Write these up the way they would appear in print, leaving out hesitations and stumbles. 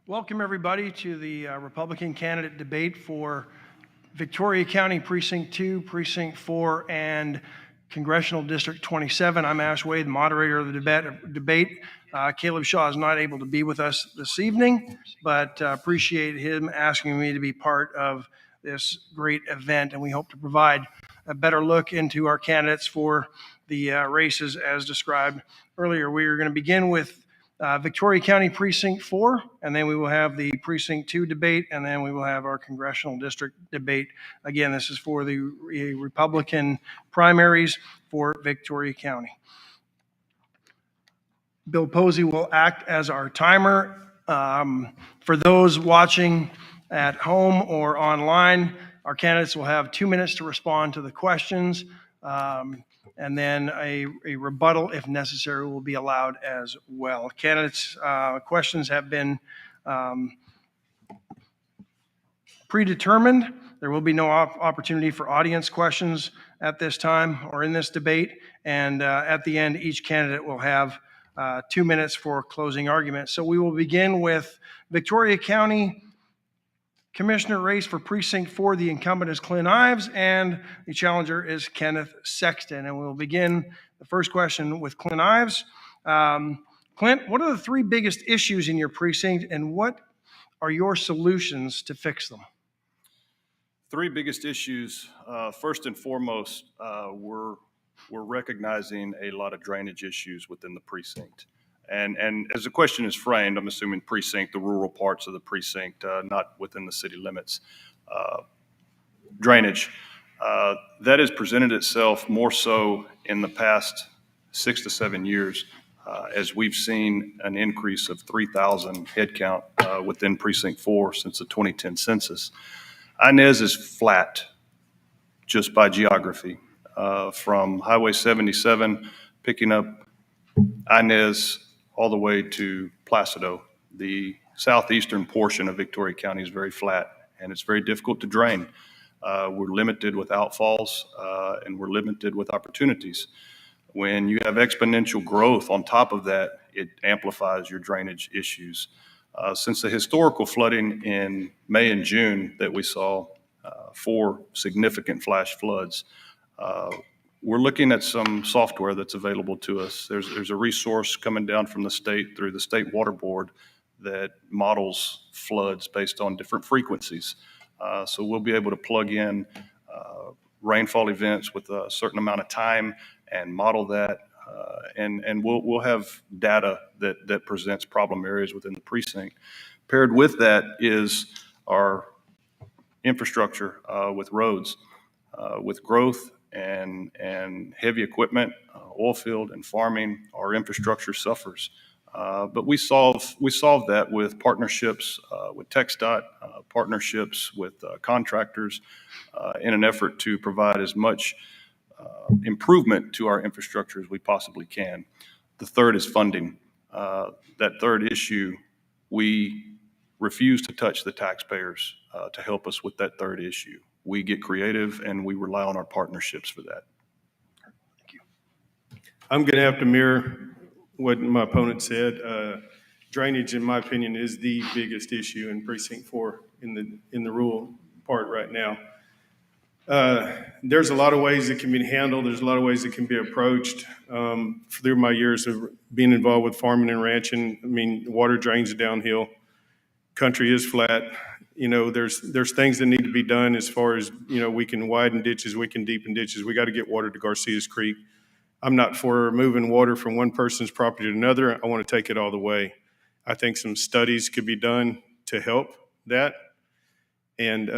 Welcome everybody to the Republican candidate debate for Victoria County Precinct 2, Precinct 4, and Congressional District 27. I'm Ash Wade, moderator of the debate. Caleb Shaw is not able to be with us this evening, but appreciate him asking me to be part of this great event, and we hope to provide a better look into our candidates for the races as described earlier. We are going to begin with Victoria County Precinct 4, and then we will have the Precinct 2 debate, and then we will have our Congressional District debate. Again, this is for the Republican primaries for Victoria County. Bill Posey will act as our timer. For those watching at home or online, our candidates will have 2 minutes to respond to the questions. And then a rebuttal, if necessary, will be allowed as well. Candidates' questions have been predetermined. There will be no opportunity for audience questions at this time or in this debate. And at the end, each candidate will have 2 minutes for closing arguments. So we will begin with Victoria County Commissioner race for Precinct 4. The incumbent is Clint Ives, and the challenger is Kenneth Sexton. And we'll begin the first question with Clint Ives. Clint, what are the three biggest issues in your precinct, and what are your solutions to fix them? Three biggest issues. First and foremost, we're recognizing a lot of drainage issues within the precinct. And as the question is framed, I'm assuming precinct, the rural parts of the precinct, not within the city limits. Drainage, that has presented itself more so in the past 6 to 7 years, as we've seen an increase of 3,000 headcount within Precinct 4 since the 2010 census. Inez is flat just by geography. From Highway 77, picking up Inez all the way to Placido. The southeastern portion of Victoria County is very flat, and it's very difficult to drain. We're limited with outfalls, and we're limited with opportunities. When you have exponential growth on top of that, it amplifies your drainage issues. Since the historical flooding in May and June that we saw, 4 significant flash floods, we're looking at some software that's available to us. There's a resource coming down from the state through the State Water Board that models floods based on different frequencies. So we'll be able to plug in rainfall events with a certain amount of time and model that. And we'll have data that presents problem areas within the precinct. Paired with that is our infrastructure with roads. With growth and heavy equipment, oil field and farming, our infrastructure suffers. But we solve that with partnerships with TxDOT, partnerships with contractors in an effort to provide as much improvement to our infrastructure as we possibly can. The third is funding. That third issue, we refuse to touch the taxpayers to help us with that third issue. We get creative, and we rely on our partnerships for that. Thank you. I'm going to have to mirror what my opponent said. Drainage, in my opinion, is the biggest issue in Precinct 4 in the rural part right now. There's a lot of ways it can be handled. There's a lot of ways it can be approached. Through my years of being involved with farming and ranching, I mean, water drains downhill. Country is flat. You know, there's things that need to be done as far as, you know, we can widen ditches, we can deepen ditches. We got to get water to Garcia's Creek. I'm not for moving water from one person's property to another. I want to take it all the way. I think some studies could be done to help that. And,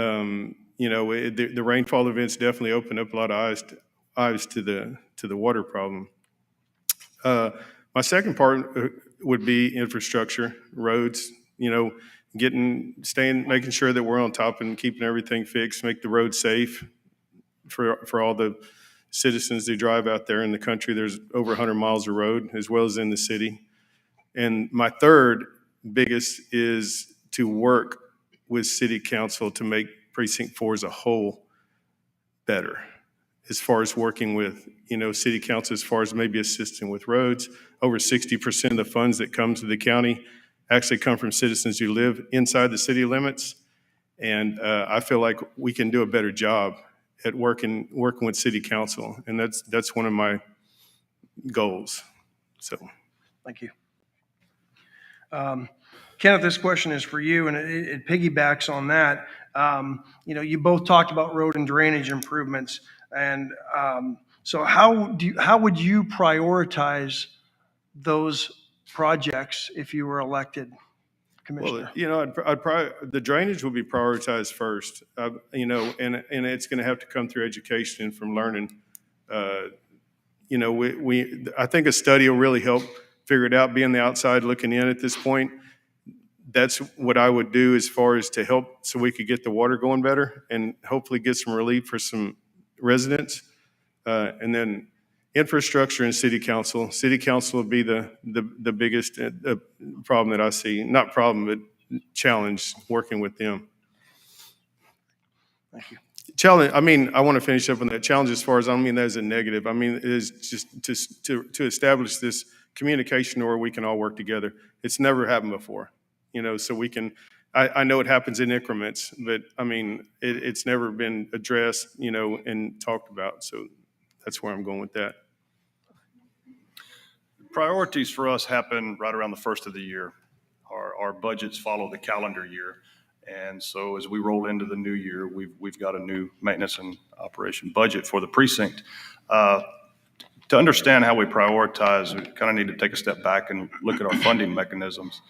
you know, the rainfall events definitely open up a lot of eyes to the water problem. My second part would be infrastructure, roads, you know, making sure that we're on top and keeping everything fixed, make the road safe for all the citizens who drive out there in the country. There's over 100 miles of road as well as in the city. And my third biggest is to work with city council to make Precinct 4 as a whole better, as far as working with, you know, city council, as far as maybe assisting with roads. Over 60% of the funds that come to the county actually come from citizens who live inside the city limits. And I feel like we can do a better job at working with city council, and that's one of my goals. So, Thank you. Kenneth, this question is for you, and it piggybacks on that. You both talked about road and drainage improvements, and so how would you prioritize those projects if you were elected commissioner? well, I'd probably, the drainage will be prioritized first, and it's going to have to come through education and from learning. I think a study will really help figure it out. Being the outside looking in at this point, that's what I would do as far as to help so we could get the water going better and hopefully get some relief for some residents. And then infrastructure and city council. City council would be the biggest problem that I see. Not problem, but challenge working with them. Thank you. Challenge, I want to finish up on that challenge as far as, I don't mean that as a negative. I mean, it is just to establish this communication where we can all work together. It's never happened before, so we can, I know it happens in increments, but it's never been addressed, and talked about. So that's where I'm going with that. Priorities for us happen right around the first of the year. Our budgets follow the calendar year. And so as we roll into the new year, we've got a new maintenance and operation budget for the precinct. To understand how we prioritize, we kind of need to take a step back and look at our funding mechanisms.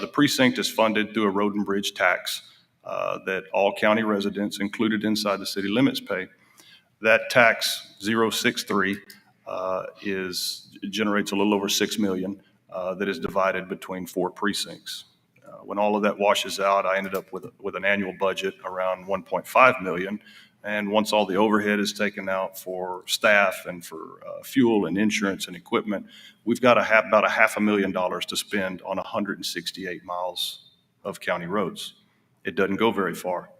The precinct is funded through a road and bridge tax that all county residents included inside the city limits pay. That tax, 063, generates a little over $6 million that is divided between 4 precincts. When all of that washes out, I ended up with an annual budget around $1.5 million. And once all the overhead is taken out for staff and for fuel and insurance and equipment, we've got about $500,000 to spend on 168 miles of county roads. It doesn't go very far.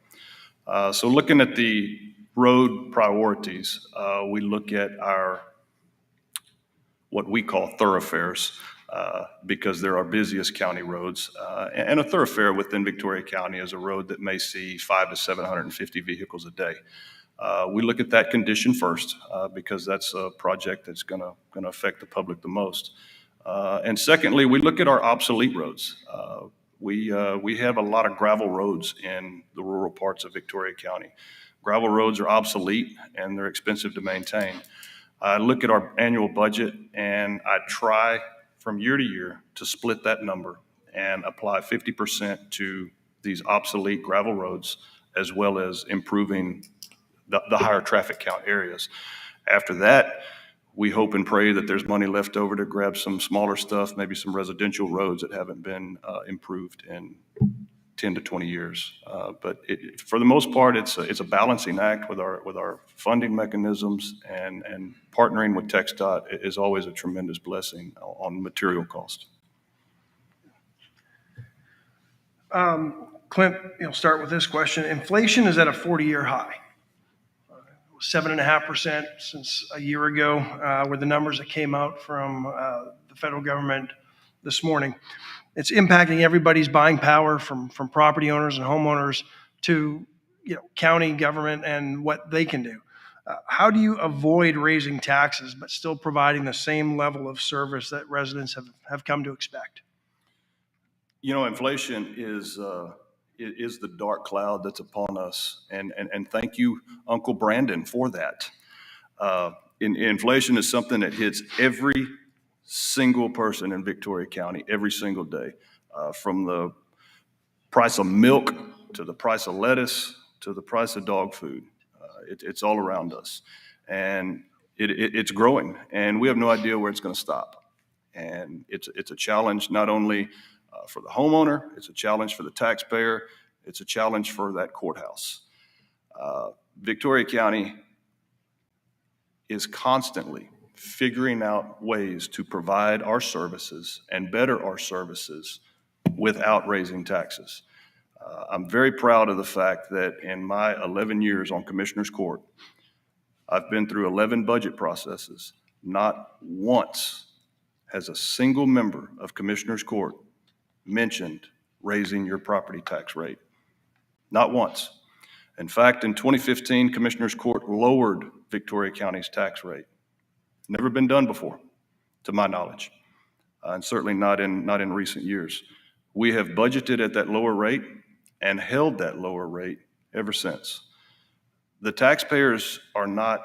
So looking at the road priorities, we look at what we call thoroughfares. Because they're our busiest county roads. And a thoroughfare within Victoria County is a road that may see 500 to 750 vehicles a day. We look at that condition first because that's a project that's going to affect the public the most. And secondly, we look at our obsolete roads. We have a lot of gravel roads in the rural parts of Victoria County. Gravel roads are obsolete and they're expensive to maintain. I look at our annual budget and I try from year to year to split that number and apply 50% to these obsolete gravel roads, as well as improving the higher traffic count areas. After that, we hope and pray that there's money left over to grab some smaller stuff, maybe some residential roads that haven't been improved in 10 to 20 years. But for the most part, it's a balancing act with our funding mechanisms, and partnering with TxDOT is always a tremendous blessing on material cost. Clint, start with this question. Inflation is at a 40-year high. 7.5% since a year ago were the numbers that came out from the federal government this morning. It's impacting everybody's buying power, from property owners and homeowners to county government and what they can do. How do you avoid raising taxes but still providing the same level of service that residents have come to expect? Inflation is the dark cloud that's upon us, and thank you, Uncle Brandon, for that. Inflation is something that hits every single person in Victoria County every single day, from the price of milk to the price of lettuce to the price of dog food. It's all around us, and it's growing, and we have no idea where it's going to stop. And it's a challenge not only for the homeowner, it's a challenge for the taxpayer, it's a challenge for that courthouse. Victoria County is constantly figuring out ways to provide our services and better our services without raising taxes. I'm very proud of the fact that in my 11 years on Commissioner's Court, I've been through 11 budget processes. Not once has a single member of Commissioner's Court mentioned raising your property tax rate. Not once. In fact, in 2015, Commissioners Court lowered Victoria County's tax rate. Never been done before, to my knowledge, and certainly not in recent years. We have budgeted at that lower rate and held that lower rate ever since. The taxpayers are not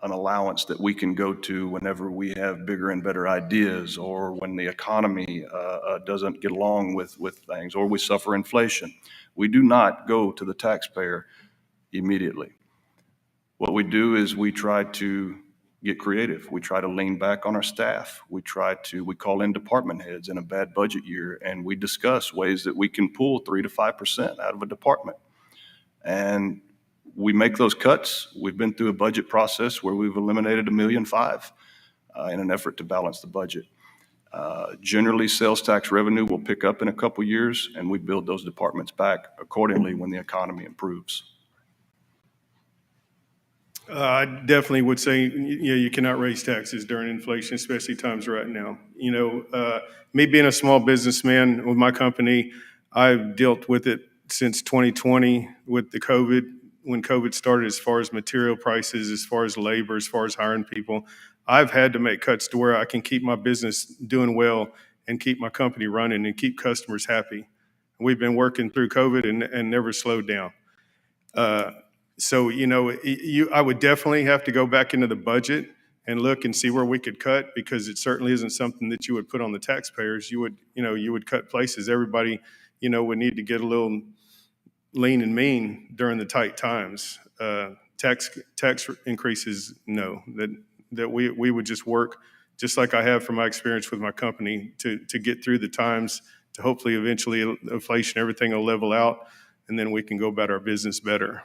an allowance that we can go to whenever we have bigger and better ideas, or when the economy doesn't get along with things, or we suffer inflation. We do not go to the taxpayer immediately. What we do is we try to get creative. We try to lean back on our staff. We call in department heads in a bad budget year, and we discuss ways that we can pull 3 to 5% out of a department. And we make those cuts. We've been through a budget process where we've eliminated $1.5 million in an effort to balance the budget. Generally, sales tax revenue will pick up in a couple years, and we build those departments back accordingly when the economy improves. I definitely would say, you cannot raise taxes during inflation, especially times right now. Me being a small businessman with my company, I've dealt with it since 2020 with the COVID, when COVID started, as far as material prices, as far as labor, as far as hiring people. I've had to make cuts to where I can keep my business doing well and keep my company running and keep customers happy. We've been working through COVID and never slowed down. So, I would definitely have to go back into the budget and look and see where we could cut, because it certainly isn't something that you would put on the taxpayers. You would cut places. Everybody, would need to get a little lean and mean during the tight times. Tax increases, no, that we would just work, just like I have from my experience with my company, to get through the times, to hopefully eventually inflation, everything will level out, and then we can go about our business better.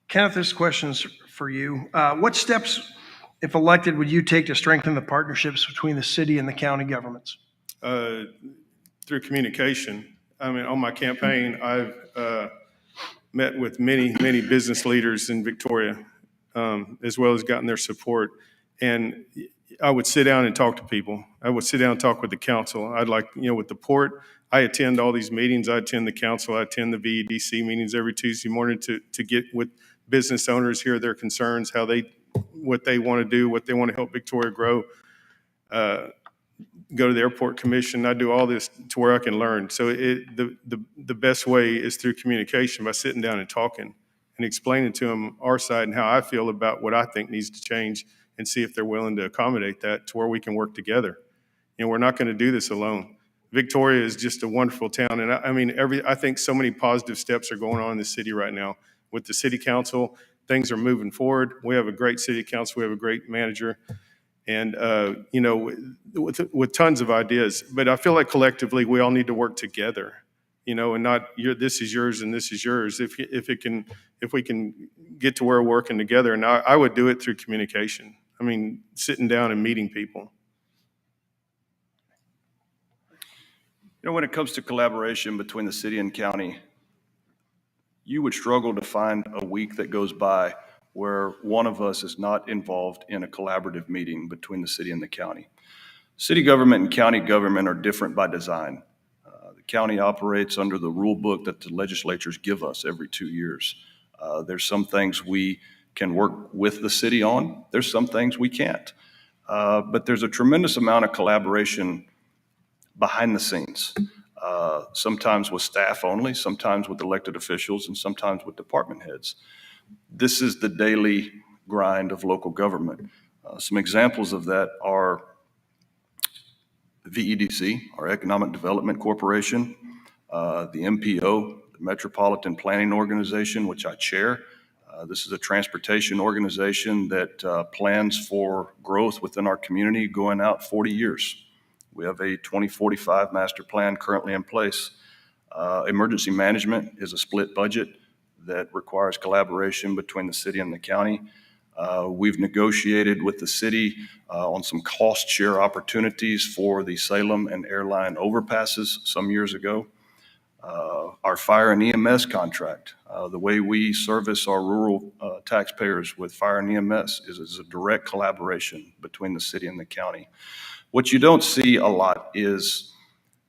Kenneth, this question's for you. What steps, if elected, would you take to strengthen the partnerships between the city and the county governments? Through communication. I mean, on my campaign, I've met with many business leaders in Victoria, as well as gotten their support. And I would sit down and talk to people. I would sit down and talk with the council. With the port, I attend all these meetings. I attend the council. I attend the VEDC meetings every Tuesday morning to get with business owners, hear their concerns, what they want to do, what they want to help Victoria grow. Go to the airport commission. I do all this to where I can learn. So the best way is through communication, by sitting down and talking and explaining to them our side and how I feel about what I think needs to change, and see if they're willing to accommodate that to where we can work together. We're not going to do this alone. Victoria is just a wonderful town. And I think so many positive steps are going on in the city right now. With the city council, things are moving forward. We have a great city council. We have a great manager. And, with tons of ideas. But I feel like collectively we all need to work together, and not this is yours and this is yours. If we can get to where we're working together, and I would do it through communication. Sitting down and meeting people. When it comes to collaboration between the city and county, you would struggle to find a week that goes by where one of us is not involved in a collaborative meeting between the city and the county. City government and county government are different by design. The county operates under the rule book that the legislatures give us every 2 years. There's some things we can work with the city on. There's some things we can't. But there's a tremendous amount of collaboration behind the scenes, sometimes with staff only, sometimes with elected officials, and sometimes with department heads. This is the daily grind of local government. Some examples of that are the VEDC, our Economic Development Corporation, the MPO, the Metropolitan Planning Organization, which I chair. This is a transportation organization that plans for growth within our community going out 40 years. We have a 2045 master plan currently in place. Emergency management is a split budget that requires collaboration between the city and the county. We've negotiated with the city on some cost share opportunities for the Salem and Airline overpasses some years ago. our fire and EMS contract, the way we service our rural taxpayers with fire and EMS is a direct collaboration between the city and the county. What you don't see a lot is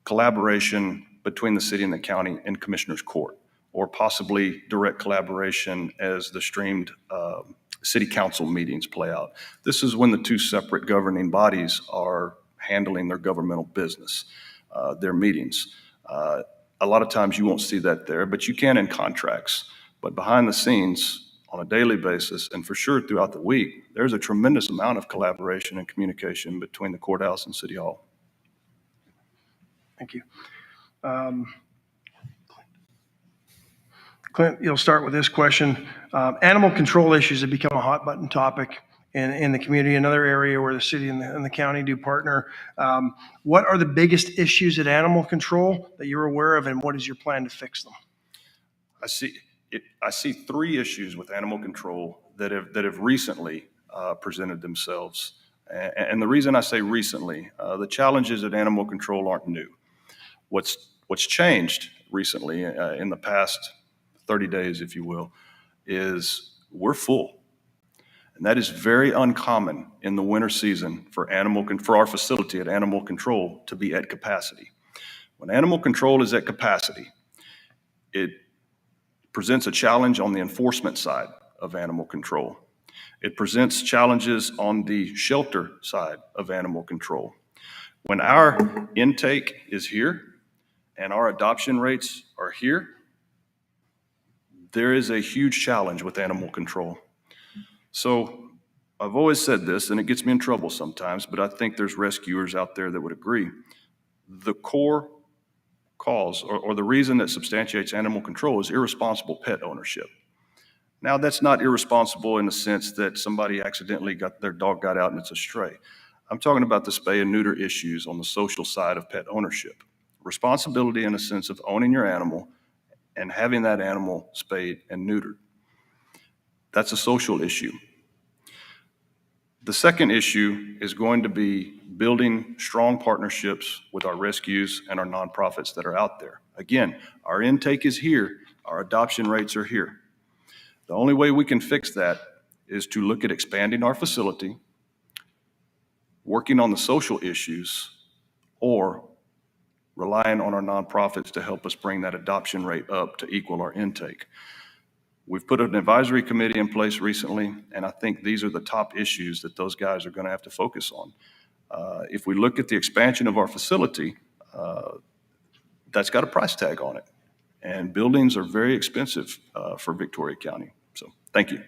collaboration between the city and the county and Commissioner's Court, or possibly direct collaboration as the streamed city council meetings play out. This is when the two separate governing bodies are handling their governmental business, their meetings. A lot of times you won't see that there, but you can in contracts. But behind the scenes, on a daily basis, and for sure throughout the week, there's a tremendous amount of collaboration and communication between the courthouse and City Hall. Thank you. Clint, you'll start with this question. Animal control issues have become a hot button topic in the community, another area where the city and the county do partner. What are the biggest issues at animal control that you're aware of, and what is your plan to fix them? I see three issues with animal control that have recently presented themselves. And the reason I say recently, the challenges at animal control aren't new. What's changed recently in the past 30 days, if you will, is we're full. And that is very uncommon in the winter season for our facility at animal control to be at capacity. When animal control is at capacity, it presents a challenge on the enforcement side of animal control. It presents challenges on the shelter side of animal control. When our intake is here and our adoption rates are here, there is a huge challenge with animal control. So I've always said this, and it gets me in trouble sometimes, but I think there's rescuers out there that would agree. The core cause or the reason that substantiates animal control is irresponsible pet ownership. Now, that's not irresponsible in the sense that somebody accidentally their dog got out and it's a stray. I'm talking about the spay and neuter issues on the social side of pet ownership. Responsibility in a sense of owning your animal and having that animal spayed and neutered. That's a social issue. The second issue is going to be building strong partnerships with our rescues and our nonprofits that are out there. Again, our intake is here, our adoption rates are here. The only way we can fix that is to look at expanding our facility, working on the social issues, or relying on our nonprofits to help us bring that adoption rate up to equal our intake. We've put an advisory committee in place recently, and I think these are the top issues that those guys are going to have to focus on. If we look at the expansion of our facility, that's got a price tag on it. And buildings are very expensive for Victoria County. So thank you.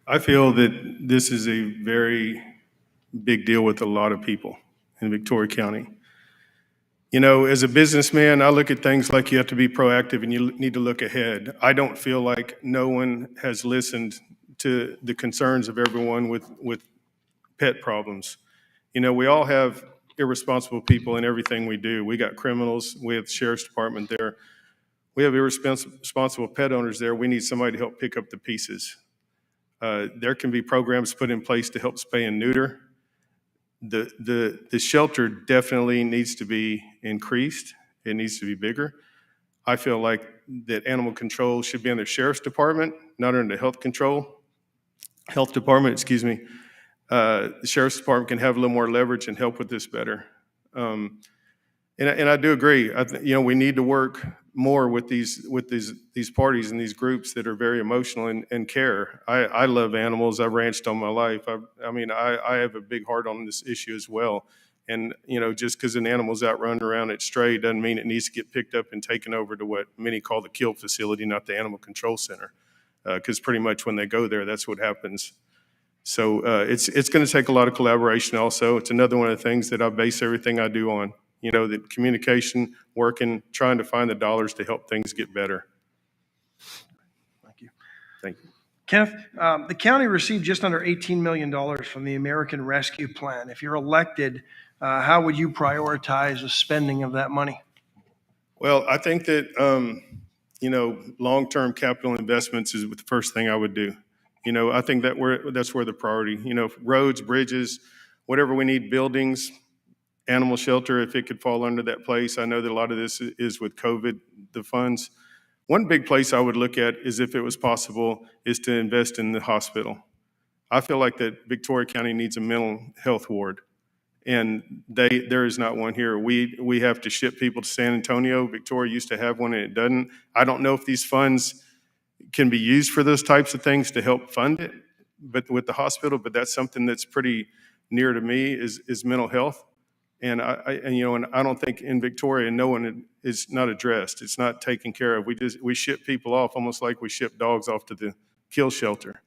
I feel that this is a very big deal with a lot of people in Victoria County. You know, as a businessman, I look at things like you have to be proactive and you need to look ahead. I don't feel like no one has listened to the concerns of everyone with pet problems. You know, we all have irresponsible people in everything we do. We got criminals, we have the sheriff's department there. We have irresponsible pet owners there. We need somebody to help pick up the pieces. There can be programs put in place to help spay and neuter. The shelter definitely needs to be increased. It needs to be bigger. I feel like that animal control should be in the sheriff's department, not under the health department, excuse me. The sheriff's department can have a little more leverage and help with this better. And I do agree. We need to work more with these parties and these groups that are very emotional and care. I love animals. I've ranched all my life. I have a big heart on this issue as well. And, just because an animal's out running around at stray doesn't mean it needs to get picked up and taken over to what many call the kill facility, not the animal control center. Because pretty much when they go there, that's what happens. So it's going to take a lot of collaboration also. It's another one of the things that I base everything I do on. The communication, working, trying to find the dollars to help things get better. Thank you. Thank you. Kenneth, the county received just under $18 million from the American Rescue Plan. If you're elected, how would you prioritize the spending of that money? Well, I think that, long-term capital investments is the first thing I would do. I think that's where the priority, roads, bridges, whatever we need, buildings, animal shelter, if it could fall under that place. I know that a lot of this is with COVID, the funds. One big place I would look at is, if it was possible, is to invest in the hospital. I feel like that Victoria County needs a mental health ward, and there is not one here. We have to ship people to San Antonio. Victoria used to have one, and it doesn't. I don't know if these funds can be used for those types of things to help fund it, but with the hospital, but that's something that's pretty near to me is mental health. And and I don't think in Victoria, no one is not addressed. It's not taken care of. We ship people off almost like we ship dogs off to the kill shelter.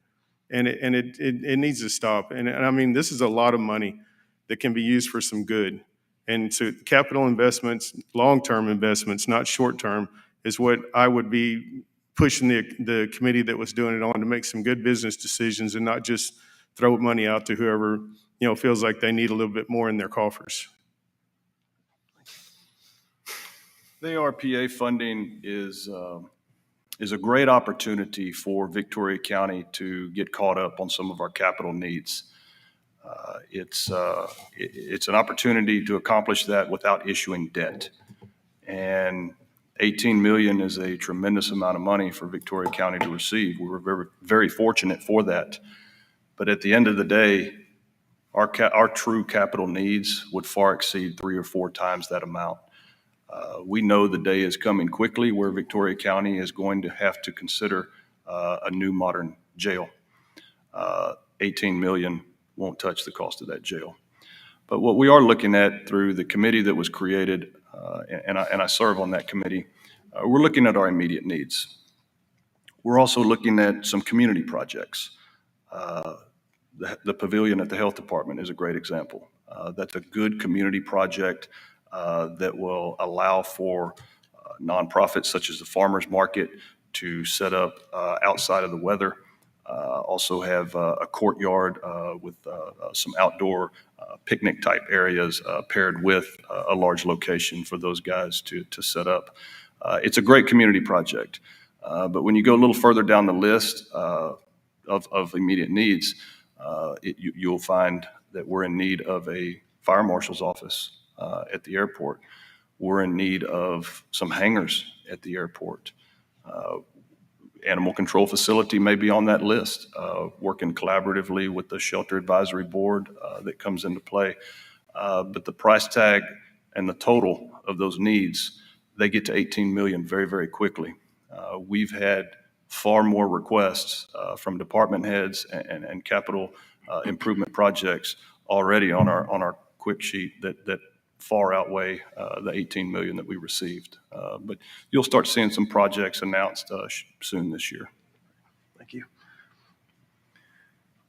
And it needs to stop. And I mean, this is a lot of money that can be used for some good. And so capital investments, long-term investments, not short-term, is what I would be pushing the committee that was doing it on, to make some good business decisions and not just throw money out to whoever, feels like they need a little bit more in their coffers. The ARPA funding is a great opportunity for Victoria County to get caught up on some of our capital needs. It's an opportunity to accomplish that without issuing debt. And $18 million is a tremendous amount of money for Victoria County to receive. We were very, very fortunate for that. But at the end of the day, our true capital needs would far exceed 3 or 4 times that amount. We know the day is coming quickly where Victoria County is going to have to consider a new modern jail. $18 million won't touch the cost of that jail. But what we are looking at through the committee that was created, and I serve on that committee, we're looking at our immediate needs. We're also looking at some community projects. The pavilion at the health department is a great example. That's a good community project that will allow for nonprofits such as the farmers market to set up outside of the weather. Also have a courtyard with some outdoor picnic type areas paired with a large location for those guys to set up. It's a great community project. But when you go a little further down the list of immediate needs, you'll find that we're in need of a fire marshal's office at the airport. We're in need of some hangars at the airport. Animal control facility may be on that list, working collaboratively with the Shelter Advisory Board that comes into play. But the price tag and the total of those needs, they get to 18 million very, very quickly. We've had far more requests from department heads and capital improvement projects already on our quick sheet that far outweigh the 18 million that we received. But you'll start seeing some projects announced soon this year. Thank you.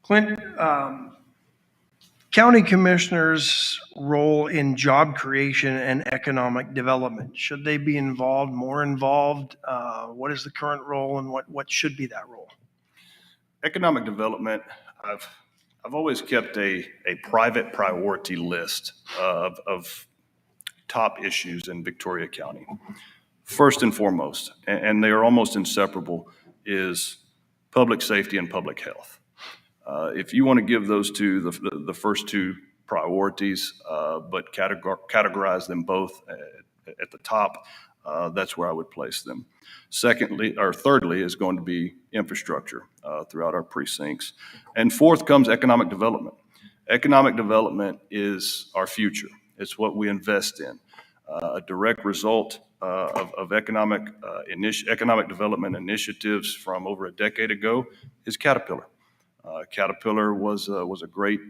Clint, county commissioners' role in job creation and economic development, should they be involved, more involved? What is the current role, and what should be that role? Economic development, I've always kept a private priority list of top issues in Victoria County. First and foremost, and they are almost inseparable, is public safety and public health. If you want to give those two the first two priorities, but categorize them both at the top, that's where I would place them. Thirdly is going to be infrastructure throughout our precincts. And fourth comes economic development. Economic development is our future. It's what we invest in. A direct result of economic development initiatives from over a decade ago is Caterpillar. Caterpillar was a great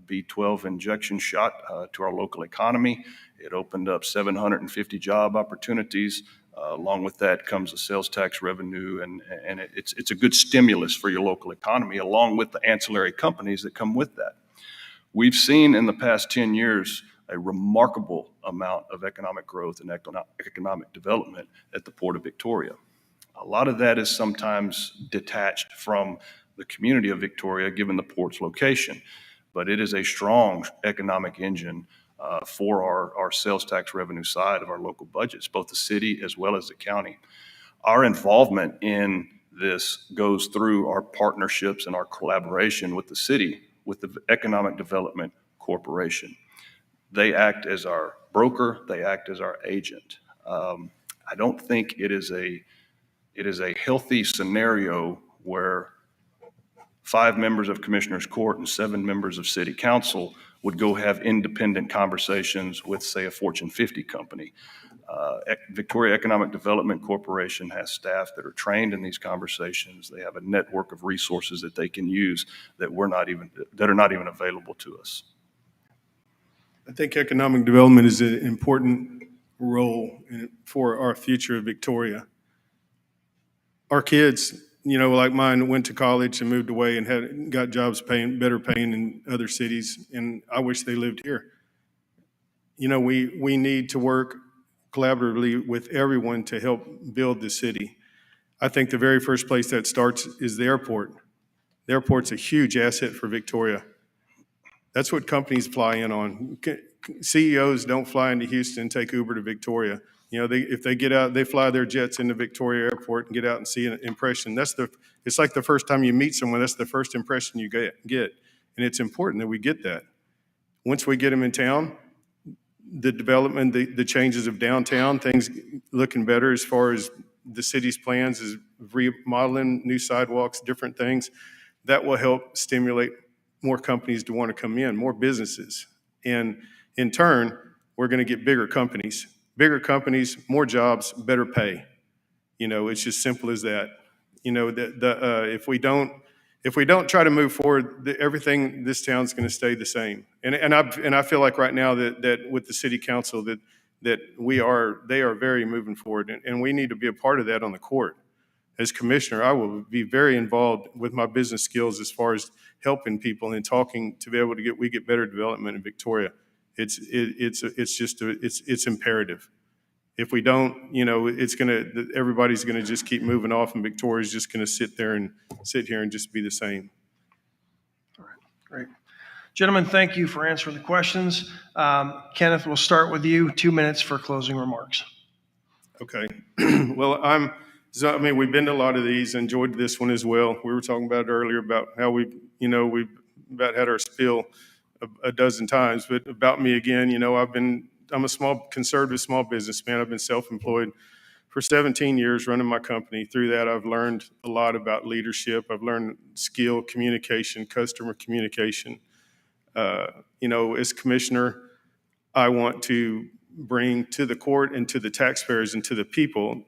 B12 injection shot to our local economy. It opened up 750 job opportunities. Along with that comes the sales tax revenue, and it's a good stimulus for your local economy, along with the ancillary companies that come with that. We've seen in the past 10 years a remarkable amount of economic growth and economic development at the Port of Victoria. A lot of that is sometimes detached from the community of Victoria, given the port's location, but it is a strong economic engine for our sales tax revenue side of our local budgets, both the city as well as the county. Our involvement in this goes through our partnerships and our collaboration with the city, with the Economic Development Corporation. They act as our broker. They act as our agent. I don't think it is a healthy scenario where 5 members of Commissioners Court and 7 members of City Council would go have independent conversations with, say, a Fortune 50 company. Victoria Economic Development Corporation has staff that are trained in these conversations. They have a network of resources that they can use that are not even available to us. I think economic development is an important role for our future of Victoria. Our kids, like mine, went to college and moved away and got jobs better paying in other cities, and I wish they lived here. We need to work collaboratively with everyone to help build the city. I think the very first place that starts is the airport. The airport's a huge asset for Victoria. That's what companies fly in on. CEOs don't fly into Houston and take Uber to Victoria. If they get out, they fly their jets into Victoria Airport and get out and see an impression. It's like the first time you meet someone, that's the first impression you get. And it's important that we get that. Once we get them in town, the development, the changes of downtown, things looking better as far as the city's plans is remodeling, new sidewalks, different things, that will help stimulate more companies to want to come in, more businesses. And in turn, we're going to get bigger companies, more jobs, better pay. It's just simple as that. If we don't try to move forward, everything this town's going to stay the same. And I feel like right now that with the city council that they are very moving forward, and we need to be a part of that on the court. As commissioner, I will be very involved with my business skills as far as helping people and talking to be able to get better development in Victoria. It's imperative. If we don't, everybody's gonna just keep moving off, and Victoria's just gonna sit here and just be the same. All right, great. Gentlemen, thank you for answering the questions. Kenneth, we'll start with you. 2 minutes for closing remarks. Okay. Well, we've been to a lot of these, enjoyed this one as well. We were talking about it earlier about how we've about had our spill a dozen times, but about me again, I'm a conservative small businessman. I've been self-employed for 17 years running my company. Through that, I've learned a lot about leadership. I've learned skill, communication, customer communication. As commissioner, I want to bring to the court and to the taxpayers and to the people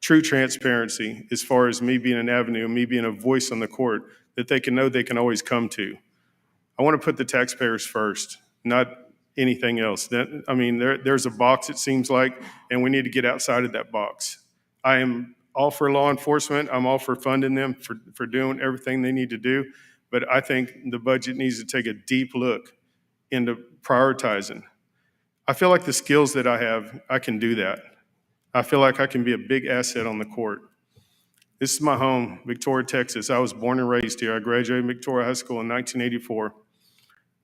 true transparency as far as me being an avenue, me being a voice on the court that they can know they can always come to. I want to put the taxpayers first, not anything else. There's a box, it seems like, and we need to get outside of that box. I am all for law enforcement. I'm all for funding them for doing everything they need to do. But I think the budget needs to take a deep look into prioritizing. I feel like the skills that I have, I can do that. I feel like I can be a big asset on the court. This is my home, Victoria, Texas. I was born and raised here. I graduated Victoria High School in 1984.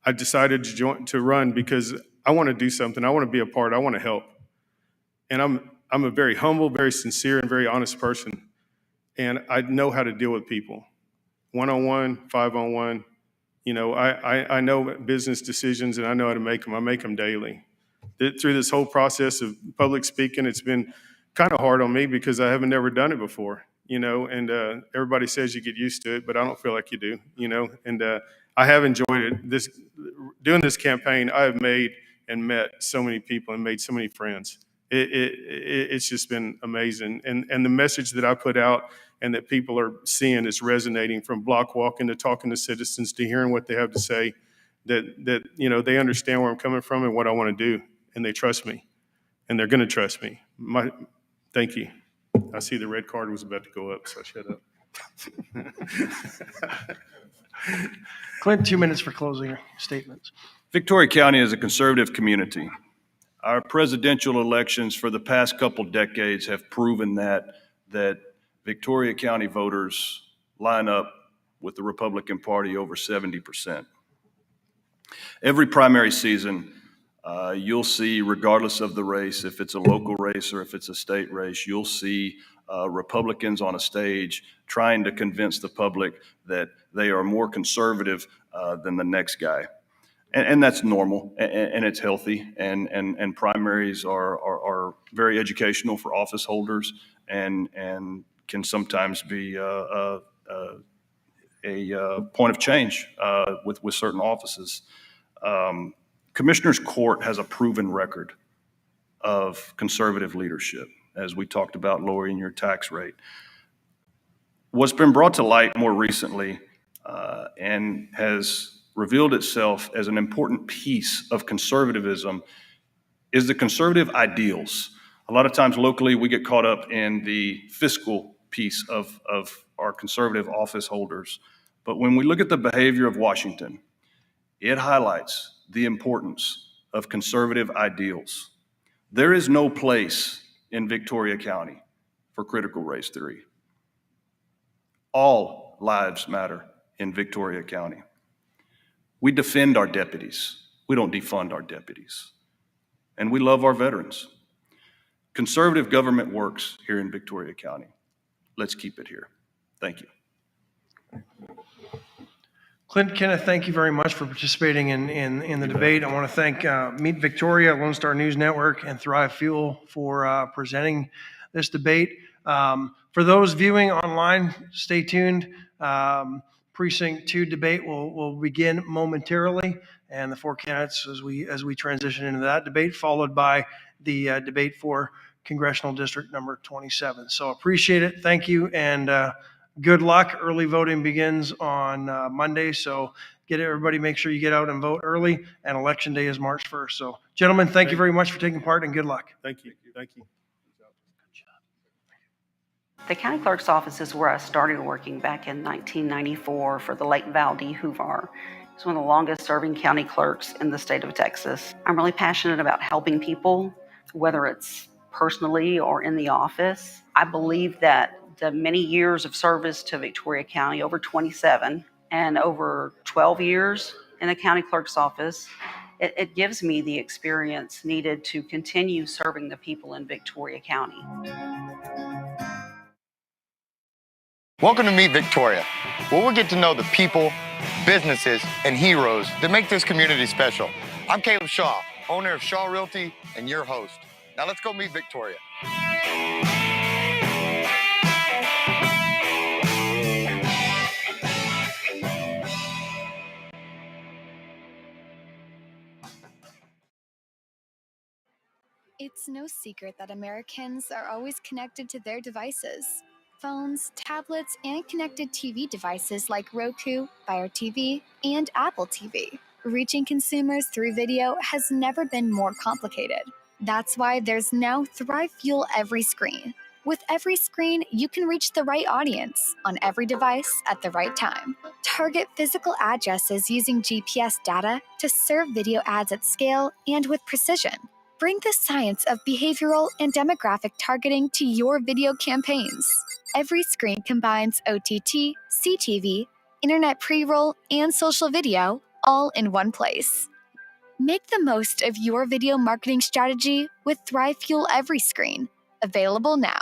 I decided to run because I want to do something. I want to be a part. I want to help. And I'm a very humble, very sincere, and very honest person. And I know how to deal with people. 1-on-1, 5-on-1. I know business decisions, and I know how to make them. I make them daily. Through this whole process of public speaking, it's been kind of hard on me because I haven't never done it before, and everybody says you get used to it, but I don't feel like you do, and I have enjoyed it. Doing this campaign, I have made and met so many people and made so many friends. It's just been amazing. And the message that I put out and that people are seeing is resonating, from block walking to talking to citizens to hearing what they have to say, that they understand where I'm coming from and what I want to do. And they trust me, and they're going to trust me. Thank you. I see the red card was about to go up, so shut up. Clint, 2 minutes for closing statements. Victoria County is a conservative community. Our presidential elections for the past couple decades have proven that Victoria County voters line up with the Republican Party over 70%. Every primary season, you'll see, regardless of the race, if it's a local race or if it's a state race, you'll see Republicans on a stage trying to convince the public that they are more conservative than the next guy. And that's normal, and it's healthy, and primaries are very educational for office holders, and can sometimes be a point of change with certain offices. Commissioners Court has a proven record of conservative leadership, as we talked about lowering your tax rate. What's been brought to light more recently and has revealed itself as an important piece of conservatism is the conservative ideals. A lot of times locally, we get caught up in the fiscal piece of our conservative office holders. But when we look at the behavior of Washington, it highlights the importance of conservative ideals. There is no place in Victoria County for critical race theory. All lives matter in Victoria County. We defend our deputies. We don't defund our deputies. And we love our veterans. Conservative government works here in Victoria County. Let's keep it here. Thank you. Clint, Kenneth, thank you very much for participating in the debate. I want to thank Meet Victoria, Lone Star News Network, and ThriveFuel for presenting this debate. For those viewing online, stay tuned. Precinct 2 debate will begin momentarily, and the four candidates as we transition into that debate, followed by the debate for Congressional District number 27. So appreciate it. Thank you, and good luck. Early voting begins on Monday, so make sure you get out and vote early, and Election Day is March 1st. So gentlemen, thank you very much for taking part, and good luck. Thank you. Thank you. The county clerk's office is where I started working back in 1994 for the late Val D. Huvar. He's one of the longest serving county clerks in the state of Texas. I'm really passionate about helping people, whether it's personally or in the office. I believe that the many years of service to Victoria County, over 27, and over 12 years in the county clerk's office, it gives me the experience needed to continue serving the people in Victoria County. Welcome to Meet Victoria, where we'll get to know the people, businesses, and heroes that make this community special. I'm Caleb Shaw, owner of Shaw Realty, and your host. Now let's go meet Victoria. It's no secret that Americans are always connected to their devices. Phones, tablets, and connected TV devices like Roku, Fire TV, and Apple TV. Reaching consumers through video has never been more complicated. That's why there's now ThriveFuel Every Screen. With every screen, you can reach the right audience on every device at the right time. Target physical addresses using GPS data to serve video ads at scale and with precision. Bring the science of behavioral and demographic targeting to your video campaigns. Every screen combines OTT, CTV, internet pre-roll, and social video all in one place. Make the most of your video marketing strategy with ThriveFuel Every Screen. Available now.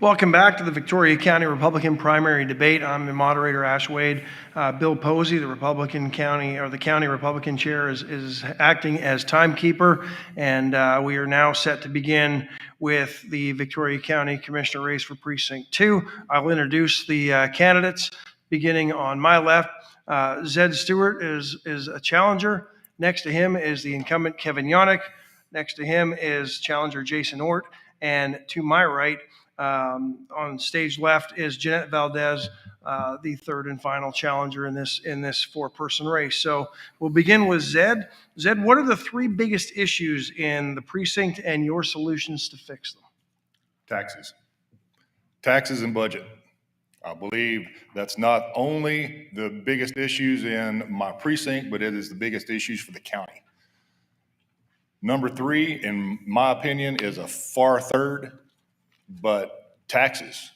Welcome back to the Victoria County Republican primary debate. I'm the moderator, Ash Wade. Bill Posey, the county Republican chair, is acting as timekeeper, and we are now set to begin with the Victoria County Commissioner race for Precinct 2. I'll introduce the candidates, beginning on my left. Zed Stewart is a challenger. Next to him is the incumbent Kevin Yannick. Next to him is challenger Jason Ort. And to my right, on stage left, is Jeanette Valdez, the third and final challenger in this four-person race. So we'll begin with Zed. Zed, what are the three biggest issues in the precinct and your solutions to fix them? Taxes and budget. I believe that's not only the biggest issues in my precinct, but it is the biggest issues for the county. Number three, in my opinion, is a far third, but taxes.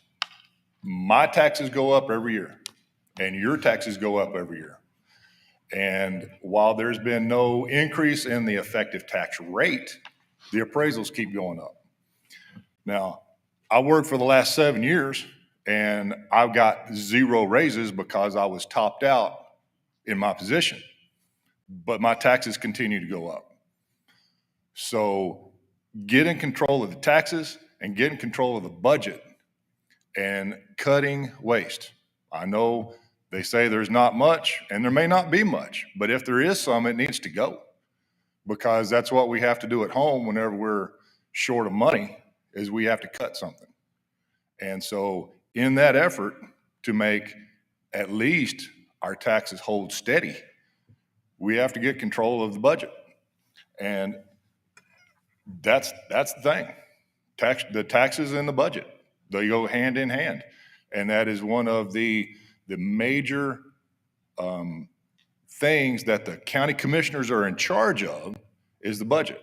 My taxes go up every year, and your taxes go up every year. And while there's been no increase in the effective tax rate, the appraisals keep going up. Now, I worked for the last 7 years, and I've got 0 raises because I was topped out in my position, but my taxes continue to go up. So get in control of the taxes and get in control of the budget and cutting waste. I know they say there's not much, and there may not be much, but if there is some, it needs to go, because that's what we have to do at home whenever we're short of money, is we have to cut something. And so in that effort to make at least our taxes hold steady, we have to get control of the budget. And that's the thing. The taxes and the budget, they go hand in hand. And that is one of the major things that the county commissioners are in charge of, is the budget.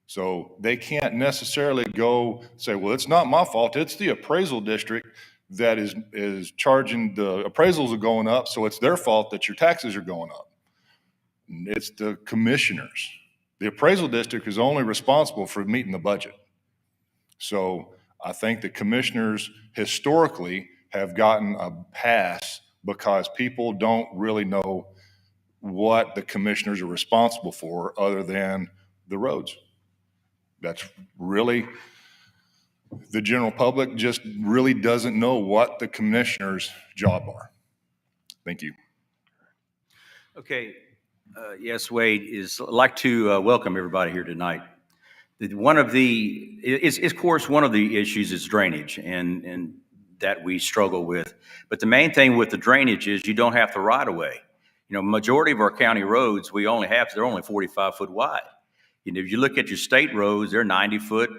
So they can't necessarily go say, well, it's not my fault. It's the appraisal district that is charging, the appraisals are going up, so it's their fault that your taxes are going up. It's the commissioners. The appraisal district is only responsible for meeting the budget. So I think the commissioners historically have gotten a pass because people don't really know what the commissioners are responsible for other than the roads. That's really, the general public just really doesn't know what the commissioner's job are. Thank you. Okay. Yes, Wade, I'd like to welcome everybody here tonight. One of the issues is drainage, and that we struggle with. But the main thing with the drainage is you don't have the right of way. Majority of our county roads, they're only 45 foot wide. If you look at your state roads, they're 90 foot,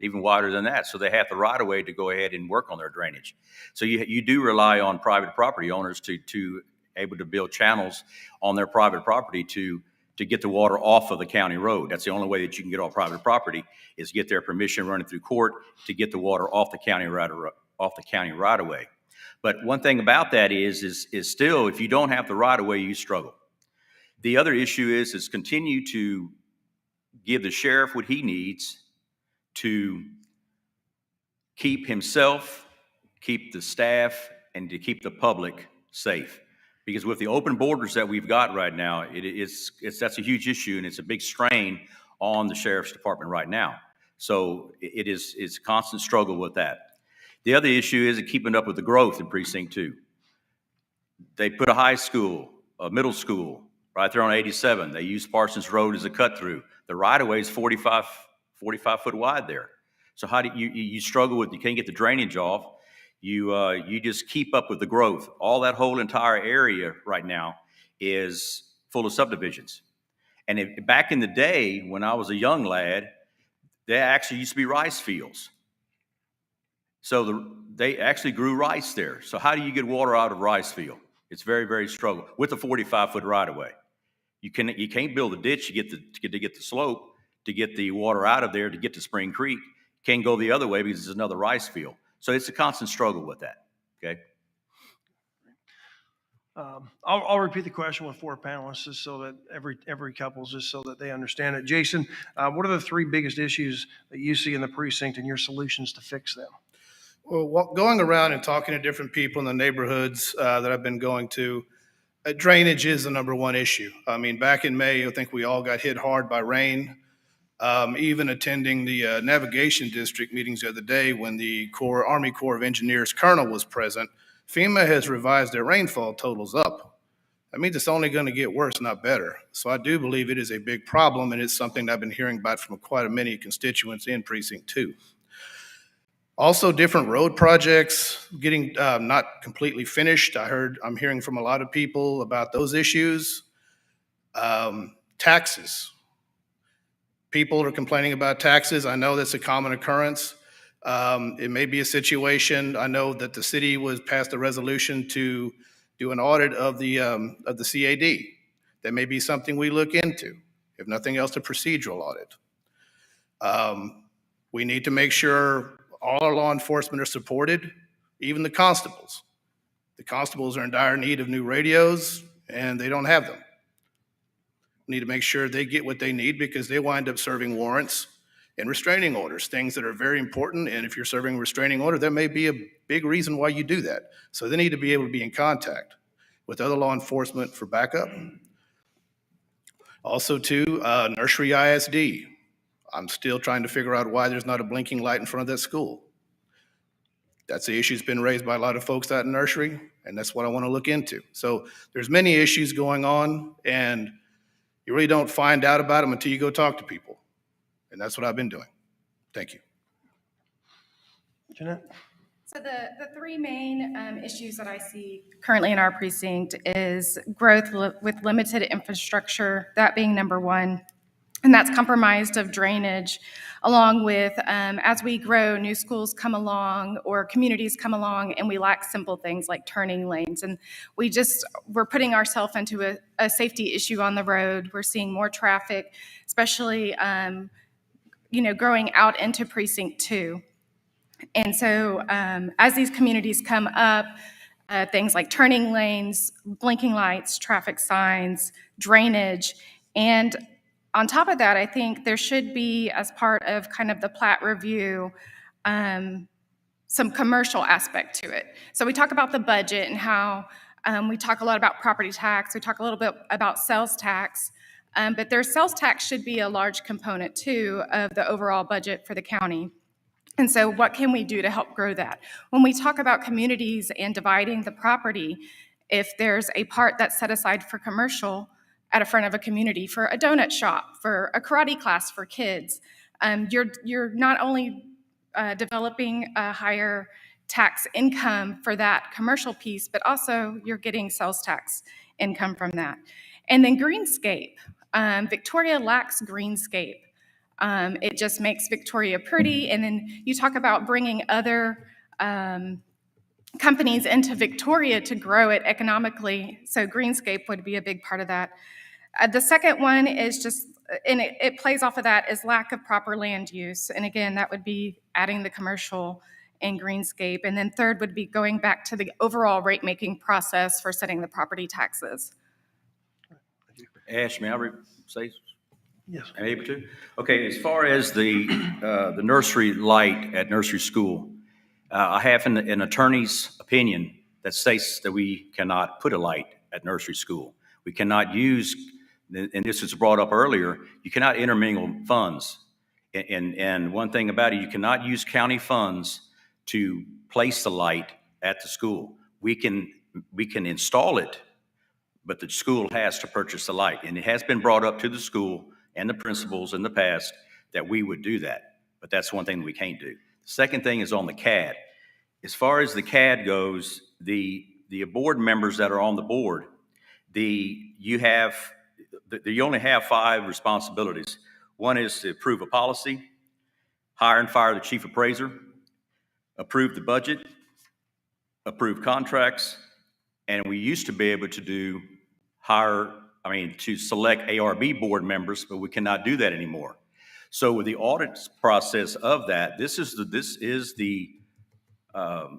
even wider than that. So they have the right of way to go ahead and work on their drainage. So you do rely on private property owners to able to build channels on their private property to get the water off of the county road. That's the only way that you can get off private property, is get their permission running through court to get the water off the county right of way. But one thing about that is still, if you don't have the right of way, you struggle. The other issue is continue to give the sheriff what he needs to keep himself, keep the staff, and to keep the public safe. Because with the open borders that we've got right now, that's a huge issue, and it's a big strain on the sheriff's department right now. So it's a constant struggle with that. The other issue is keeping up with the growth in Precinct 2. They put a high school, a middle school, right there on 87. They use Parsons Road as a cut through. The right of way is 45 foot wide there. So how do you struggle with, you can't get the drainage off. You just keep up with the growth. All that whole entire area right now is full of subdivisions. And back in the day when I was a young lad, there actually used to be rice fields. So they actually grew rice there. So how do you get water out of rice field? It's very, very struggle with the 45 foot right of way. You can't build a ditch to get the slope, to get the water out of there, to get to Spring Creek. Can't go the other way because it's another rice field. So it's a constant struggle with that. Okay. I'll repeat the question with four panelists, just so that every couple, just so that they understand it. Jason, what are the three biggest issues that you see in the precinct and your solutions to fix them? Well, going around and talking to different people in the neighborhoods that I've been going to, drainage is the number one issue. I mean, back in May, I think we all got hit hard by rain. Even attending the navigation district meetings the other day when the Army Corps of Engineers Colonel was present, FEMA has revised their rainfall totals up. That means it's only going to get worse, not better. So I do believe it is a big problem, and it's something that I've been hearing about from quite a many constituents in Precinct 2. Also, different road projects getting not completely finished. I'm hearing from a lot of people about those issues. Taxes. People are complaining about taxes. I know that's a common occurrence. It may be a situation. I know that the city was passed a resolution to do an audit of the CAD. That may be something we look into. If nothing else, a procedural audit. We need to make sure all our law enforcement are supported, even the constables. The constables are in dire need of new radios, and they don't have them. We need to make sure they get what they need because they wind up serving warrants and restraining orders, things that are very important. And if you're serving a restraining order, there may be a big reason why you do that. So they need to be able to be in contact with other law enforcement for backup. Also, too, Nursery ISD. I'm still trying to figure out why there's not a blinking light in front of that school. That's the issue that's been raised by a lot of folks out in nursery, and that's what I want to look into. So there's many issues going on, and you really don't find out about them until you go talk to people. And that's what I've been doing. Thank you. Jeanette? So the three main issues that I see currently in our precinct is growth with limited infrastructure, that being number one. And that's compromised of drainage, along with as we grow, new schools come along or communities come along, and we lack simple things like turning lanes. And we're putting ourselves into a safety issue on the road. We're seeing more traffic, especially growing out into Precinct 2. And so as these communities come up, things like turning lanes, blinking lights, traffic signs, drainage, and on top of that, I think there should be, as part of kind of the plat review, some commercial aspect to it. So we talk about the budget and how we talk a lot about property tax. We talk a little bit about sales tax, but their sales tax should be a large component too of the overall budget for the county. And so what can we do to help grow that? When we talk about communities and dividing the property, if there's a part that's set aside for commercial at a front of a community, for a donut shop, for a karate class for kids, you're not only developing a higher tax income for that commercial piece, but also you're getting sales tax income from that. And then greenscape. Victoria lacks greenscape. It just makes Victoria pretty. And then you talk about bringing other companies into Victoria to grow it economically. So greenscape would be a big part of that. The second one is just, and it plays off of that, is lack of proper land use. And again, that would be adding the commercial and greenscape. And then third would be going back to the overall rate-making process for setting the property taxes. Ash, may I say? Yes. Am I able to? Okay, as far as the nursery light at nursery school, I have an attorney's opinion that states that we cannot put a light at nursery school. We cannot use, and this was brought up earlier, you cannot intermingle funds. And one thing about it, you cannot use county funds to place the light at the school. We can install it, but the school has to purchase the light. And it has been brought up to the school and the principals in the past that we would do that. But that's one thing that we can't do. The second thing is on the CAD. As far as the CAD goes, the board members that are on the board, you only have 5 responsibilities. One is to approve a policy, hire and fire the chief appraiser, approve the budget, approve contracts, and we used to be able to to select ARB board members, but we cannot do that anymore. So with the audit process of that, this is the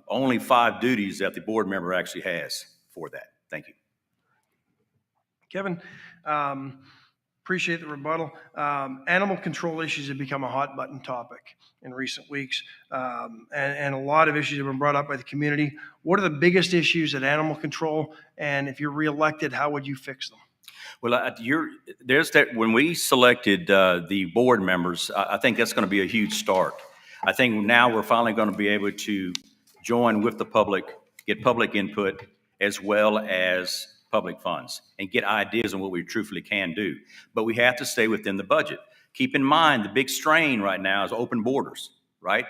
only 5 duties that the board member actually has for that. Thank you. Kevin, Appreciate the rebuttal. Animal control issues have become a hot button topic in recent weeks, and a lot of issues have been brought up by the community. What are the biggest issues at animal control? And if you're reelected, how would you fix them? Well, there's that, when we selected the board members, I think that's going to be a huge start. I think now we're finally going to be able to join with the public, get public input, as well as public funds, and get ideas on what we truthfully can do. But we have to stay within the budget. Keep in mind, the big strain right now is open borders, right?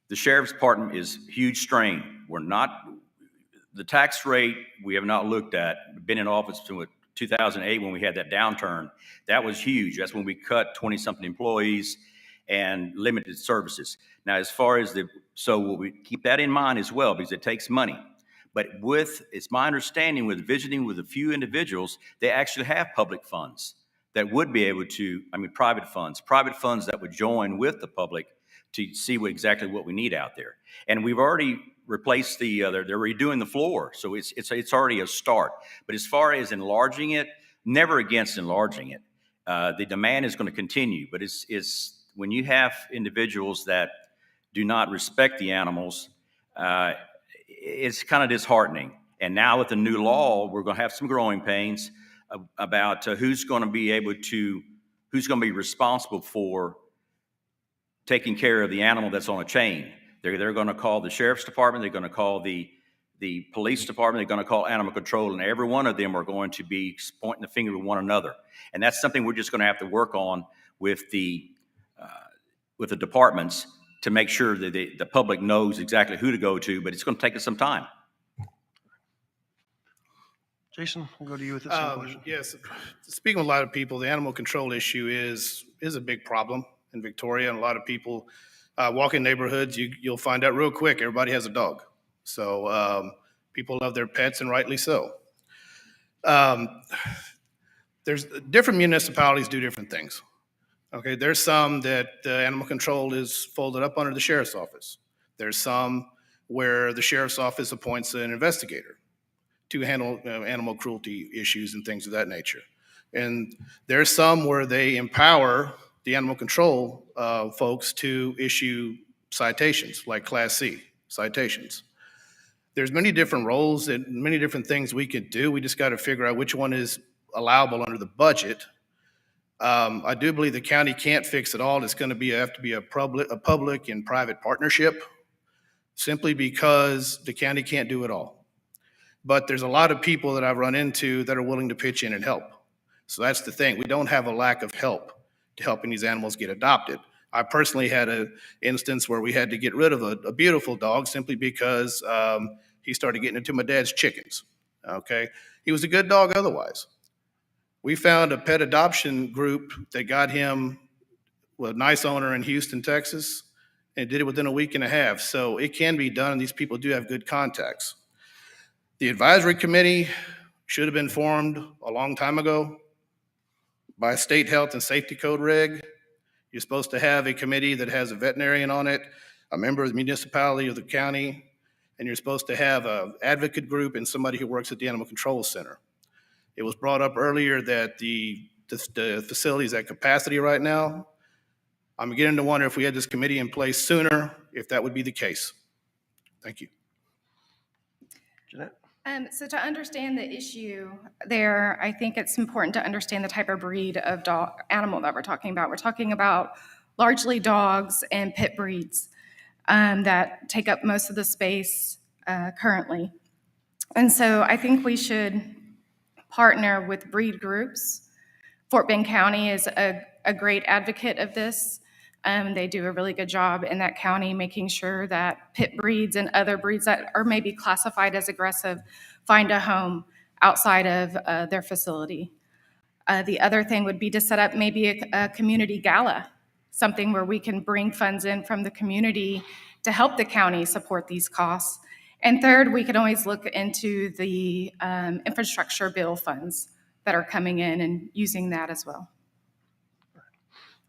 The sheriff's department is huge strain. The tax rate we have not looked at, been in office since 2008 when we had that downturn. That was huge. That's when we cut 20-something employees and limited services. Now, as far as so we keep that in mind as well, because it takes money. But it's my understanding, with visiting with a few individuals, they actually have public funds that would be able to, private funds that would join with the public to see exactly what we need out there. And we've already replaced they're redoing the floor, so it's already a start. But as far as enlarging it, never against enlarging it. The demand is going to continue, but it's when you have individuals that do not respect the animals, it's kind of disheartening. And now with the new law, we're going to have some growing pains about who's going to be responsible for taking care of the animal that's on a chain. They're going to call the sheriff's department. They're going to call the police department. They're going to call animal control, and every one of them are going to be pointing the finger at one another. And that's something we're just going to have to work on with the departments to make sure that the public knows exactly who to go to. But it's going to take us some time. Jason, we'll go to you with this same question. Yes, speaking with a lot of people, the animal control issue is a big problem in Victoria, and a lot of people walk in neighborhoods. You'll find out real quick everybody has a dog. So people love their pets, and rightly so. There's different municipalities do different things. Okay, there's some that animal control is folded up under the sheriff's office. There's some where the sheriff's office appoints an investigator to handle animal cruelty issues and things of that nature. And there's some where they empower the animal control folks to issue citations, like Class C citations. There's many different roles and many different things we could do. We just got to figure out which one is allowable under the budget. I do believe the county can't fix it all. It's going to have to be a public and private partnership, simply because the county can't do it all. But there's a lot of people that I've run into that are willing to pitch in and help. So that's the thing. We don't have a lack of help to helping these animals get adopted. I personally had an instance where we had to get rid of a beautiful dog simply because he started getting into my dad's chickens. Okay, he was a good dog otherwise. We found a pet adoption group that got him a nice owner in Houston, Texas, and did it within a week and a half. So it can be done, and these people do have good contacts. The advisory committee should have been formed a long time ago by state health and safety code reg. You're supposed to have a committee that has a veterinarian on it, a member of the municipality or the county, and you're supposed to have an advocate group and somebody who works at the Animal Control Center. It was brought up earlier that the facility is at capacity right now. I'm beginning to wonder if we had this committee in place sooner, if that would be the case. Thank you. Jeanette? So to understand the issue there, I think it's important to understand the type of breed of animal that we're talking about. We're talking about largely dogs and pit breeds that take up most of the space currently. And so I think we should partner with breed groups. Fort Bend County is a great advocate of this. They do a really good job in that county making sure that pit breeds and other breeds that are maybe classified as aggressive find a home outside of their facility. The other thing would be to set up maybe a community gala, something where we can bring funds in from the community to help the county support these costs. And third, we can always look into the infrastructure bill funds that are coming in and using that as well.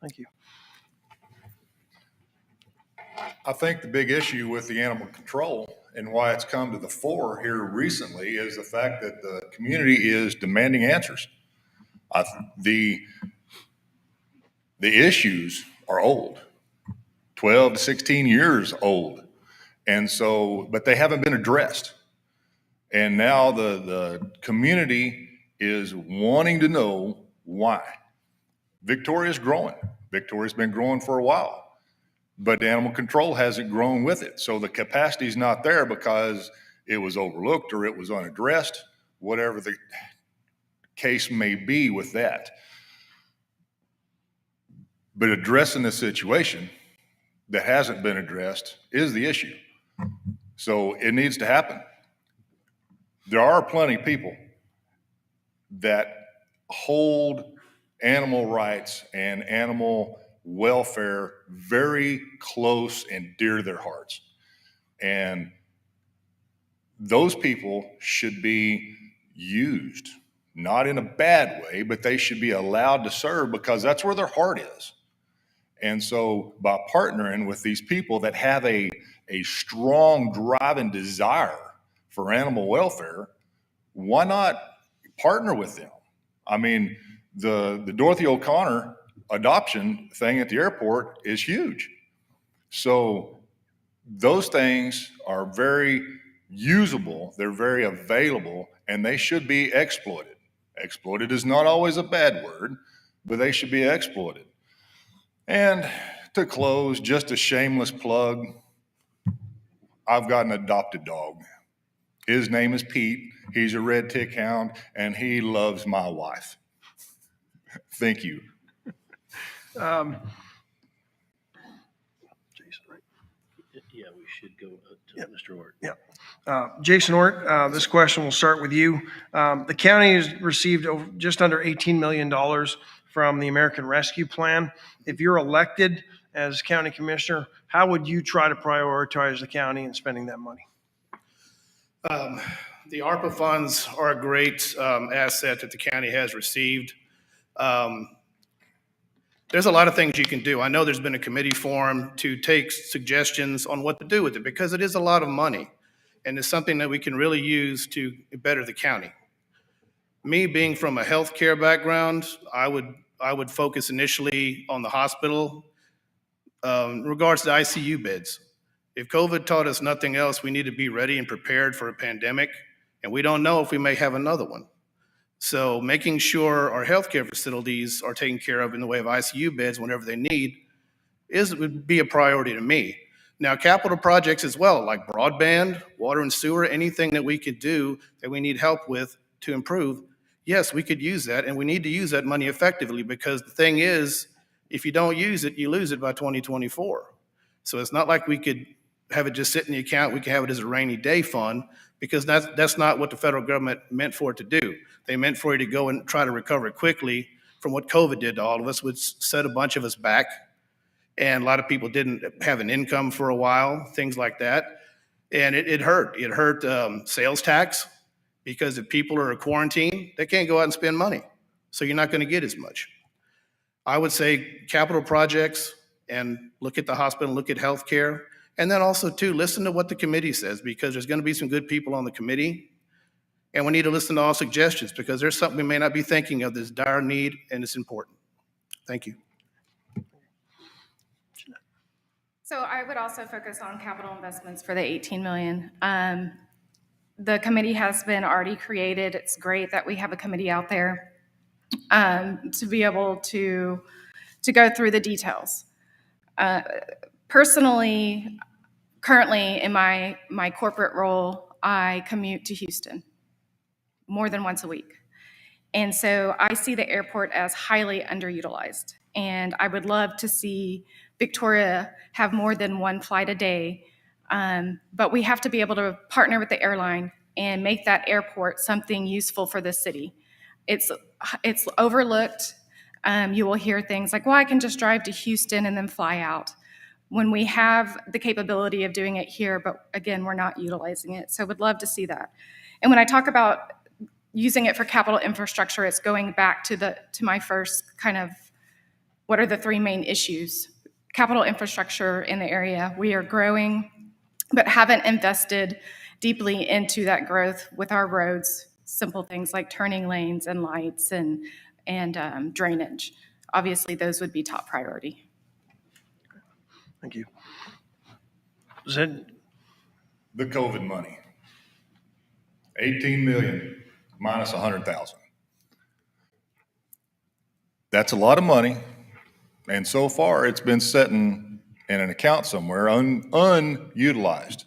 Thank you. I think the big issue with the animal control and why it's come to the fore here recently is the fact that the community is demanding answers. The The issues are old, 12 to 16 years old. And so, but they haven't been addressed. And now the community is wanting to know why. Victoria's growing. Victoria's been growing for a while, but animal control hasn't grown with it. So the capacity is not there because it was overlooked or it was unaddressed, whatever the case may be with that. But addressing the situation that hasn't been addressed is the issue. So it needs to happen. There are plenty of people that hold animal rights and animal welfare very close and dear to their hearts. And those people should be used, not in a bad way, but they should be allowed to serve because that's where their heart is. And so by partnering with these people that have a strong drive and desire for animal welfare, why not partner with them? I mean, the Dorothy O'Connor adoption thing at the airport is huge. So those things are very usable, they're very available, and they should be exploited. Exploited is not always a bad word, but they should be exploited. And to close, just a shameless plug, I've got an adopted dog. His name is Pete. He's a red tick hound, and he loves my wife. Thank you. Jason, right? Yeah, we should go to Mr. Ort. Yeah. Jason Ort, this question will start with you. The county has received just under $18 million from the American Rescue Plan. If you're elected as county commissioner, how would you try to prioritize the county in spending that money? The ARPA funds are a great asset that the county has received. There's a lot of things you can do. I know there's been a committee formed to take suggestions on what to do with it because it is a lot of money and it's something that we can really use to better the county. Me being from a healthcare background, I would focus initially on the hospital in regards to ICU beds. If COVID taught us nothing else, we need to be ready and prepared for a pandemic, and we don't know if we may have another one. So making sure our healthcare facilities are taken care of in the way of ICU beds whenever they need would be a priority to me. Now, capital projects as well, like broadband, water and sewer, anything that we could do that we need help with to improve, yes, we could use that, and we need to use that money effectively because the thing is, if you don't use it, you lose it by 2024. So it's not like we could have it just sit in the account. We can have it as a rainy day fund because that's not what the federal government meant for it to do. They meant for you to go and try to recover quickly from what COVID did to all of us, which set a bunch of us back. And a lot of people didn't have an income for a while, things like that. And it hurt. It hurt sales tax because if people are quarantined, they can't go out and spend money. So you're not going to get as much. I would say capital projects and look at the hospital, look at healthcare. And then also, too, listen to what the committee says because there's going to be some good people on the committee. And we need to listen to all suggestions because there's something we may not be thinking of that's dire need and it's important. Thank you. So I would also focus on capital investments for the 18 million. The committee has been already created. It's great that we have a committee out there to be able to go through the details. Personally, currently in my corporate role, I commute to Houston more than once a week. And so I see the airport as highly underutilized. And I would love to see Victoria have more than one flight a day. But we have to be able to partner with the airline and make that airport something useful for the city. It's overlooked. You will hear things like, well, I can just drive to Houston and then fly out. When we have the capability of doing it here, but again, we're not utilizing it. So would love to see that. And when I talk about using it for capital infrastructure, it's going back to my first kind of, what are the three main issues? Capital infrastructure in the area. We are growing, but haven't invested deeply into that growth with our roads, simple things like turning lanes and lights and drainage. obviously those would be top priority. Thank you. Zed, The COVID money, 18 million minus 100,000. That's a lot of money, and so far it's been sitting in an account somewhere unutilized.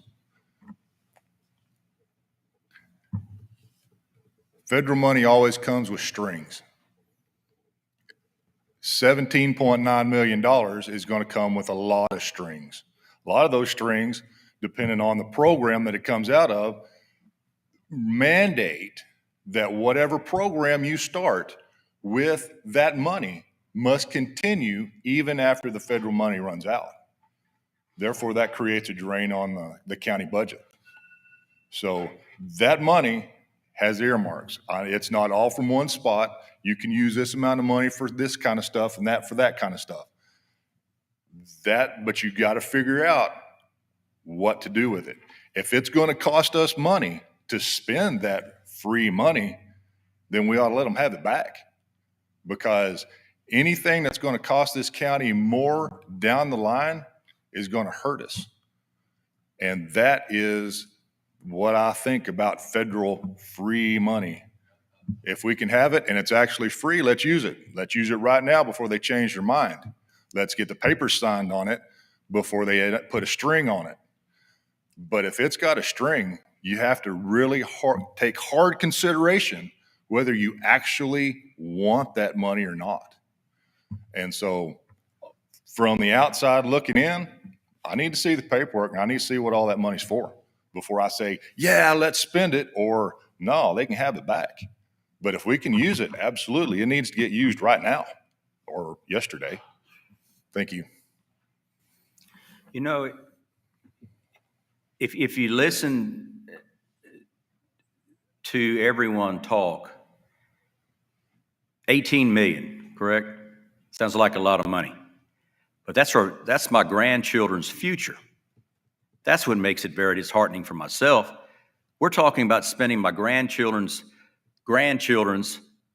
Federal money always comes with strings. $17.9 million is going to come with a lot of strings. A lot of those strings, depending on the program that it comes out of, mandate that whatever program you start with that money must continue even after the federal money runs out. Therefore, that creates a drain on the county budget. So that money has earmarks. It's not all from one spot. You can use this amount of money for this kind of stuff and that for that kind of stuff. But you got to figure out what to do with it. If it's going to cost us money to spend that free money, then we ought to let them have it back. Because anything that's going to cost this county more down the line is going to hurt us. And that is what I think about federal free money. If we can have it and it's actually free, let's use it. Let's use it right now before they change their mind. Let's get the papers signed on it before they put a string on it. But if it's got a string, you have to really take hard consideration whether you actually want that money or not. And so from the outside looking in, I need to see the paperwork and I need to see what all that money's for before I say, yeah, let's spend it, or no, they can have it back. But if we can use it, absolutely, it needs to get used right now or yesterday. Thank you. You know, if you listen to everyone talk, 18 million, correct? Sounds like a lot of money. But that's my grandchildren's future. That's what makes it very disheartening for myself. We're talking about spending my grandchildren's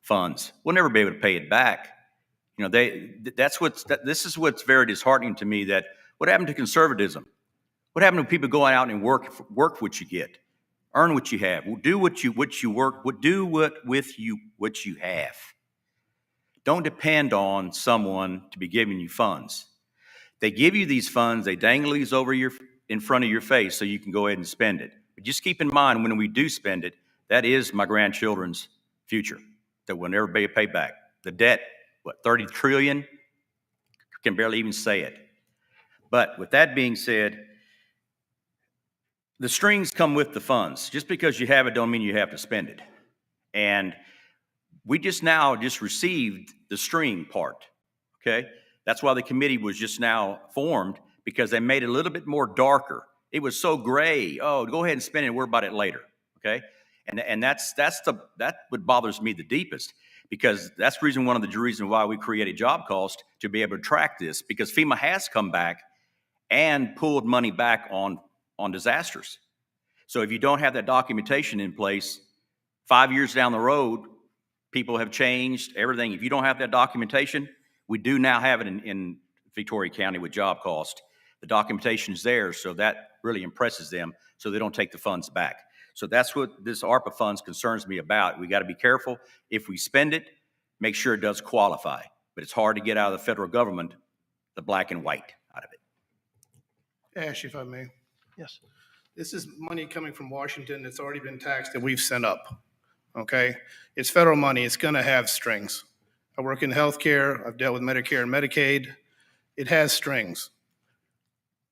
funds. We'll never be able to pay it back. You know, this is what's very disheartening to me. That what happened to conservatism? What happened to people going out and work what you get, earn what you have, do what you work, do what you have. Don't depend on someone to be giving you funds. They give you these funds, they dangle these in front of your face so you can go ahead and spend it. But just keep in mind, when we do spend it, that is my grandchildren's future that will never be paid back. The debt, 30 trillion? Can barely even say it. But with that being said, the strings come with the funds. Just because you have it don't mean you have to spend it. And we just received the string part, okay? That's why the committee was just now formed, because they made it a little bit more darker. It was so gray. Oh, go ahead and spend it, worry about it later, okay? And that's what bothers me the deepest, because that's one of the reasons why we created Job Cost, to be able to track this, because FEMA has come back and pulled money back on disasters. So if you don't have that documentation in place, 5 years down the road, people have changed everything. If you don't have that documentation, we do now have it in Victoria County with Job Cost. The documentation is there, so that really impresses them, so they don't take the funds back. So that's what this ARPA funds concerns me about. We got to be careful. If we spend it, make sure it does qualify. But it's hard to get out of the federal government the black and white out of it. Ash, if I may. yes. This is money coming from Washington that's already been taxed that we've sent up, okay? It's federal money. It's going to have strings. I work in healthcare. I've dealt with Medicare and Medicaid. It has strings.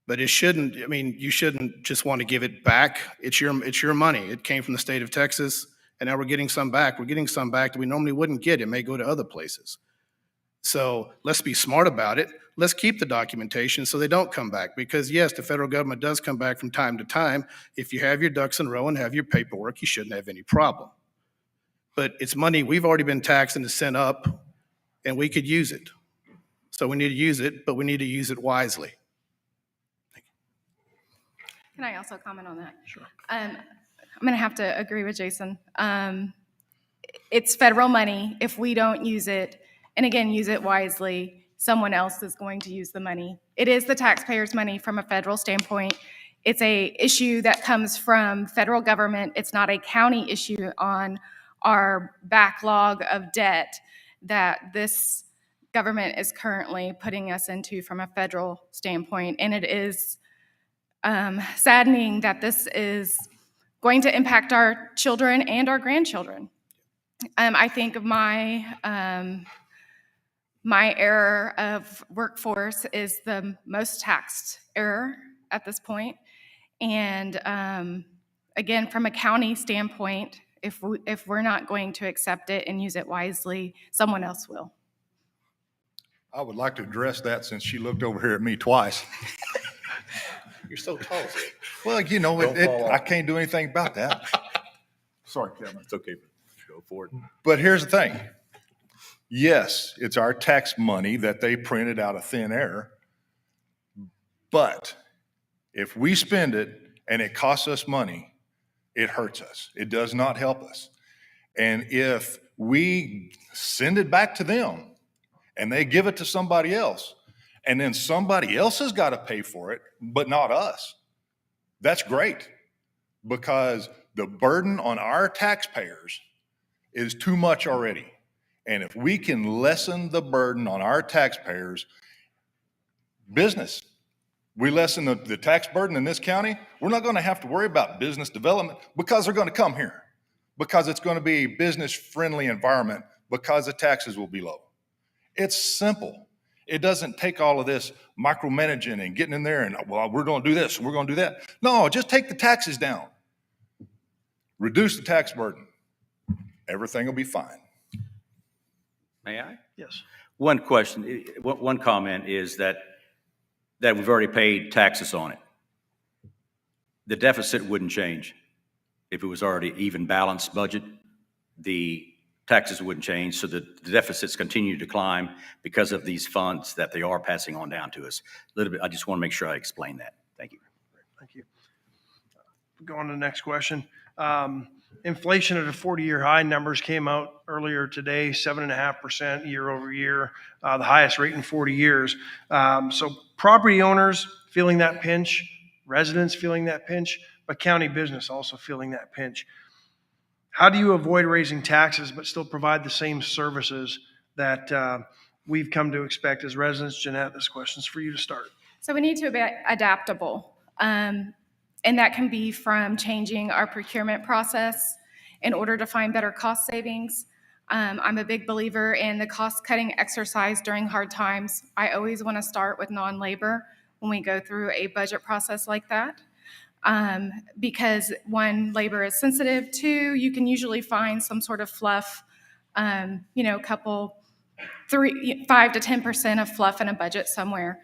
But you shouldn't just want to give it back. It's your money. It came from the state of Texas, and now we're getting some back. We're getting some back that we normally wouldn't get. It may go to other places. So let's be smart about it. Let's keep the documentation so they don't come back. Because yes, the federal government does come back from time to time. If you have your ducks in a row and have your paperwork, you shouldn't have any problem. But it's money we've already been taxed and sent up, and we could use it. So we need to use it, but we need to use it wisely. Can I also comment on that? Sure. I'm going to have to agree with Jason. It's federal money. If we don't use it, and again, use it wisely, someone else is going to use the money. It is the taxpayers' money from a federal standpoint. It's a issue that comes from federal government. It's not a county issue on our backlog of debt that this government is currently putting us into from a federal standpoint. And it is saddening that this is going to impact our children and our grandchildren. I think my error of workforce is the most taxed error at this point. And again, from a county standpoint, if we're not going to accept it and use it wisely, someone else will. I would like to address that since she looked over here at me twice. You're so tall, sir. Well, you know, Don't fall I off. can't do anything about that. Sorry, Kevin. It's okay. Go for it. But here's the thing. Yes, it's our tax money that they printed out of thin air. But if we spend it and it costs us money, it hurts us. It does not help us. And if we send it back to them and they give it to somebody else, and then somebody else has got to pay for it, but not us, that's great, because the burden on our taxpayers is too much already. And if we can lessen the burden on our taxpayers, business, we lessen the tax burden in this county, we're not going to have to worry about business development because they're going to come here, because it's going to be a business-friendly environment, because the taxes will be low. It's simple. It doesn't take all of this micromanaging and getting in there and, well, we're going to do this, we're going to do that. No, just take the taxes down. Reduce the tax burden. Everything will be fine. May I? Yes. One question, one comment is that we've already paid taxes on it. The deficit wouldn't change. If it was already even balanced budget, the taxes wouldn't change, so the deficits continue to climb because of these funds that they are passing on down to us. A little bit, I just want to make sure I explain that. Thank you. Thank you. Go on to the next question. Inflation at a 40-year high. Numbers came out earlier today, 7.5% year over year, the highest rate in 40 years. So property owners feeling that pinch, residents feeling that pinch, but county business also feeling that pinch. How do you avoid raising taxes but still provide the same services that we've come to expect as residents? Jeanette, this question's for you to start. So we need to be adaptable. And that can be from changing our procurement process in order to find better cost savings. I'm a big believer in the cost-cutting exercise during hard times. I always want to start with non-labor when we go through a budget process like that. Because one, labor is sensitive. Two, you can usually find some sort of fluff, 5 to 10% of fluff in a budget somewhere.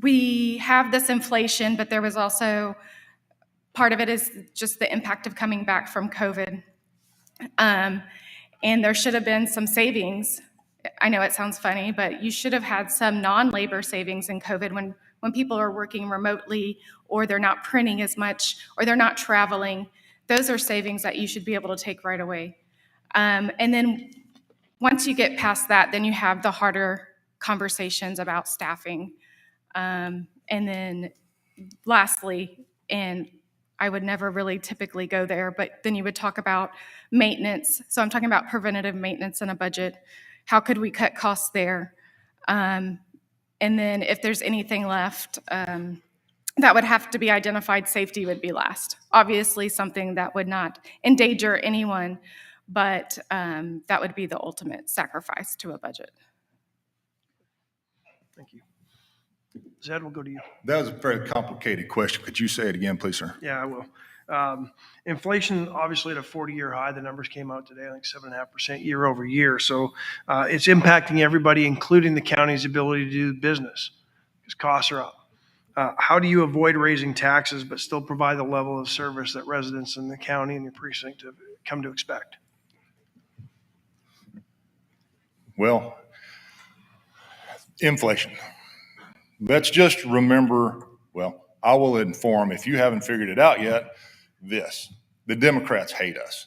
We have this inflation, but there was also, part of it is just the impact of coming back from COVID. And there should have been some savings. I know it sounds funny, but you should have had some non-labor savings in COVID when people are working remotely, or they're not printing as much, or they're not traveling. Those are savings that you should be able to take right away. And then once you get past that, then you have the harder conversations about staffing. And then lastly, and I would never really typically go there, but then you would talk about maintenance. So I'm talking about preventative maintenance in a budget. How could we cut costs there? And then if there's anything left, that would have to be identified. Safety would be last. Obviously, something that would not endanger anyone, but that would be the ultimate sacrifice to a budget. Thank you. Zed, we'll go to you. That was a very complicated question. Could you say it again, please, sir? Yeah, I will. Inflation, obviously at a 40-year high. The numbers came out today, I think 7.5% year over year. So it's impacting everybody, including the county's ability to do business, because costs are up. How do you avoid raising taxes but still provide the level of service that residents in the county and your precinct have come to expect? Well, inflation. Let's just remember, well, I will inform, if you haven't figured it out yet, this. The Democrats hate us.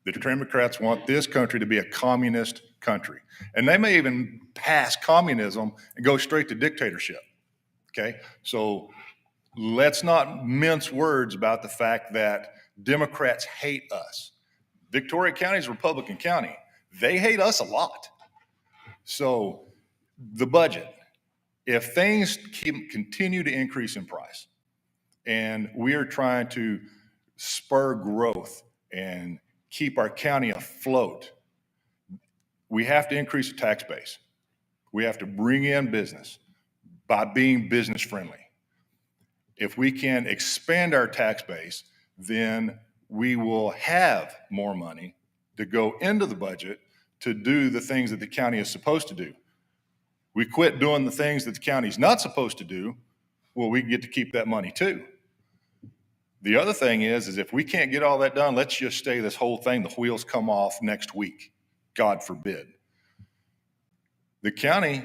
The Democrats want this country to be a communist country. And they may even pass communism and go straight to dictatorship. Okay? So let's not mince words about the fact that Democrats hate us. Victoria County is a Republican county. They hate us a lot. So the budget, if things continue to increase in price and we are trying to spur growth and keep our county afloat, we have to increase the tax base. We have to bring in business by being business friendly. If we can expand our tax base, then we will have more money to go into the budget to do the things that the county is supposed to do. We quit doing the things that the county's not supposed to do, well, we get to keep that money too. The other thing is if we can't get all that done, let's just say this whole thing, the wheels come off next week, God forbid. The county,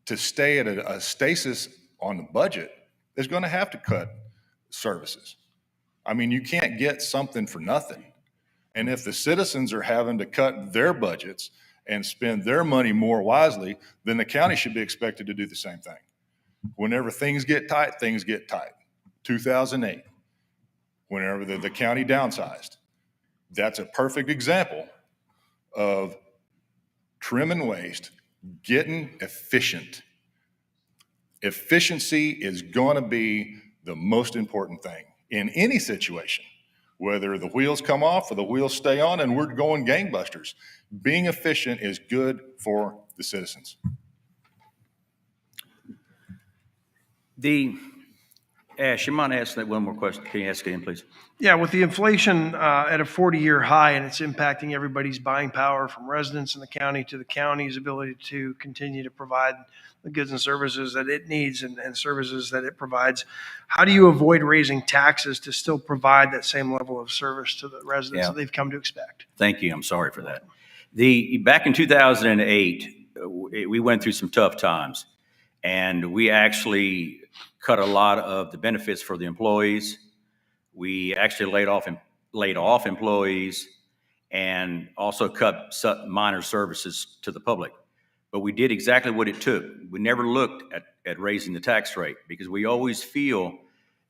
to stay at a stasis on the budget, is going to have to cut services. I mean, you can't get something for nothing. And if the citizens are having to cut their budgets and spend their money more wisely, then the county should be expected to do the same thing. Whenever things get tight, things get tight. 2008, whenever the county downsized, that's a perfect example of trim and waste, getting efficient. Efficiency is going to be the most important thing in any situation, whether the wheels come off or the wheels stay on and we're going gangbusters. Being efficient is good for the citizens. Ash, you mind asking that one more question? Can you ask again, please? Yeah, with the inflation at a 40-year high and it's impacting everybody's buying power from residents in the county to the county's ability to continue to provide the goods and services that it needs and services that it provides, how do you avoid raising taxes to still provide that same level of service to the residents that they've come to expect? Thank you. I'm sorry for that. Back in 2008, we went through some tough times, and we actually cut a lot of the benefits for the employees. We actually laid off employees and also cut some minor services to the public. But we did exactly what it took. We never looked at raising the tax rate because we always feel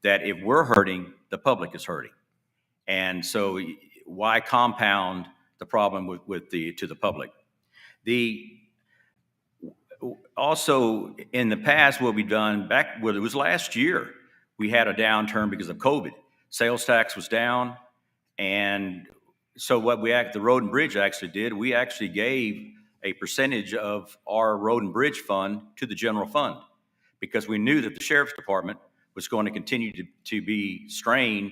that if we're hurting, the public is hurting. And so why compound the problem to the public? Also, in the past, what we've done it was last year, we had a downturn because of COVID. Sales tax was down. And so what the Road and Bridge actually did, we actually gave a percentage of our road and bridge fund to the general fund because we knew that the sheriff's department was going to continue to be strained.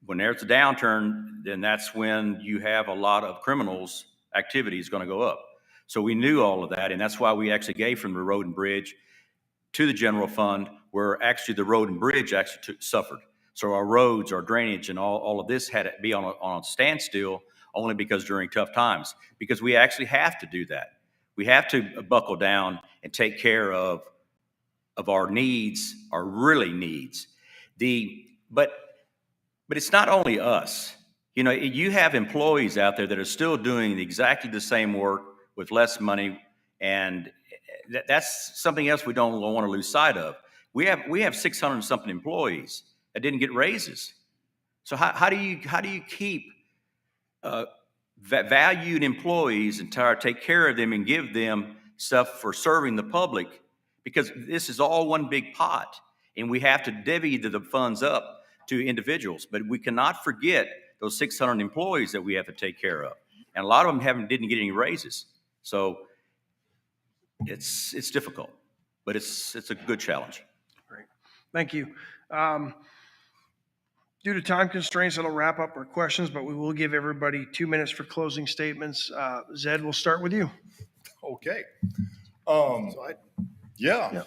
When there's a downturn, then that's when you have a lot of criminals activity is going to go up. So we knew all of that, and that's why we actually gave from the road and bridge to the general fund, where actually the road and bridge actually suffered. So our roads, our drainage, and all of this had to be on a standstill only because during tough times, because we actually have to do that. We have to buckle down and take care of our needs, our really needs. But it's not only us. You know, you have employees out there that are still doing exactly the same work with less money, and that's something else we don't want to lose sight of. We have 600 and something employees that didn't get raises. So how do you keep valued employees and take care of them and give them stuff for serving the public? Because this is all one big pot, and we have to divvy the funds up to individuals. But we cannot forget those 600 employees that we have to take care of, and a lot of them didn't get any raises. So it's difficult, but it's a good challenge. Great, thank you. Due to time constraints, that'll wrap up our questions, but we will give everybody 2 minutes for closing statements. Zed, we'll start with you. Okay. Yeah.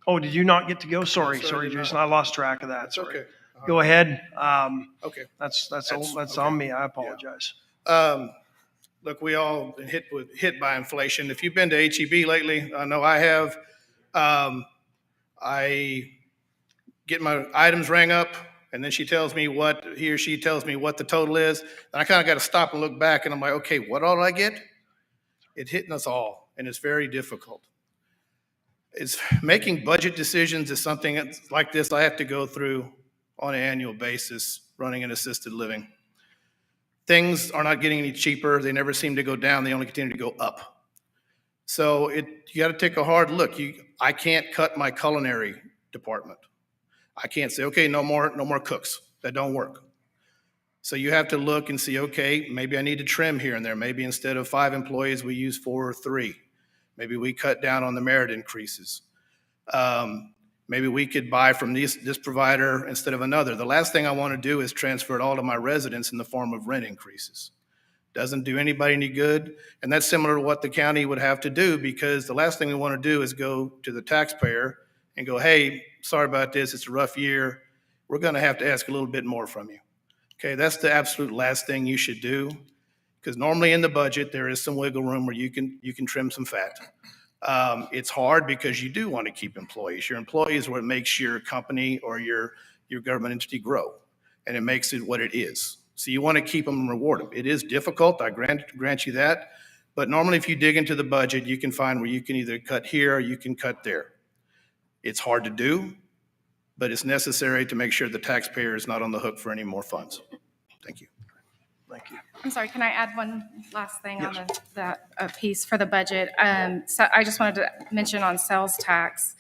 Oh, did you not get to go? Sorry, Jason. I lost track of that. That's okay. Go ahead. Okay. That's on me. I apologize. Look, we all been hit by inflation. If you've been to HEB lately, I know I have. I get my items rang up, and then he or she tells me what the total is. And I kind of got to stop and look back, and I'm like, okay, what all did I get? It's hitting us all, and it's very difficult. It's making budget decisions is something like this I have to go through on an annual basis running an assisted living. Things are not getting any cheaper. They never seem to go down. They only continue to go up. So you got to take a hard look. I can't cut my culinary department. I can't say, okay, no more cooks. That don't work. So you have to look and see, okay, maybe I need to trim here and there. Maybe instead of 5 employees, we use 4 or 3. Maybe we cut down on the merit increases. Maybe we could buy from this provider instead of another. The last thing I want to do is transfer it all to my residents in the form of rent increases. Doesn't do anybody any good. And that's similar to what the county would have to do, because the last thing we want to do is go to the taxpayer and go, hey, sorry about this, it's a rough year. We're going to have to ask a little bit more from you. Okay, that's the absolute last thing you should do, because normally in the budget, there is some wiggle room where you can trim some fat. It's hard because you do want to keep employees. Your employees are what makes your company or your government entity grow, and it makes it what it is. So you want to keep them and reward them. It is difficult, I grant you that, but normally if you dig into the budget, you can find where you can either cut here or you can cut there. It's hard to do, but it's necessary to make sure the taxpayer is not on the hook for any more funds. Thank you. Thank you. I'm sorry, can I add one last thing on that piece for the budget? So I just wanted to mention on sales tax,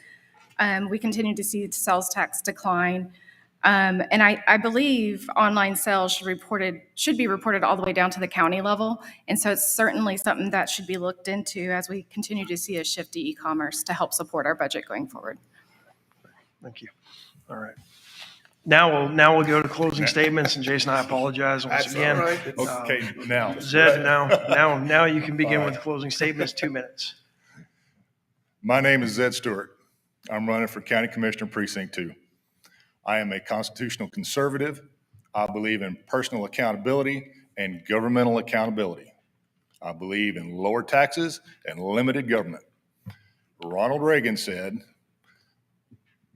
we continue to see sales tax decline. And I believe online sales should be reported all the way down to the county level. And so it's certainly something that should be looked into as we continue to see a shift to e-commerce to help support our budget going forward. Thank you. All right. Now we'll go to closing statements, and Jason, I apologize once That's again. all right. Okay, now. Zed, now you can begin with closing statements, 2 minutes. My name is Zed Stewart. I'm running for County Commissioner Precinct 2. I am a constitutional conservative. I believe in personal accountability and governmental accountability. I believe in lower taxes and limited government. Ronald Reagan said,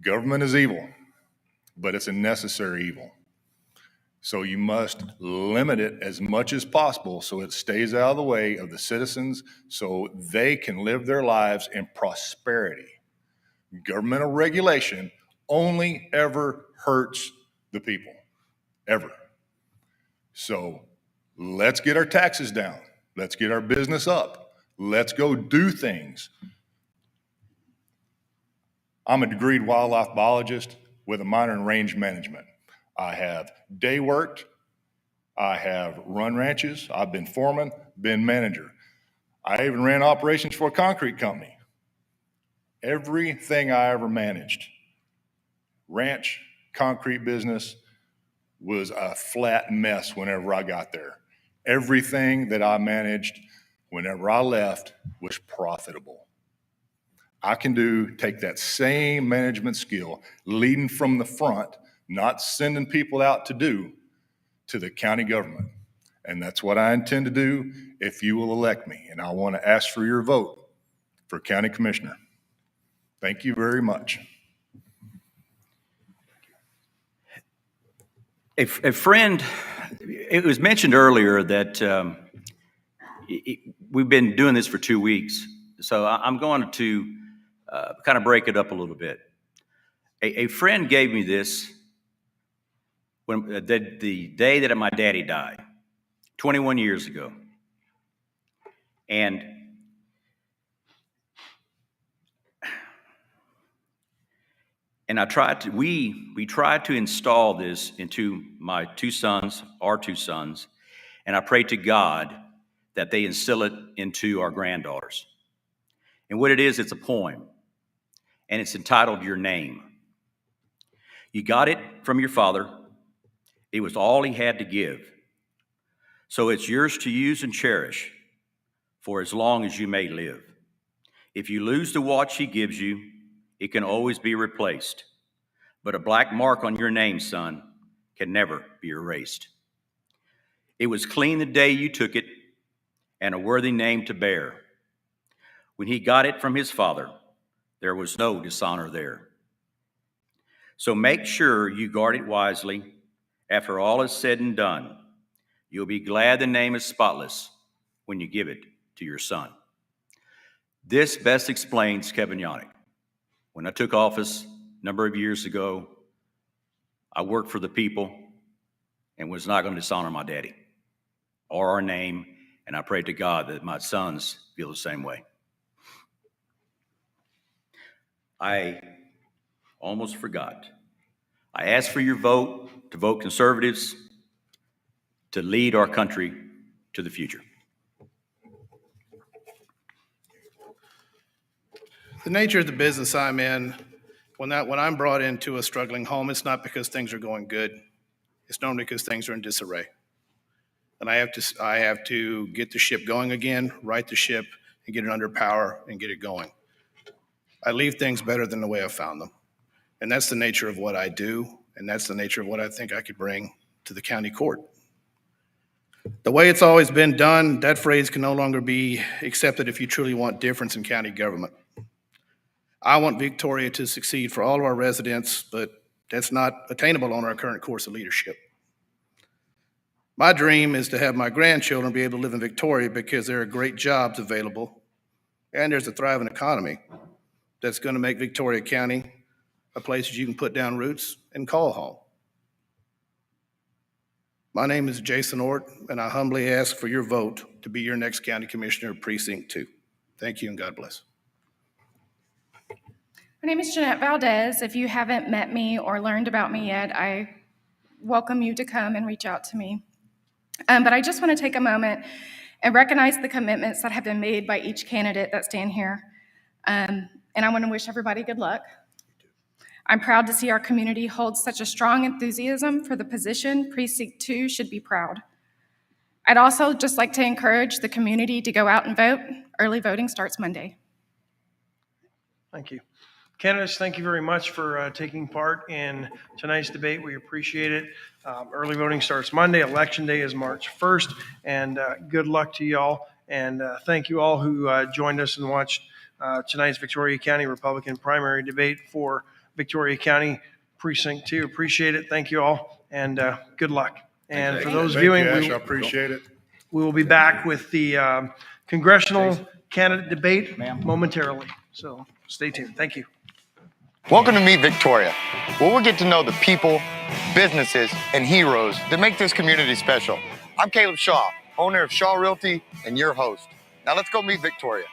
government is evil, but it's a necessary evil. So you must limit it as much as possible so it stays out of the way of the citizens so they can live their lives in prosperity. Governmental regulation only ever hurts the people, ever. So let's get our taxes down. Let's get our business up. Let's go do things. I'm a degreed wildlife biologist with a minor in range management. I have day worked. I have run ranches. I've been foreman, been manager. I even ran operations for a concrete company. Everything I ever managed, ranch, concrete business, was a flat mess whenever I got there. Everything that I managed whenever I left was profitable. I can take that same management skill, leading from the front, not sending people out to do, to the county government. And that's what I intend to do if you will elect me. And I want to ask for your vote for county commissioner. Thank you very much. A friend, it was mentioned earlier that we've been doing this for 2 weeks. So I'm going to kind of break it up a little bit. A friend gave me this when the day that my daddy died, 21 years ago. And we tried to install this into my 2 sons, our 2 sons, and I prayed to God that they instill it into our granddaughters. And what it is, it's a poem, and it's entitled Your Name. You got it from your father. It was all he had to give. So it's yours to use and cherish for as long as you may live. If you lose the watch he gives you, it can always be replaced. But a black mark on your name, son, can never be erased. It was clean the day you took it, and a worthy name to bear. When he got it from his father, there was no dishonor there. So make sure you guard it wisely. After all is said and done, you'll be glad the name is spotless when you give it to your son. This best explains Kevin Yannick. When I took office a number of years ago, I worked for the people and was not going to dishonor my daddy or our name, and I prayed to God that my sons feel the same way. I almost forgot. I asked for your vote to vote conservatives to lead our country to the future. The nature of the business I'm in, when I'm brought into a struggling home, it's not because things are going good. It's normally because things are in disarray. And I have to get the ship going again, right the ship, and get it under power and get it going. I leave things better than the way I found them. And that's the nature of what I do, and that's the nature of what I think I could bring to the county court. The way it's always been done, that phrase can no longer be accepted if you truly want difference in county government. I want Victoria to succeed for all of our residents, but that's not attainable on our current course of leadership. My dream is to have my grandchildren be able to live in Victoria because there are great jobs available and there's a thriving economy that's going to make Victoria County a place that you can put down roots and call home. My name is Jason Ort, and I humbly ask for your vote to be your next county commissioner of Precinct 2. Thank you and God bless. My name is Jeanette Valdez. If you haven't met me or learned about me yet, I welcome you to come and reach out to me. But I just want to take a moment and recognize the commitments that have been made by each candidate that stand here. And I want to wish everybody good luck. I'm proud to see our community hold such a strong enthusiasm for the position. Precinct 2 should be proud. I'd also just like to encourage the community to go out and vote. Early voting starts Monday. Thank you. Candidates, thank you very much for taking part in tonight's debate. We appreciate it. Early voting starts Monday. Election day is March 1st. And good luck to y'all. And thank you all who joined us and watched tonight's Victoria County Republican primary debate for Victoria County Precinct 2. Appreciate it. Thank you all. And good luck. And for those viewing, Thank you, Ash. I appreciate it. we will be back with the congressional candidate debate momentarily. So stay tuned. Thank you. Welcome to Meet Victoria, where we'll get to know the people, businesses, and heroes that make this community special. I'm Caleb Shaw, owner of Shaw Realty, and your host. Now let's go meet Victoria.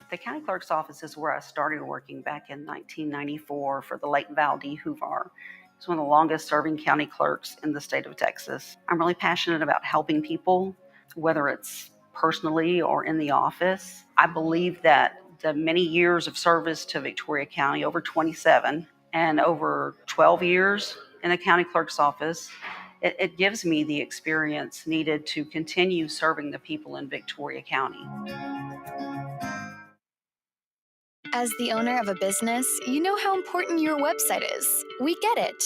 The county clerk's office is where I started working back in 1994 for the late Valdi Hoover. He's one of the longest serving county clerks in the state of Texas. I'm really passionate about helping people, whether it's personally or in the office. I believe that the many years of service to Victoria County, over 27, and over 12 years in the county clerk's office, it gives me the experience needed to continue serving the people in Victoria County. As the owner of a business, you know how important your website is. We get it.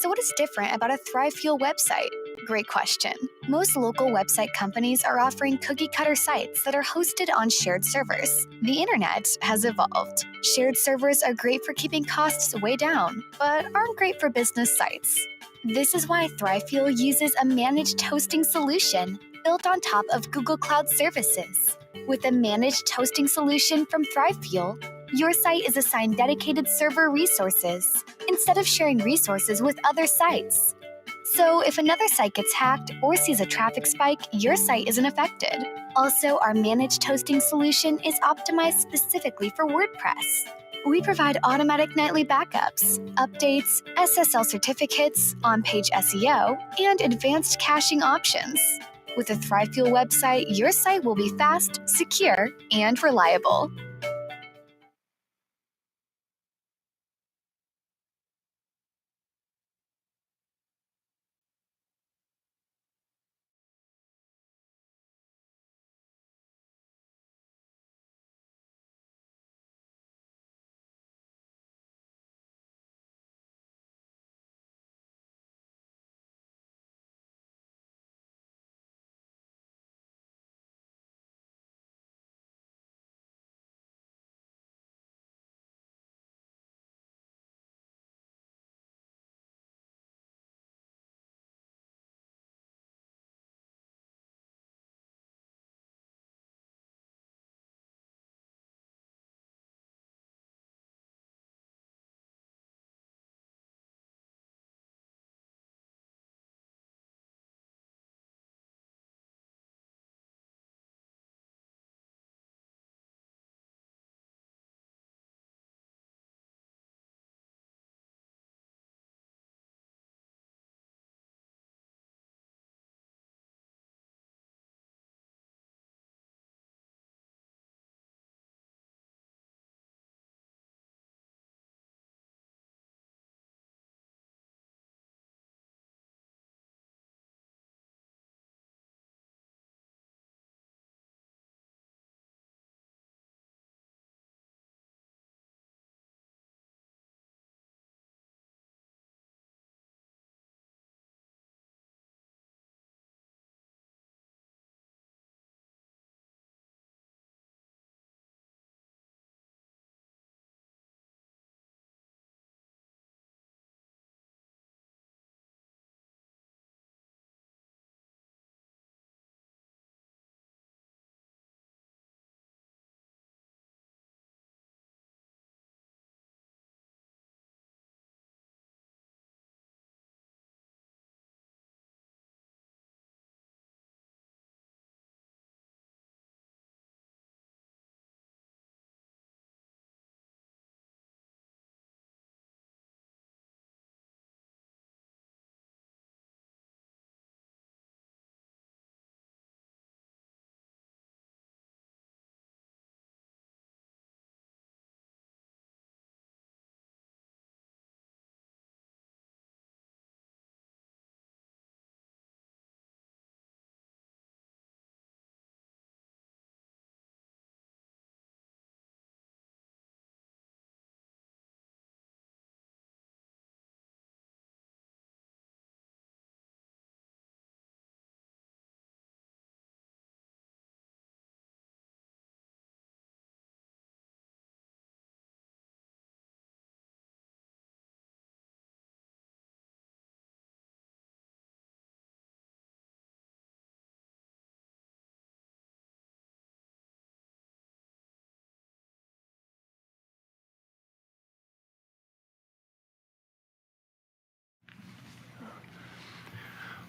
So what is different about a ThriveFuel website? Great question. Most local website companies are offering cookie-cutter sites that are hosted on shared servers. The internet has evolved. Shared servers are great for keeping costs way down, but aren't great for business sites. This is why ThriveFuel uses a managed hosting solution built on top of Google Cloud Services. With a managed hosting solution from ThriveFuel, your site is assigned dedicated server resources instead of sharing resources with other sites. So if another site gets hacked or sees a traffic spike, your site isn't affected. Also, our managed hosting solution is optimized specifically for WordPress. We provide automatic nightly backups, updates, SSL certificates, on-page SEO, and advanced caching options. With a ThriveFuel website, your site will be fast, secure, and reliable.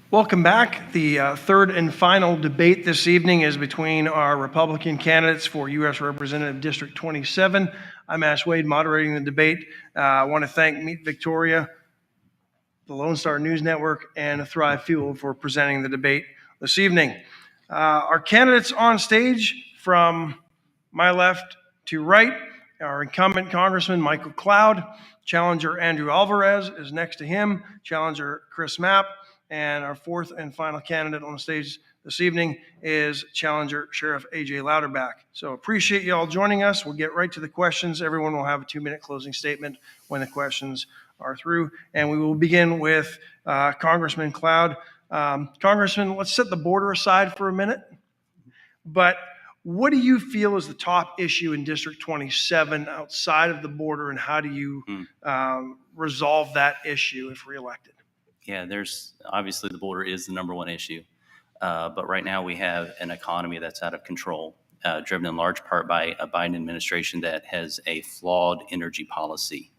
Welcome back. The third and final debate this evening is between our Republican candidates for U.S. Representative District 27. I'm Ash Wade, moderating the debate. I want to thank Meet Victoria, the Lone Star News Network, and ThriveFuel for presenting the debate this evening. Our candidates on stage, from my left to right, our incumbent Congressman Michael Cloud. Challenger Andrew Alvarez is next to him. Challenger Chris Mapp. And our fourth and final candidate on the stage this evening is Challenger Sheriff A.J. Louderback. So appreciate you all joining us. We'll get right to the questions. Everyone will have a 2-minute closing statement when the questions are through. And we will begin with Congressman Cloud. Congressman, let's set the border aside for a minute. But what do you feel is the top issue in District 27 outside of the border, and how do you resolve that issue if reelected? Yeah, there's obviously the border is the number one issue. But right now we have an economy that's out of control, driven in large part by a Biden administration that has a flawed energy policy.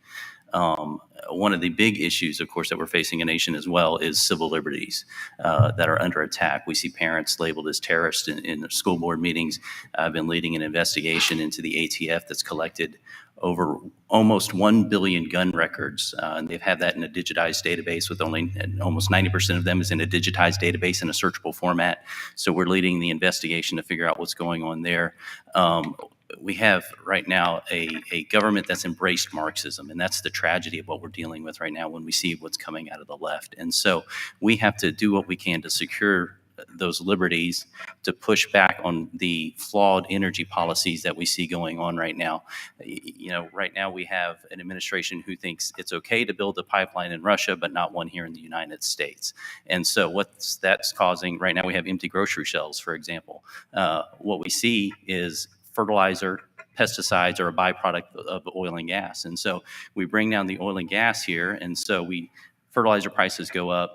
One of the big issues, of course, that we're facing a nation as well is civil liberties that are under attack. We see parents labeled as terrorists in the school board meetings. I've been leading an investigation into the ATF that's collected over almost 1 billion gun records. And they've had that in a digitized database with only almost 90% of them is in a digitized database in a searchable format. So we're leading the investigation to figure out what's going on there. We have right now a government that's embraced Marxism, and that's the tragedy of what we're dealing with right now when we see what's coming out of the left. And so we have to do what we can to secure those liberties, to push back on the flawed energy policies that we see going on right now. You know, right now we have an administration who thinks it's okay to build a pipeline in Russia, but not one here in the United States. And so what's that's causing, right now we have empty grocery shelves, for example. What we see is fertilizer, pesticides are a byproduct of oil and gas. And so we bring down the oil and gas here, and so fertilizer prices go up,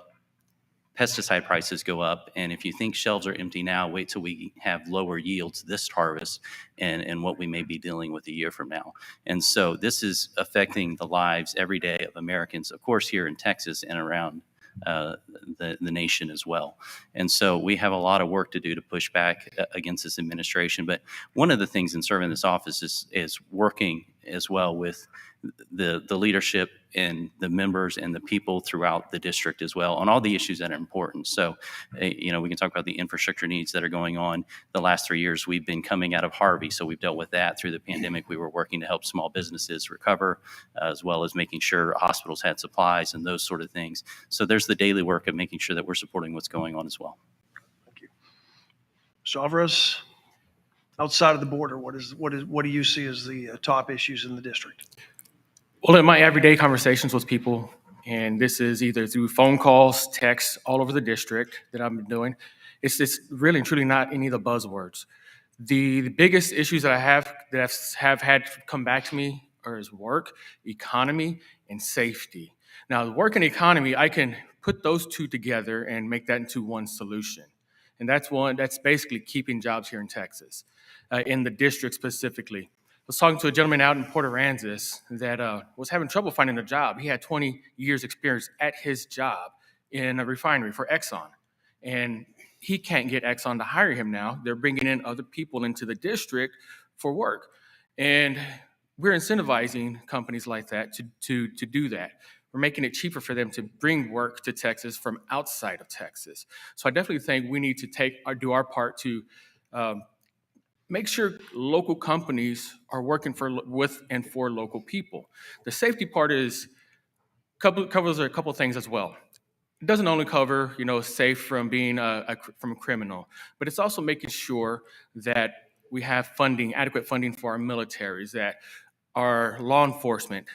pesticide prices go up, and if you think shelves are empty now, wait till we have lower yields this harvest and what we may be dealing with a year from now. And so this is affecting the lives every day of Americans, of course, here in Texas and around the nation as well. And so we have a lot of work to do to push back against this administration. But one of the things in serving this office is working as well with the leadership and the members and the people throughout the district as well on all the issues that are important. So, you know, we can talk about the infrastructure needs that are going on. The last 3 years, we've been coming out of Harvey, so we've dealt with that. Through the pandemic, we were working to help small businesses recover, as well as making sure hospitals had supplies and those sort of things. So there's the daily work of making sure that we're supporting what's going on as well. Thank you. Mr. Alvarez, outside of the border, what do you see as the top issues in the district? Well, in my everyday conversations with people, and this is either through phone calls, texts, all over the district that I've been doing, it's really and truly not any of the buzzwords. The biggest issues that I have had come back to me is work, economy, and safety. Now, the work and economy, I can put those two together and make that into one solution. And that's basically keeping jobs here in Texas, in the district specifically. I was talking to a gentleman out in Port Aransas that was having trouble finding a job. He had 20 years experience at his job in a refinery for Exxon. And he can't get Exxon to hire him now. They're bringing in other people into the district for work. And we're incentivizing companies like that to do that. We're making it cheaper for them to bring work to Texas from outside of Texas. So I definitely think we need to do our part to make sure local companies are working with and for local people. The safety part covers a couple of things as well. It doesn't only cover, safe from being from a criminal, but it's also making sure that we have adequate funding for our militaries, that our law enforcement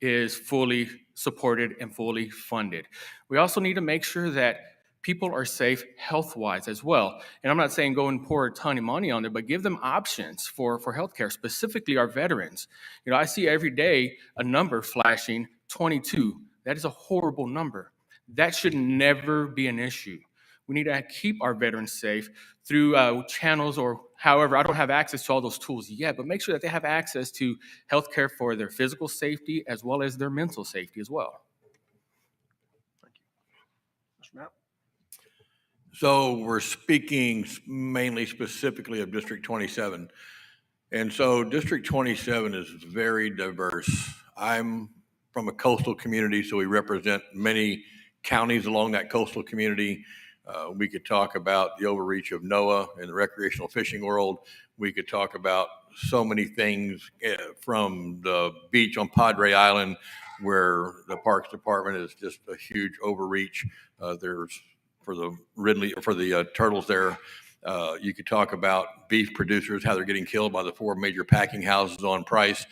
is fully supported and fully funded. We also need to make sure that people are safe health-wise as well. And I'm not saying go and pour a ton of money on it, but give them options for healthcare, specifically our veterans. I see every day a number flashing, 22. That is a horrible number. That should never be an issue. We need to keep our veterans safe through channels or however. I don't have access to all those tools yet, but make sure that they have access to healthcare for their physical safety as well as their mental safety as well. Thank you. Mr. Mapp? So we're speaking mainly specifically of District 27. And so District 27 is very diverse. I'm from a coastal community, so we represent many counties along that coastal community. We could talk about the overreach of NOAA in the recreational fishing world. We could talk about so many things from the beach on Padre Island, where the Parks Department is just a huge overreach. There's for the turtles there. You could talk about beef producers, how they're getting killed by the 4 major packing houses on price.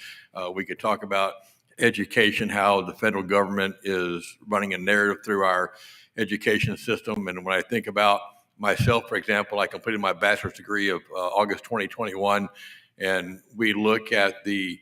We could talk about education, how the federal government is running a narrative through our education system. And when I think about myself, for example, I completed my bachelor's degree of August 2021, and we look at the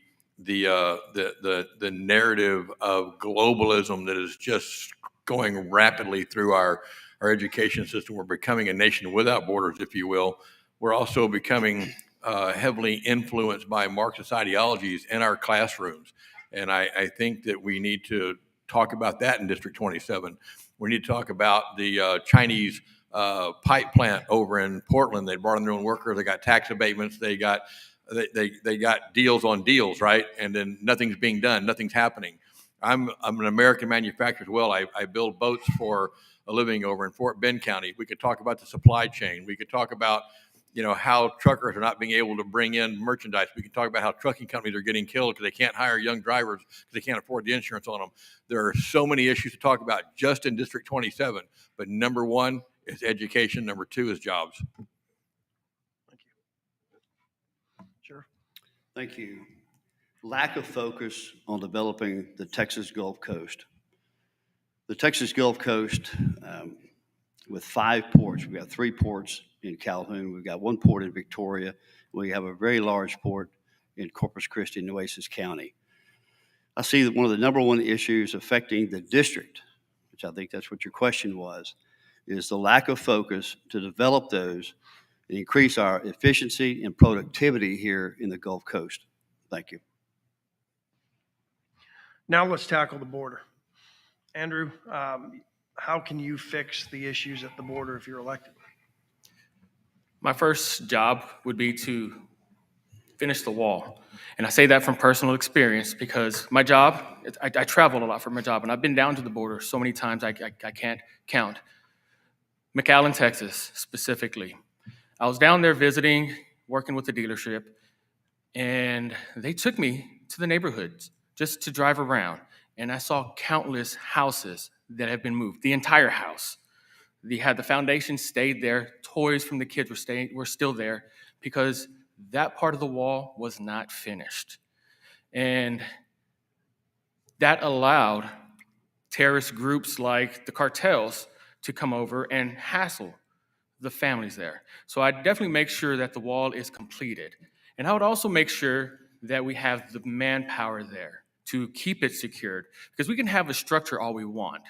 narrative of globalism that is just going rapidly through our education system. We're becoming a nation without borders, if you will. We're also becoming heavily influenced by Marxist ideologies in our classrooms. And I think that we need to talk about that in District 27. We need to talk about the Chinese pipe plant over in Portland. They brought in their own workers. They got tax abatements. They got deals on deals, right? And then nothing's being done. Nothing's happening. I'm an American manufacturer as well. I build boats for a living over in Fort Bend County. We could talk about the supply chain. We could talk about, how truckers are not being able to bring in merchandise. We can talk about how trucking companies are getting killed because they can't hire young drivers because they can't afford the insurance on them. There are so many issues to talk about just in District 27. But number one is education. Number two is jobs. Thank you. Sure. Thank you. Lack of focus on developing the Texas Gulf Coast. The Texas Gulf Coast, with 5 ports, we've got 3 ports in Calhoun, we've got 1 port in Victoria, we have a very large port in Corpus Christi, Nueces County. I see that one of the number one issues affecting the district, which I think that's what your question was, is the lack of focus to develop those and increase our efficiency and productivity here in the Gulf Coast. Thank you. Now let's tackle the border. Andrew, how can you fix the issues at the border if you're elected? My first job would be to finish the wall. And I say that from personal experience because my job, I travel a lot for my job, and I've been down to the border so many times I can't count. McAllen, Texas, specifically. I was down there visiting, working with the dealership, and they took me to the neighborhoods just to drive around. And I saw countless houses that have been moved, the entire house. They had the foundation stayed there. Toys from the kids were still there because that part of the wall was not finished. And that allowed terrorist groups like the cartels to come over and hassle the families there. So I definitely make sure that the wall is completed. And I would also make sure that we have the manpower there to keep it secured, because we can have a structure all we want.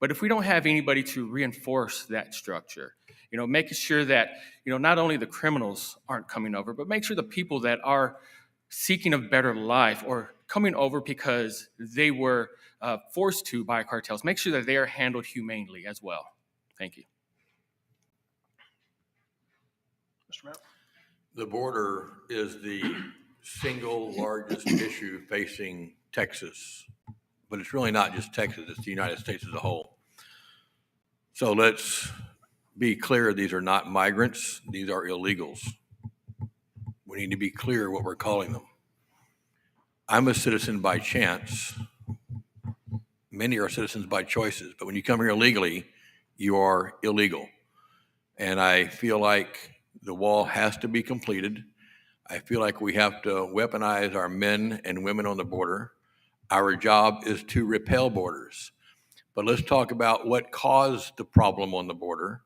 But if we don't have anybody to reinforce that structure, making sure that, not only the criminals aren't coming over, but make sure the people that are seeking a better life or coming over because they were forced to by cartels, make sure that they are handled humanely as well. Thank you. Mr. Mount? The border is the single largest issue facing Texas, but it's really not just Texas, it's the United States as a whole. So let's be clear, these are not migrants, these are illegals. We need to be clear what we're calling them. I'm a citizen by chance. Many are citizens by choices, but when you come here illegally, you are illegal. And I feel like the wall has to be completed. I feel like we have to weaponize our men and women on the border. Our job is to repel borders. But let's talk about what caused the problem on the border,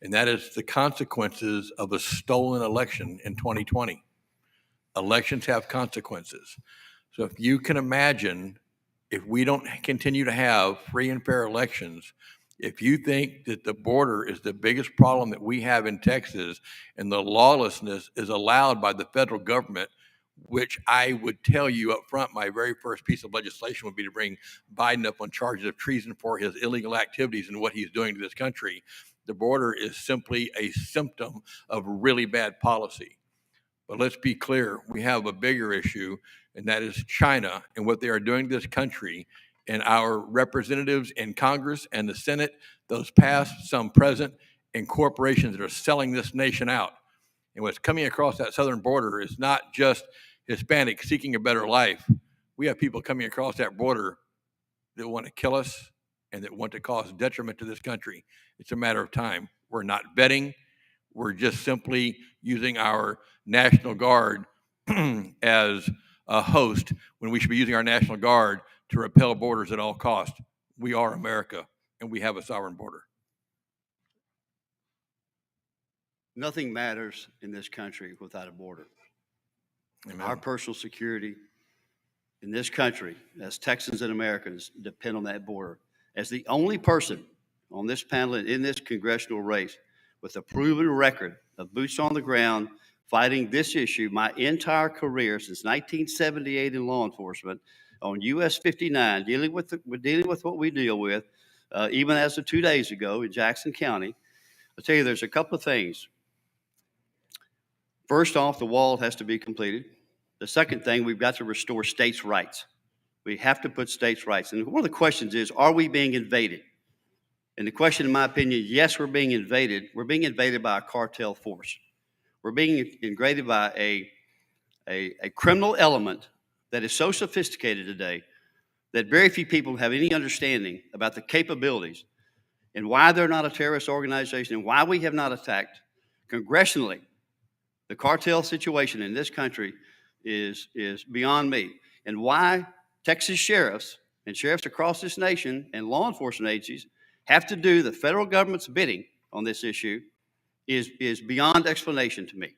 and that is the consequences of a stolen election in 2020. Elections have consequences. So if you can imagine, if we don't continue to have free and fair elections, if you think that the border is the biggest problem that we have in Texas and the lawlessness is allowed by the federal government, which I would tell you up front, my very first piece of legislation would be to bring Biden up on charges of treason for his illegal activities and what he's doing to this country. The border is simply a symptom of really bad policy. But let's be clear, we have a bigger issue, and that is China and what they are doing to this country, and our representatives in Congress and the Senate, those past, some present, and corporations that are selling this nation out. And what's coming across that southern border is not just Hispanics seeking a better life. We have people coming across that border that want to kill us and that want to cause detriment to this country. It's a matter of time. We're not vetting. We're just simply using our National Guard as a host when we should be using our National Guard to repel borders at all costs. We are America, and we have a sovereign border. Nothing matters in this country without a border. Amen. Our personal security in this country, as Texans and Americans, depend on that border. As the only person on this panel in this congressional race with a proven record of boots on the ground fighting this issue my entire career since 1978 in law enforcement on US 59, dealing with what we deal with, even as of 2 days ago in Jackson County. I'll tell you, there's a couple of things. First off, the wall has to be completed. The second thing, we've got to restore states' rights. We have to put states' rights. And one of the questions is, are we being invaded? And the question, in my opinion, yes, we're being invaded. We're being invaded by a cartel force. We're being invaded by a criminal element that is so sophisticated today that very few people have any understanding about the capabilities and why they're not a terrorist organization and why we have not attacked congressionally. The cartel situation in this country is beyond me. And why Texas sheriffs and sheriffs across this nation and law enforcement agencies have to do the federal government's bidding on this issue is beyond explanation to me.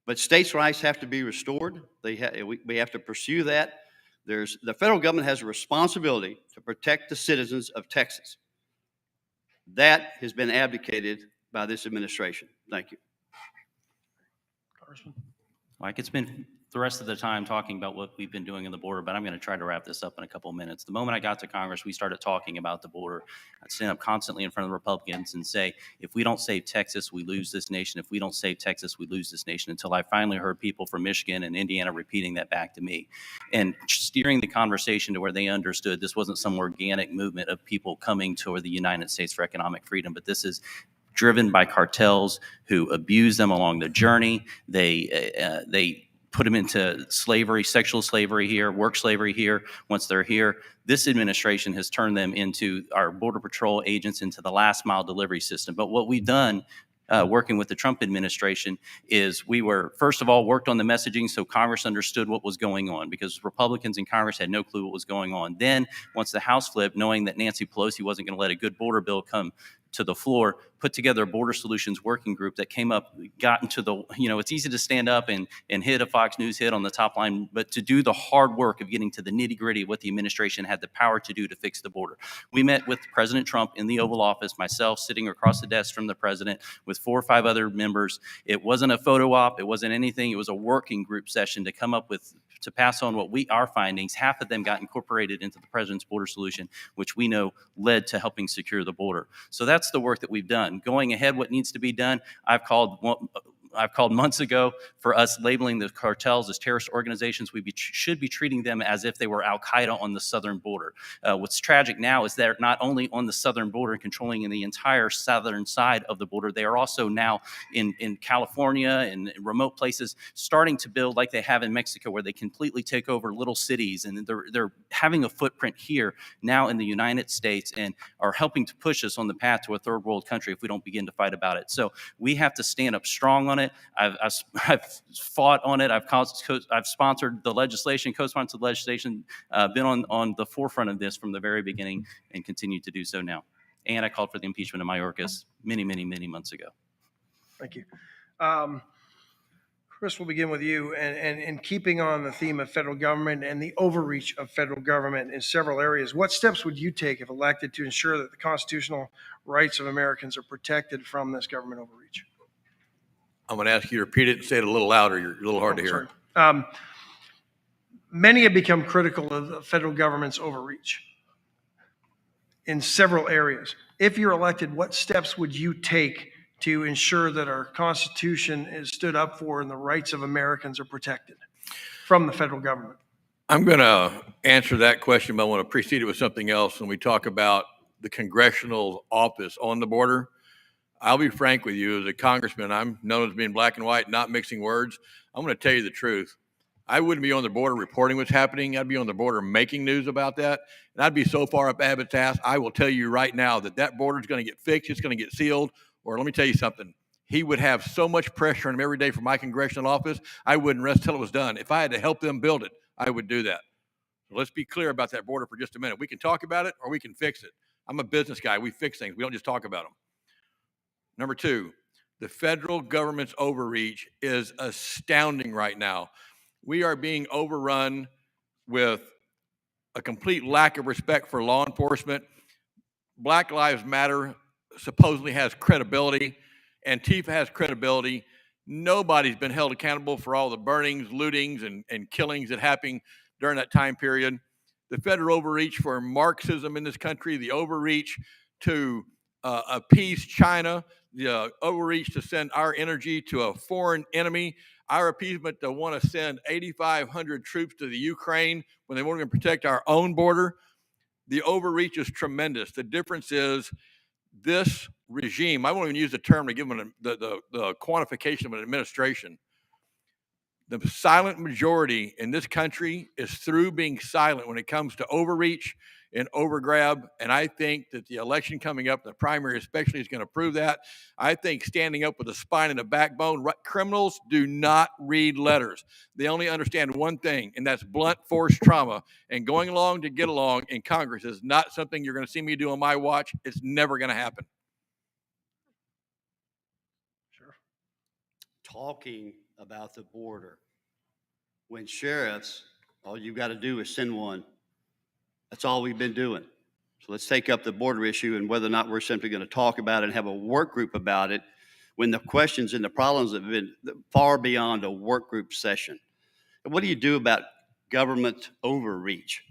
But states' rights have to be restored. We have to pursue that. The federal government has a responsibility to protect the citizens of Texas. That has been abdicated by this administration. Thank you. Well, I could spend the rest of the time talking about what we've been doing in the border, but I'm going to try to wrap this up in a couple of minutes. The moment I got to Congress, we started talking about the border. I'd stand up constantly in front of the Republicans and say, if we don't save Texas, we lose this nation. If we don't save Texas, we lose this nation, until I finally heard people from Michigan and Indiana repeating that back to me and steering the conversation to where they understood this wasn't some organic movement of people coming to the United States for economic freedom, but this is driven by cartels who abuse them along the journey. They put them into slavery, sexual slavery here, work slavery here. Once they're here, this administration has turned them into our Border Patrol agents, into the last mile delivery system. But what we've done working with the Trump administration is we were, first of all, worked on the messaging so Congress understood what was going on, because Republicans in Congress had no clue what was going on. Then once the House flipped, knowing that Nancy Pelosi wasn't going to let a good border bill come to the floor, put together a border solutions working group that came up, got into the, it's easy to stand up and hit a Fox News hit on the top line, but to do the hard work of getting to the nitty gritty of what the administration had the power to do to fix the border. We met with President Trump in the Oval Office, myself sitting across the desk from the president with 4 or 5 other members. It wasn't a photo op. It wasn't anything. It was a working group session to come up with, to pass on our findings. Half of them got incorporated into the president's border solution, which we know led to helping secure the border. So that's the work that we've done. Going ahead, what needs to be done, I've called months ago for us labeling the cartels as terrorist organizations. We should be treating them as if they were Al-Qaeda on the southern border. What's tragic now is they're not only on the southern border and controlling in the entire southern side of the border, they are also now in California and remote places starting to build like they have in Mexico, where they completely take over little cities, and they're having a footprint here now in the United States and are helping to push us on the path to a third world country if we don't begin to fight about it. So we have to stand up strong on it. I've fought on it. I've sponsored the legislation, co-sponsored the legislation, been on the forefront of this from the very beginning, and continue to do so now. And I called for the impeachment of Mayorkas many, many, many months ago. Thank you. Chris, we'll begin with you. And in keeping on the theme of federal government and the overreach of federal government in several areas, what steps would you take if elected to ensure that the constitutional rights of Americans are protected from this government overreach? I'm going to ask you to repeat it and say it a little louder. You're a little hard to hear. Many have become critical of the federal government's overreach. in several areas. If you're elected, what steps would you take to ensure that our Constitution is stood up for and the rights of Americans are protected from the federal government? I'm going to answer that question, but I want to precede it with something else. When we talk about the congressional office on the border, I'll be frank with you. As a congressman, I'm known as being black and white, not mixing words. I'm going to tell you the truth. I wouldn't be on the border reporting what's happening. I'd be on the border making news about that. And I'd be so far up Abbott's ass, I will tell you right now that that border is going to get fixed. It's going to get sealed. Or let me tell you something. He would have so much pressure on him every day from my congressional office, I wouldn't rest till it was done. If I had to help them build it, I would do that. So let's be clear about that border for just a minute. We can talk about it or we can fix it. I'm a business guy. We fix things. We don't just talk about them. Number two, the federal government's overreach is astounding right now. We are being overrun with a complete lack of respect for law enforcement. Black Lives Matter supposedly has credibility. Antifa has credibility. Nobody's been held accountable for all the burnings, lootings, and killings that happened during that time period. The federal overreach for Marxism in this country, the overreach to appease China, the overreach to send our energy to a foreign enemy, our appeasement to want to send 8,500 troops to the Ukraine when they won't even protect our own border. The overreach is tremendous. The difference is this regime, I won't even use the term to give them the quantification of an administration. The silent majority in this country is through being silent when it comes to overreach and overgrab. And I think that the election coming up, the primary especially, is going to prove that. I think standing up with a spine and a backbone, criminals do not read letters. They only understand one thing, and that's blunt force trauma. And going along to get along in Congress is not something you're going to see me do on my watch. It's never going to happen. Talking about the border. When sheriffs, all you got to do is send one. That's all we've been doing. So let's take up the border issue and whether or not we're simply going to talk about it and have a work group about it when the questions and the problems have been far beyond a work group session. And what do you do about government overreach?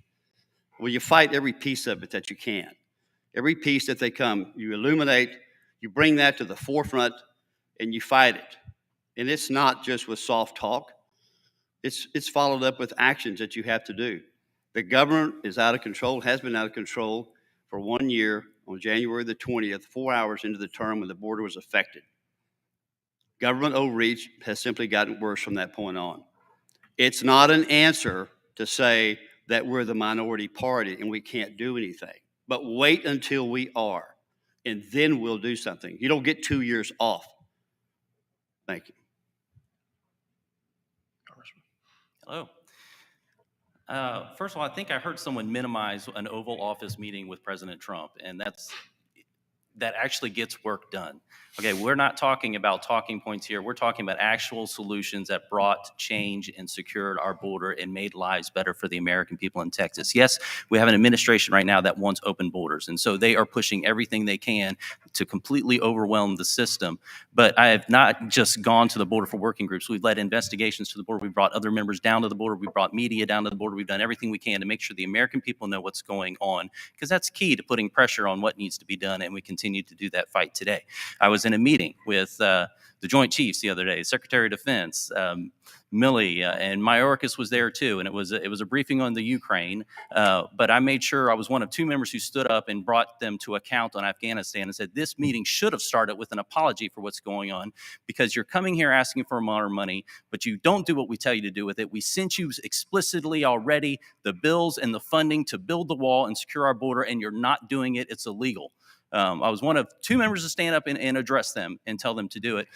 Well, you fight every piece of it that you can. Every piece that they come, you illuminate, you bring that to the forefront, and you fight it. And it's not just with soft talk. It's followed up with actions that you have to do. The government is out of control, has been out of control for 1 year on January the 20th, 4 hours into the term when the border was affected. Government overreach has simply gotten worse from that point on. It's not an answer to say that we're the minority party and we can't do anything, but wait until we are, and then we'll do something. You don't get 2 years off. Thank you. Hello. First of all, I think I heard someone minimize an Oval Office meeting with President Trump, and that actually gets work done. Okay, we're not talking about talking points here. We're talking about actual solutions that brought change and secured our border and made lives better for the American people in Texas. Yes, we have an administration right now that wants open borders, and so they are pushing everything they can to completely overwhelm the system. But I have not just gone to the border for working groups. We've led investigations to the border. We've brought other members down to the border. We've brought media down to the border. We've done everything we can to make sure the American people know what's going on, because that's key to putting pressure on what needs to be done, and we continue to do that fight today. I was in a meeting with the Joint Chiefs the other day, Secretary of Defense, Milley, and Mayorkas was there too, and it was a briefing on the Ukraine. But I made sure I was one of two members who stood up and brought them to account on Afghanistan and said this meeting should have started with an apology for what's going on, because you're coming here asking for more money, but you don't do what we tell you to do with it. We sent you explicitly already the bills and the funding to build the wall and secure our border, and you're not doing it. It's illegal. I was one of two members to stand up and address them and tell them to do it.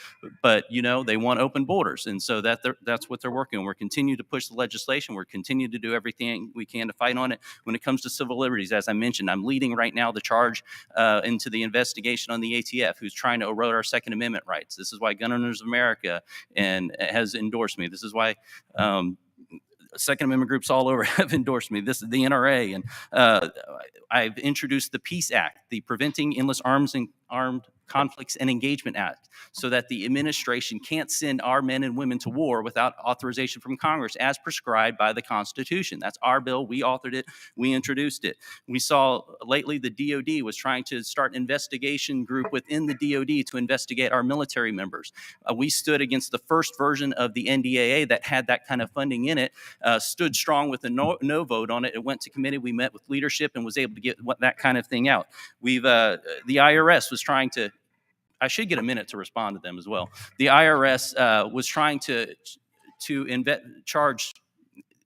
But, they want open borders. And so that's what they're working on. We're continuing to push the legislation. We're continuing to do everything we can to fight on it. When it comes to civil liberties, as I mentioned, I'm leading right now the charge into the investigation on the ATF, who's trying to erode our Second Amendment rights. This is why Gun Owners of America has endorsed me. This is why Second Amendment groups all over have endorsed me. This is the NRA, and I've introduced the Peace Act, the Preventing Endless Arms Armed Conflicts and Engagement Act, so that the administration can't send our men and women to war without authorization from Congress as prescribed by the Constitution. That's our bill. We authored it. We introduced it. We saw lately the DOD was trying to start an investigation group within the DOD to investigate our military members. We stood against the first version of the NDAA that had that kind of funding in it, stood strong with a no vote on it. It went to committee. We met with leadership and was able to get that kind of thing out. The IRS was trying to, I should get a minute to respond to them as well. The IRS was trying to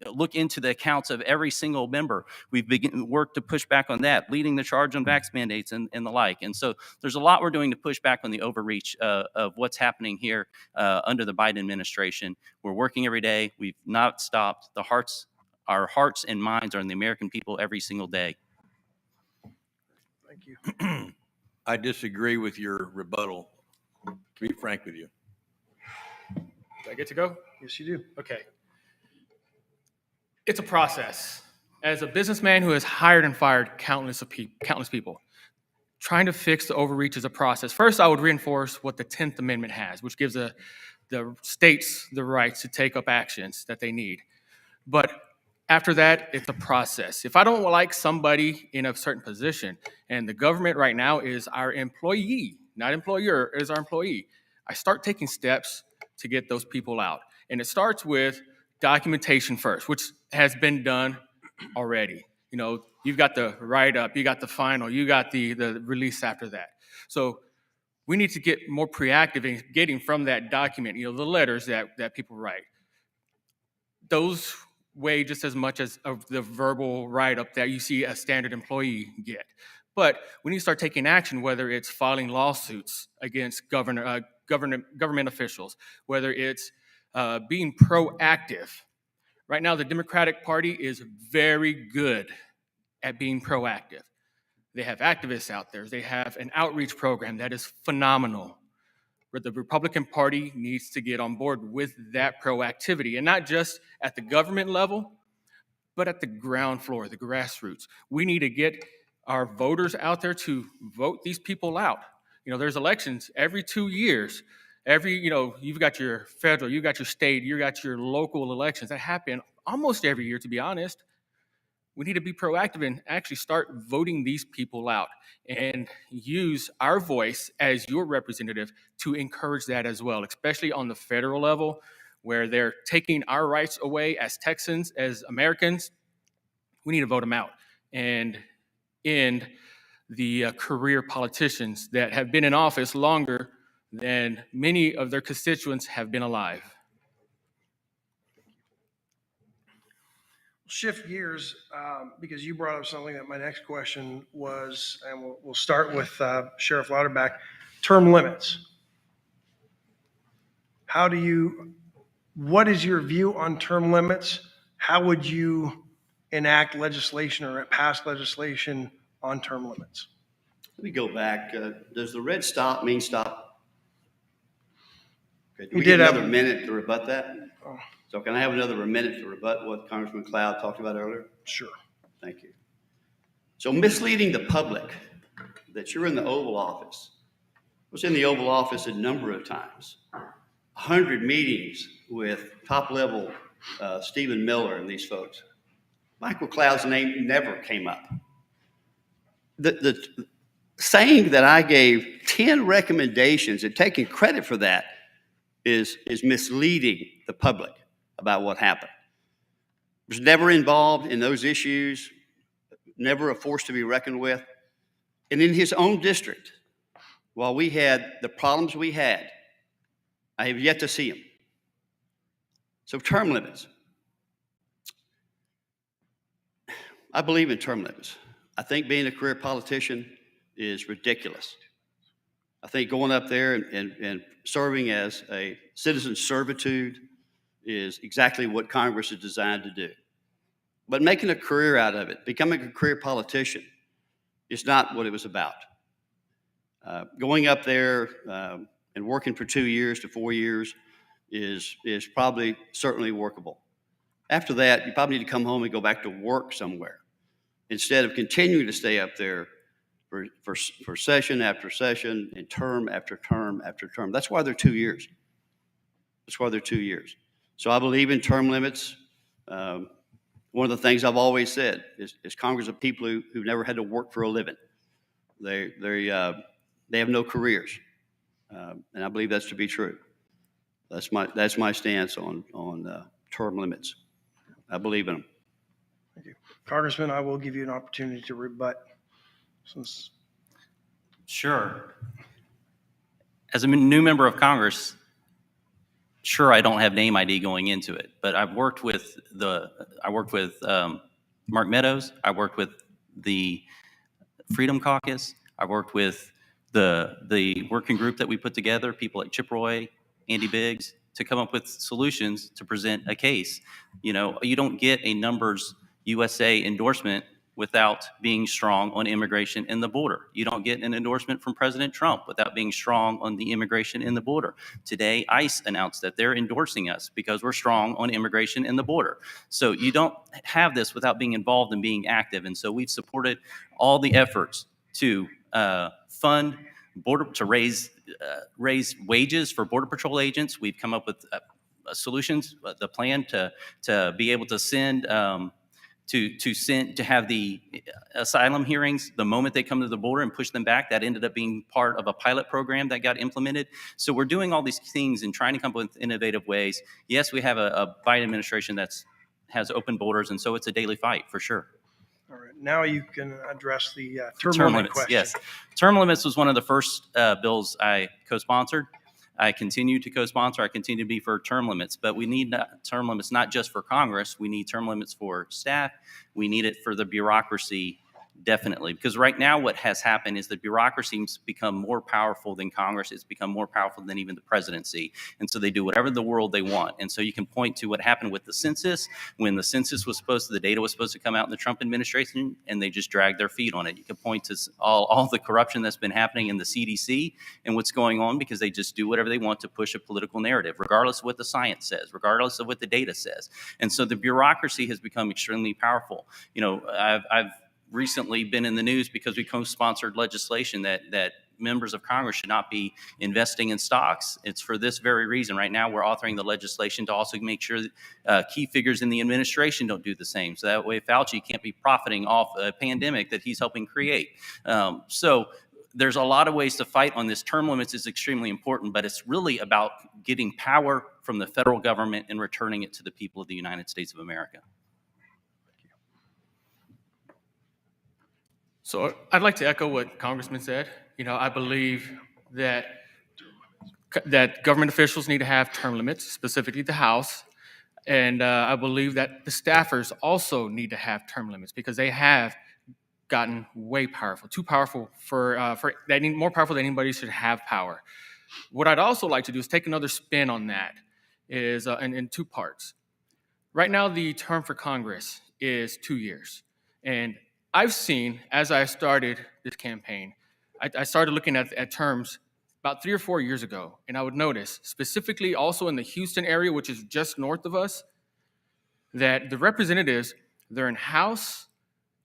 look into the accounts of every single member. We've worked to push back on that, leading the charge on vax mandates and the like. And so there's a lot we're doing to push back on the overreach of what's happening here under the Biden administration. We're working every day. We've not stopped. Our hearts and minds are in the American people every single day. Thank you. I disagree with your rebuttal, to be frank with you. Do I get to go? Yes, you do. Okay. It's a process. As a businessman who has hired and fired countless people, trying to fix the overreach is a process. First, I would reinforce what the 10th Amendment has, which gives the states the right to take up actions that they need. But after that, it's a process. If I don't like somebody in a certain position, and the government right now is our employee, not employer, is our employee, I start taking steps to get those people out. And it starts with documentation first, which has been done already. You know, you've got the write-up, you got the final, you got the release after that. So we need to get more proactive in getting from that document, you know, the letters that people write. Those weigh just as much as of the verbal write-up that you see a standard employee get. But we need to start taking action, whether it's filing lawsuits against government officials, whether it's being proactive. Right now, the Democratic Party is very good at being proactive. They have activists out there. They have an outreach program that is phenomenal. But the Republican Party needs to get on board with that proactivity, and not just at the government level, but at the ground floor, the grassroots. We need to get our voters out there to vote these people out. You know, there's elections every 2 years. You've got your federal, you've got your state, you've got your local elections that happen almost every year, to be honest. We need to be proactive and actually start voting these people out and use our voice as your representative to encourage that as well, especially on the federal level where they're taking our rights away as Texans, as Americans. We need to vote them out and end the career politicians that have been in office longer than many of their constituents have been alive. Shift gears because you brought up something that my next question was, and we'll start with Sheriff Lauterbach, term limits. What is your view on term limits? How would you enact legislation or pass legislation on term limits? Let me go back. Does the red stop mean stop? Okay, do we did get have another minute to rebut that? Oh. So can I have another minute to rebut what Congressman Cloud talked about earlier? Sure. Thank you. So misleading the public that you're in the Oval Office. I was in the Oval Office a number of times. 100 meetings with top-level Stephen Miller and these folks. Michael Cloud's name never came up. The saying that I gave 10 recommendations and taking credit for that is misleading the public about what happened. Was never involved in those issues, never a force to be reckoned with. And in his own district, while we had the problems we had, I have yet to see him. So term limits. I believe in term limits. I think being a career politician is ridiculous. I think going up there and serving as a citizen servitude is exactly what Congress is designed to do. But making a career out of it, becoming a career politician, is not what it was about. Going up there and working for 2 years to 4 years is probably certainly workable. After that, you probably need to come home and go back to work somewhere instead of continuing to stay up there for session after session and term after term after term. That's why they're 2 years. That's why they're 2 years. So I believe in term limits. One of the things I've always said is Congress of people who've never had to work for a living. They have no careers, and I believe that's to be true. That's my stance on term limits. I believe in them. Thank you. Congressman, I will give you an opportunity to rebut since. Sure. As a new member of Congress, sure, I don't have name ID going into it, but I've worked with Mark Meadows. I worked with the Freedom Caucus. I worked with the working group that we put together, people like Chip Roy, Andy Biggs, to come up with solutions to present a case. You know, you don't get a Numbers USA endorsement without being strong on immigration and the border. You don't get an endorsement from President Trump without being strong on the immigration and the border. Today, ICE announced that they're endorsing us because we're strong on immigration and the border. So you don't have this without being involved and being active. And so we've supported all the efforts to fund border, to raise wages for Border Patrol agents. We've come up with solutions, the plan to be able to send to have the asylum hearings the moment they come to the border and push them back. That ended up being part of a pilot program that got implemented. So we're doing all these things and trying to come up with innovative ways. Yes, we have a Biden administration has open borders, and so it's a daily fight for sure. All right, now you can address the term limit question. Yes, term limits was one of the first bills I co-sponsored. I continue to co-sponsor. I continue to be for term limits, but we need term limits not just for Congress. We need term limits for staff. We need it for the bureaucracy, definitely. Because right now what has happened is the bureaucracy has become more powerful than Congress. It's become more powerful than even the presidency. And so they do whatever in the world they want. And so you can point to what happened with the census. When the census was the data was supposed to come out in the Trump administration, and they just dragged their feet on it. You can point to all the corruption that's been happening in the CDC and what's going on because they just do whatever they want to push a political narrative, regardless of what the science says, regardless of what the data says. And so the bureaucracy has become extremely powerful. You know, I've recently been in the news because we co-sponsored legislation that members of Congress should not be investing in stocks. It's for this very reason. Right now, we're authoring the legislation to also make sure that key figures in the administration don't do the same. So that way, Fauci can't be profiting off a pandemic that he's helping create. So there's a lot of ways to fight on this. Term limits is extremely important, but it's really about getting power from the federal government and returning it to the people of the United States of America. So I'd like to echo what Congressman said. You know, I believe that government officials need to have term limits, specifically the House. And I believe that the staffers also need to have term limits because they have gotten way powerful, too powerful more powerful than anybody should have power. What I'd also like to do is take another spin on that is in two parts. Right now, the term for Congress is 2 years. And I've seen, as I started this campaign, I started looking at terms about 3 or 4 years ago, and I would notice, specifically also in the Houston area, which is just north of us, that the representatives, they're in House,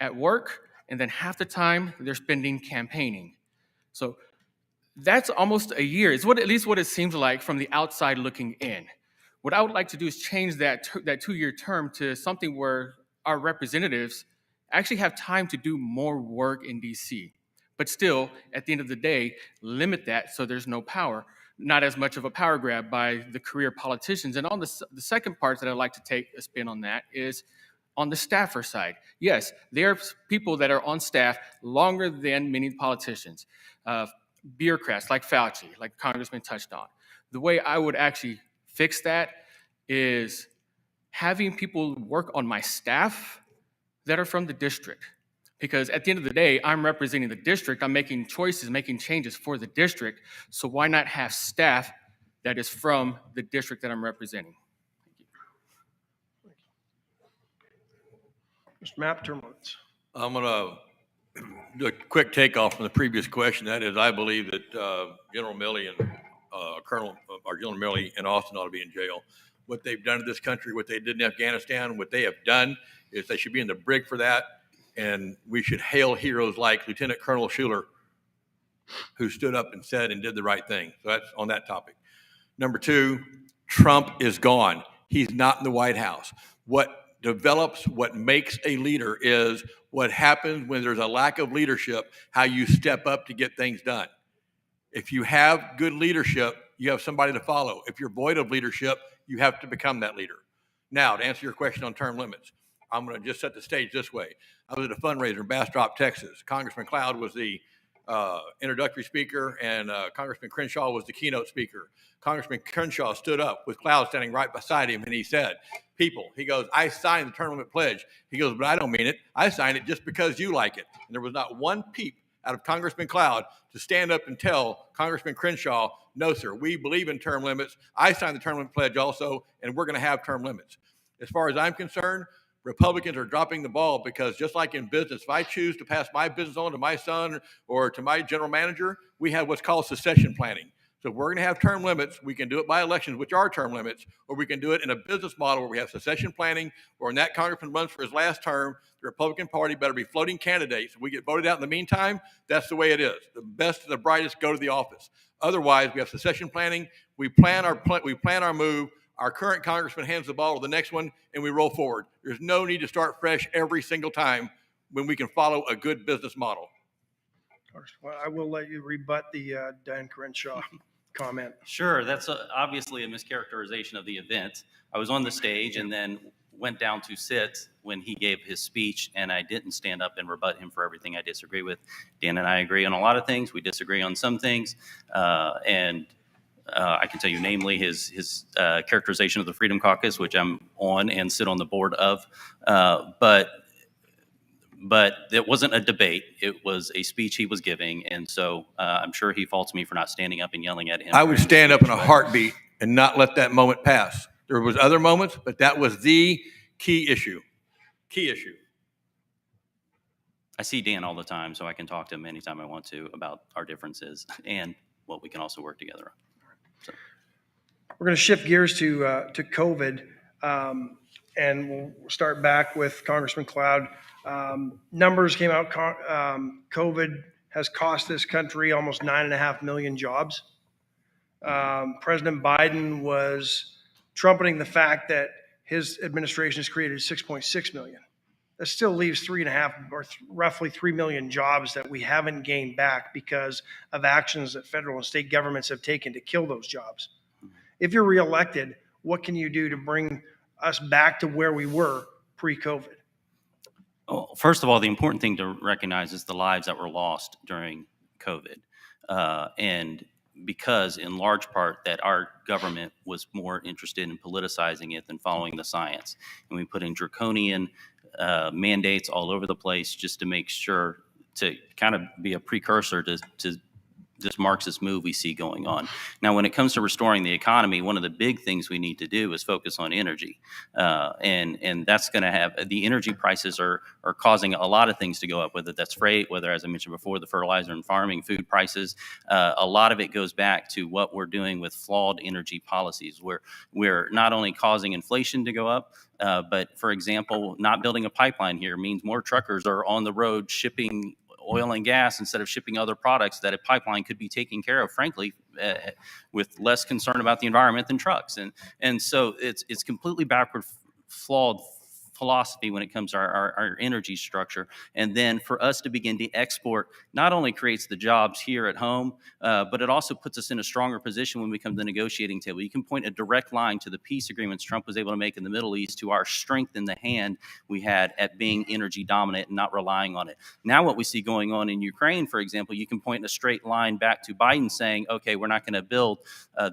at work, and then half the time they're spending campaigning. So that's almost a year. It's at least what it seems like from the outside looking in. What I would like to do is change that 2-year term to something where our representatives actually have time to do more work in DC, but still, at the end of the day, limit that so there's no power, not as much of a power grab by the career politicians. And on the second part that I'd like to take a spin on that is on the staffer side. Yes, there are people that are on staff longer than many politicians, bureaucrats like Fauci, like Congressman touched on. The way I would actually fix that is having people work on my staff that are from the district. Because at the end of the day, I'm representing the district. I'm making choices, making changes for the district. So why not have staff that is from the district that I'm representing? Mr. Mapp, term limits. I'm going to do a quick takeoff from the previous question. That is, I believe that General Milley and General Milley in Austin ought to be in jail. What they've done to this country, what they did in Afghanistan, what they have done is they should be in the brig for that. And we should hail heroes like Lieutenant Colonel Schuler, who stood up and said and did the right thing. So that's on that topic. Number two, Trump is gone. He's not in the White House. What develops, what makes a leader is what happens when there's a lack of leadership, how you step up to get things done. If you have good leadership, you have somebody to follow. If you're void of leadership, you have to become that leader. Now, to answer your question on term limits, I'm going to just set the stage this way. I was at a fundraiser in Bastrop, Texas. Congressman Cloud was the introductory speaker, and Congressman Crenshaw was the keynote speaker. Congressman Crenshaw stood up with Cloud standing right beside him, and he said, people, he goes, I signed the term limit pledge. He goes, but I don't mean it. I signed it just because you like it. And there was not one peep out of Congressman Cloud to stand up and tell Congressman Crenshaw, no, sir, we believe in term limits. I signed the term limit pledge also, and we're going to have term limits. As far as I'm concerned, Republicans are dropping the ball because just like in business, if I choose to pass my business on to my son or to my general manager, we have what's called succession planning. So if we're going to have term limits, we can do it by elections, which are term limits, or we can do it in a business model where we have succession planning, or when that congressman runs for his last term, the Republican Party better be floating candidates. If we get voted out in the meantime, that's the way it is. The best and the brightest go to the office. Otherwise, we have succession planning. We plan our move. Our current congressman hands the ball to the next one, and we roll forward. There's no need to start fresh every single time when we can follow a good business model. Well, I will let you rebut the Dan Crenshaw comment. Sure, that's obviously a mischaracterization of the event. I was on the stage and then went down to sit when he gave his speech, and I didn't stand up and rebut him for everything I disagree with. Dan and I agree on a lot of things. We disagree on some things, I can tell you, namely, his characterization of the Freedom Caucus, which I'm on and sit on the board of. But it wasn't a debate. It was a speech he was giving. And so I'm sure he faults me for not standing up and yelling at him. I would stand up in a heartbeat and not let that moment pass. There was other moments, but that was the key issue. Key issue. I see Dan all the time, so I can talk to him anytime I want to about our differences and what we can also work together on. So. We're going to shift gears to COVID, and we'll start back with Congressman Cloud. Numbers came out. COVID has cost this country almost 9.5 million jobs. President Biden was trumpeting the fact that his administration has created 6.6 million. That still leaves 3.5 or roughly 3 million jobs that we haven't gained back because of actions that federal and state governments have taken to kill those jobs. If you're reelected, what can you do to bring us back to where we were pre-COVID? Well, first of all, the important thing to recognize is the lives that were lost during COVID. And because in large part that our government was more interested in politicizing it than following the science. And we put in draconian mandates all over the place just to make sure to kind of be a precursor to this Marxist move we see going on. Now, when it comes to restoring the economy, one of the big things we need to do is focus on energy. And that's going to have, the energy prices are causing a lot of things to go up, whether that's freight, whether, as I mentioned before, the fertilizer and farming, food prices. A lot of it goes back to what we're doing with flawed energy policies, where we're not only causing inflation to go up, but, for example, not building a pipeline here means more truckers are on the road shipping oil and gas instead of shipping other products that a pipeline could be taking care of, frankly, with less concern about the environment than trucks. And so it's completely backward, flawed philosophy when it comes to our energy structure. And then for us to begin to export not only creates the jobs here at home, but it also puts us in a stronger position when we come to the negotiating table. You can point a direct line to the peace agreements Trump was able to make in the Middle East, to our strength in the hand we had at being energy dominant and not relying on it. Now what we see going on in Ukraine, for example, you can point in a straight line back to Biden saying, okay, we're not going to build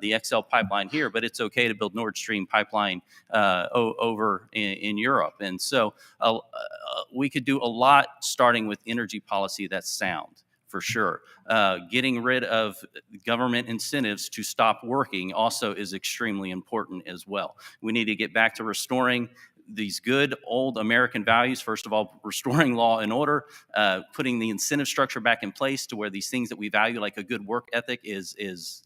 the XL pipeline here, but it's okay to build Nord Stream pipeline over in Europe. And so we could do a lot starting with energy policy that's sound, for sure. Getting rid of government incentives to stop working also is extremely important as well. We need to get back to restoring these good old American values. First of all, restoring law and order, putting the incentive structure back in place to where these things that we value, like a good work ethic, is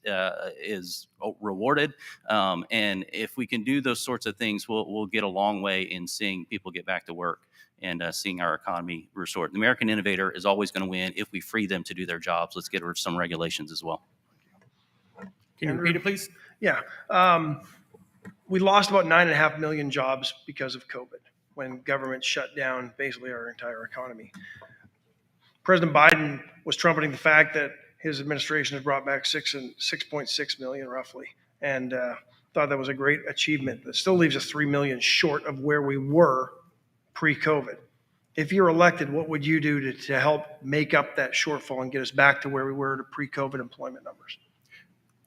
rewarded. And if we can do those sorts of things, we'll get a long way in seeing people get back to work and seeing our economy restored. The American innovator is always going to win if we free them to do their jobs. Let's get rid of some regulations as well. Can you repeat it, please? Yeah. We lost about 9.5 million jobs because of COVID when government shut down basically our entire economy. President Biden was trumpeting the fact that his administration has brought back 6.6 million roughly, and thought that was a great achievement. That still leaves us 3 million short of where we were pre-COVID. If you're elected, what would you do to help make up that shortfall and get us back to where we were to pre-COVID employment numbers?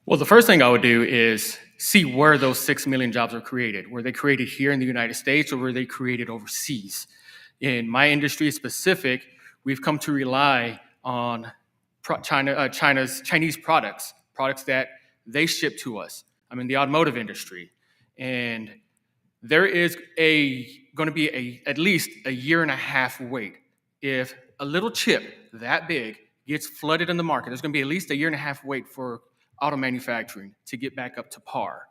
Well, the first thing I would do is see where those 6 million jobs are created. Were they created here in the United States or were they created overseas? In my industry specific, we've come to rely on Chinese products that they ship to us. I'm in the automotive industry, and there is going to be at least a year and a half wait. If a little chip that big gets flooded in the market, there's going to be at least a year and a half wait for auto manufacturing to get back up to par.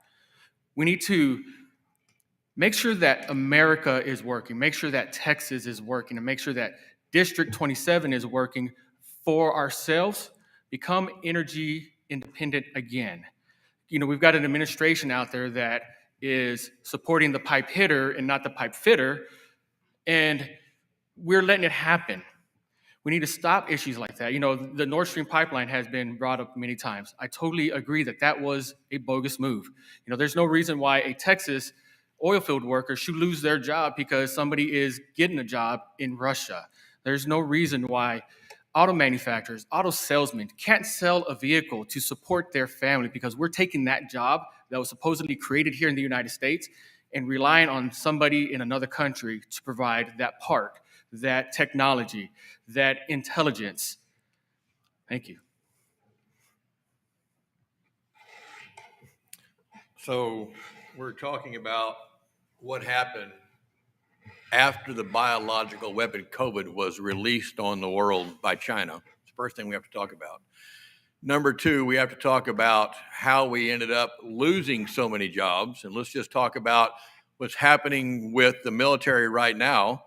We need to make sure that America is working, make sure that Texas is working, and make sure that District 27 is working for ourselves, become energy independent again. You know, we've got an administration out there that is supporting the pipe hitter and not the pipe fitter, and we're letting it happen. We need to stop issues like that. You know, the Nord Stream pipeline has been brought up many times. I totally agree that that was a bogus move. You know, there's no reason why a Texas oil field worker should lose their job because somebody is getting a job in Russia. There's no reason why auto manufacturers, auto salesmen can't sell a vehicle to support their family because we're taking that job that was supposedly created here in the United States and relying on somebody in another country to provide that part, that technology, that intelligence. Thank you. So we're talking about what happened after the biological weapon COVID was released on the world by China. It's the first thing we have to talk about. Number two, we have to talk about how we ended up losing so many jobs. And let's just talk about what's happening with the military right now,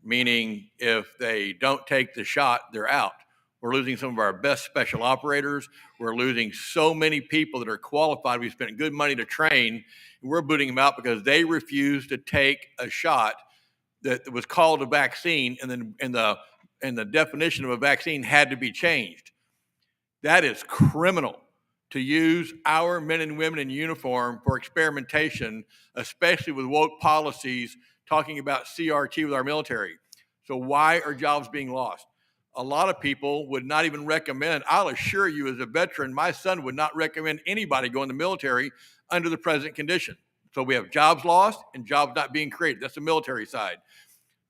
meaning if they don't take the shot, they're out. We're losing some of our best special operators. We're losing so many people that are qualified. We spent good money to train, and we're booting them out because they refused to take a shot that was called a vaccine, and then the definition of a vaccine had to be changed. That is criminal to use our men and women in uniform for experimentation, especially with woke policies talking about CRT with our military. So why are jobs being lost? A lot of people would not even recommend, I'll assure you as a veteran, my son would not recommend anybody go in the military under the present condition. So we have jobs lost and jobs not being created. That's the military side.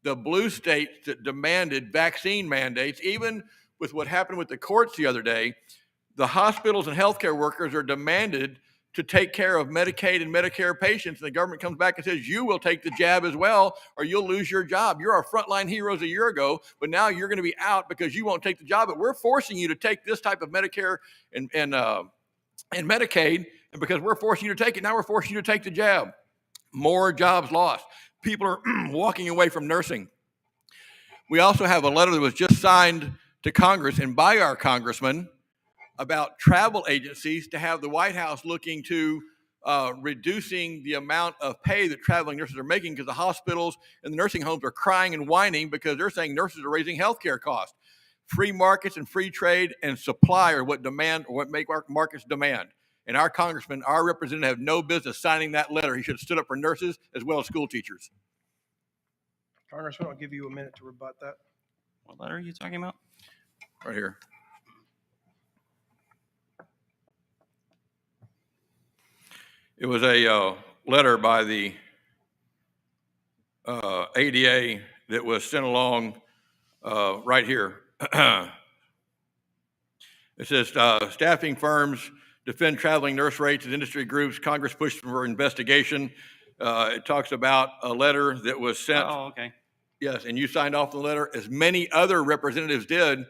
The blue states that demanded vaccine mandates, even with what happened with the courts the other day, the hospitals and healthcare workers are demanded to take care of Medicaid and Medicare patients, and the government comes back and says, you will take the jab as well, or you'll lose your job. You're our frontline heroes a year ago, but now you're going to be out because you won't take the job. But we're forcing you to take this type of Medicare and Medicaid, and because we're forcing you to take it, now we're forcing you to take the jab. More jobs lost. People are walking away from nursing. We also have a letter that was just signed to Congress and by our congressman about travel agencies to have the White House looking to reducing the amount of pay that traveling nurses are making because the hospitals and the nursing homes are crying and whining because they're saying nurses are raising healthcare costs. Free markets and free trade and supply are what make our markets demand. And our congressman, our representative, have no business signing that letter. He should have stood up for nurses as well as school teachers. Congressman, I'll give you a minute to rebut that. What letter are you talking about? Right here. It was a letter by the ADA that was sent along right here. It says, staffing firms defend traveling nurse rates as industry groups. Congress pushed for investigation. It talks about a letter that was sent. Oh, okay. Yes, and you signed off the letter, as many other representatives did,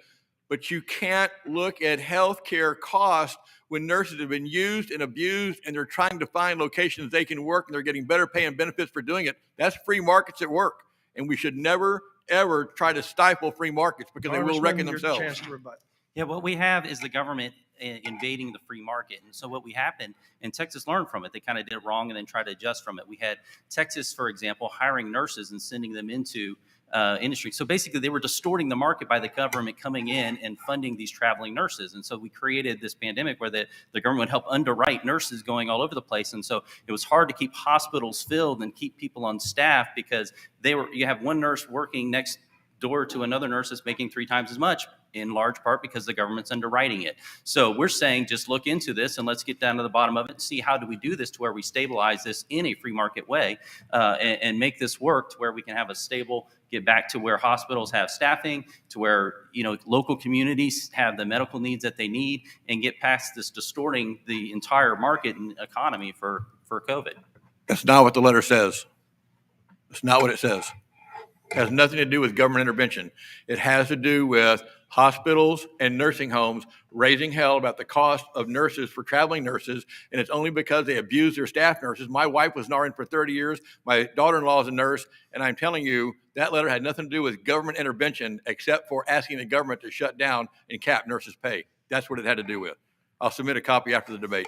but you can't look at healthcare costs when nurses have been used and abused and they're trying to find locations they can work and they're getting better pay and benefits for doing it. That's free markets at work, and we should never ever try to stifle free markets because they will reckon Congressman, your themselves. chance to rebut. Yeah, what we have is the government invading the free market. And so what we happened, and Texas learned from it, they kind of did it wrong and then tried to adjust from it. We had Texas, for example, hiring nurses and sending them into industry. So basically they were distorting the market by the government coming in and funding these traveling nurses. And so we created this pandemic where the government would help underwrite nurses going all over the place. And so it was hard to keep hospitals filled and keep people on staff because you have one nurse working next door to another nurse that's making 3 times as much, in large part because the government's underwriting it. So we're saying just look into this and let's get down to the bottom of it and see how do we do this to where we stabilize this in a free market way and make this work to where we can have a stable, get back to where hospitals have staffing, to where local communities have the medical needs that they need, and get past this distorting the entire market and economy for COVID. That's not what the letter says. That's not what it says. It has nothing to do with government intervention. It has to do with hospitals and nursing homes raising hell about the cost of nurses for traveling nurses, and it's only because they abuse their staff nurses. My wife was an RN for 30 years. My daughter-in-law is a nurse, and I'm telling you, that letter had nothing to do with government intervention except for asking the government to shut down and cap nurses' pay. That's what it had to do with. I'll submit a copy after the debate.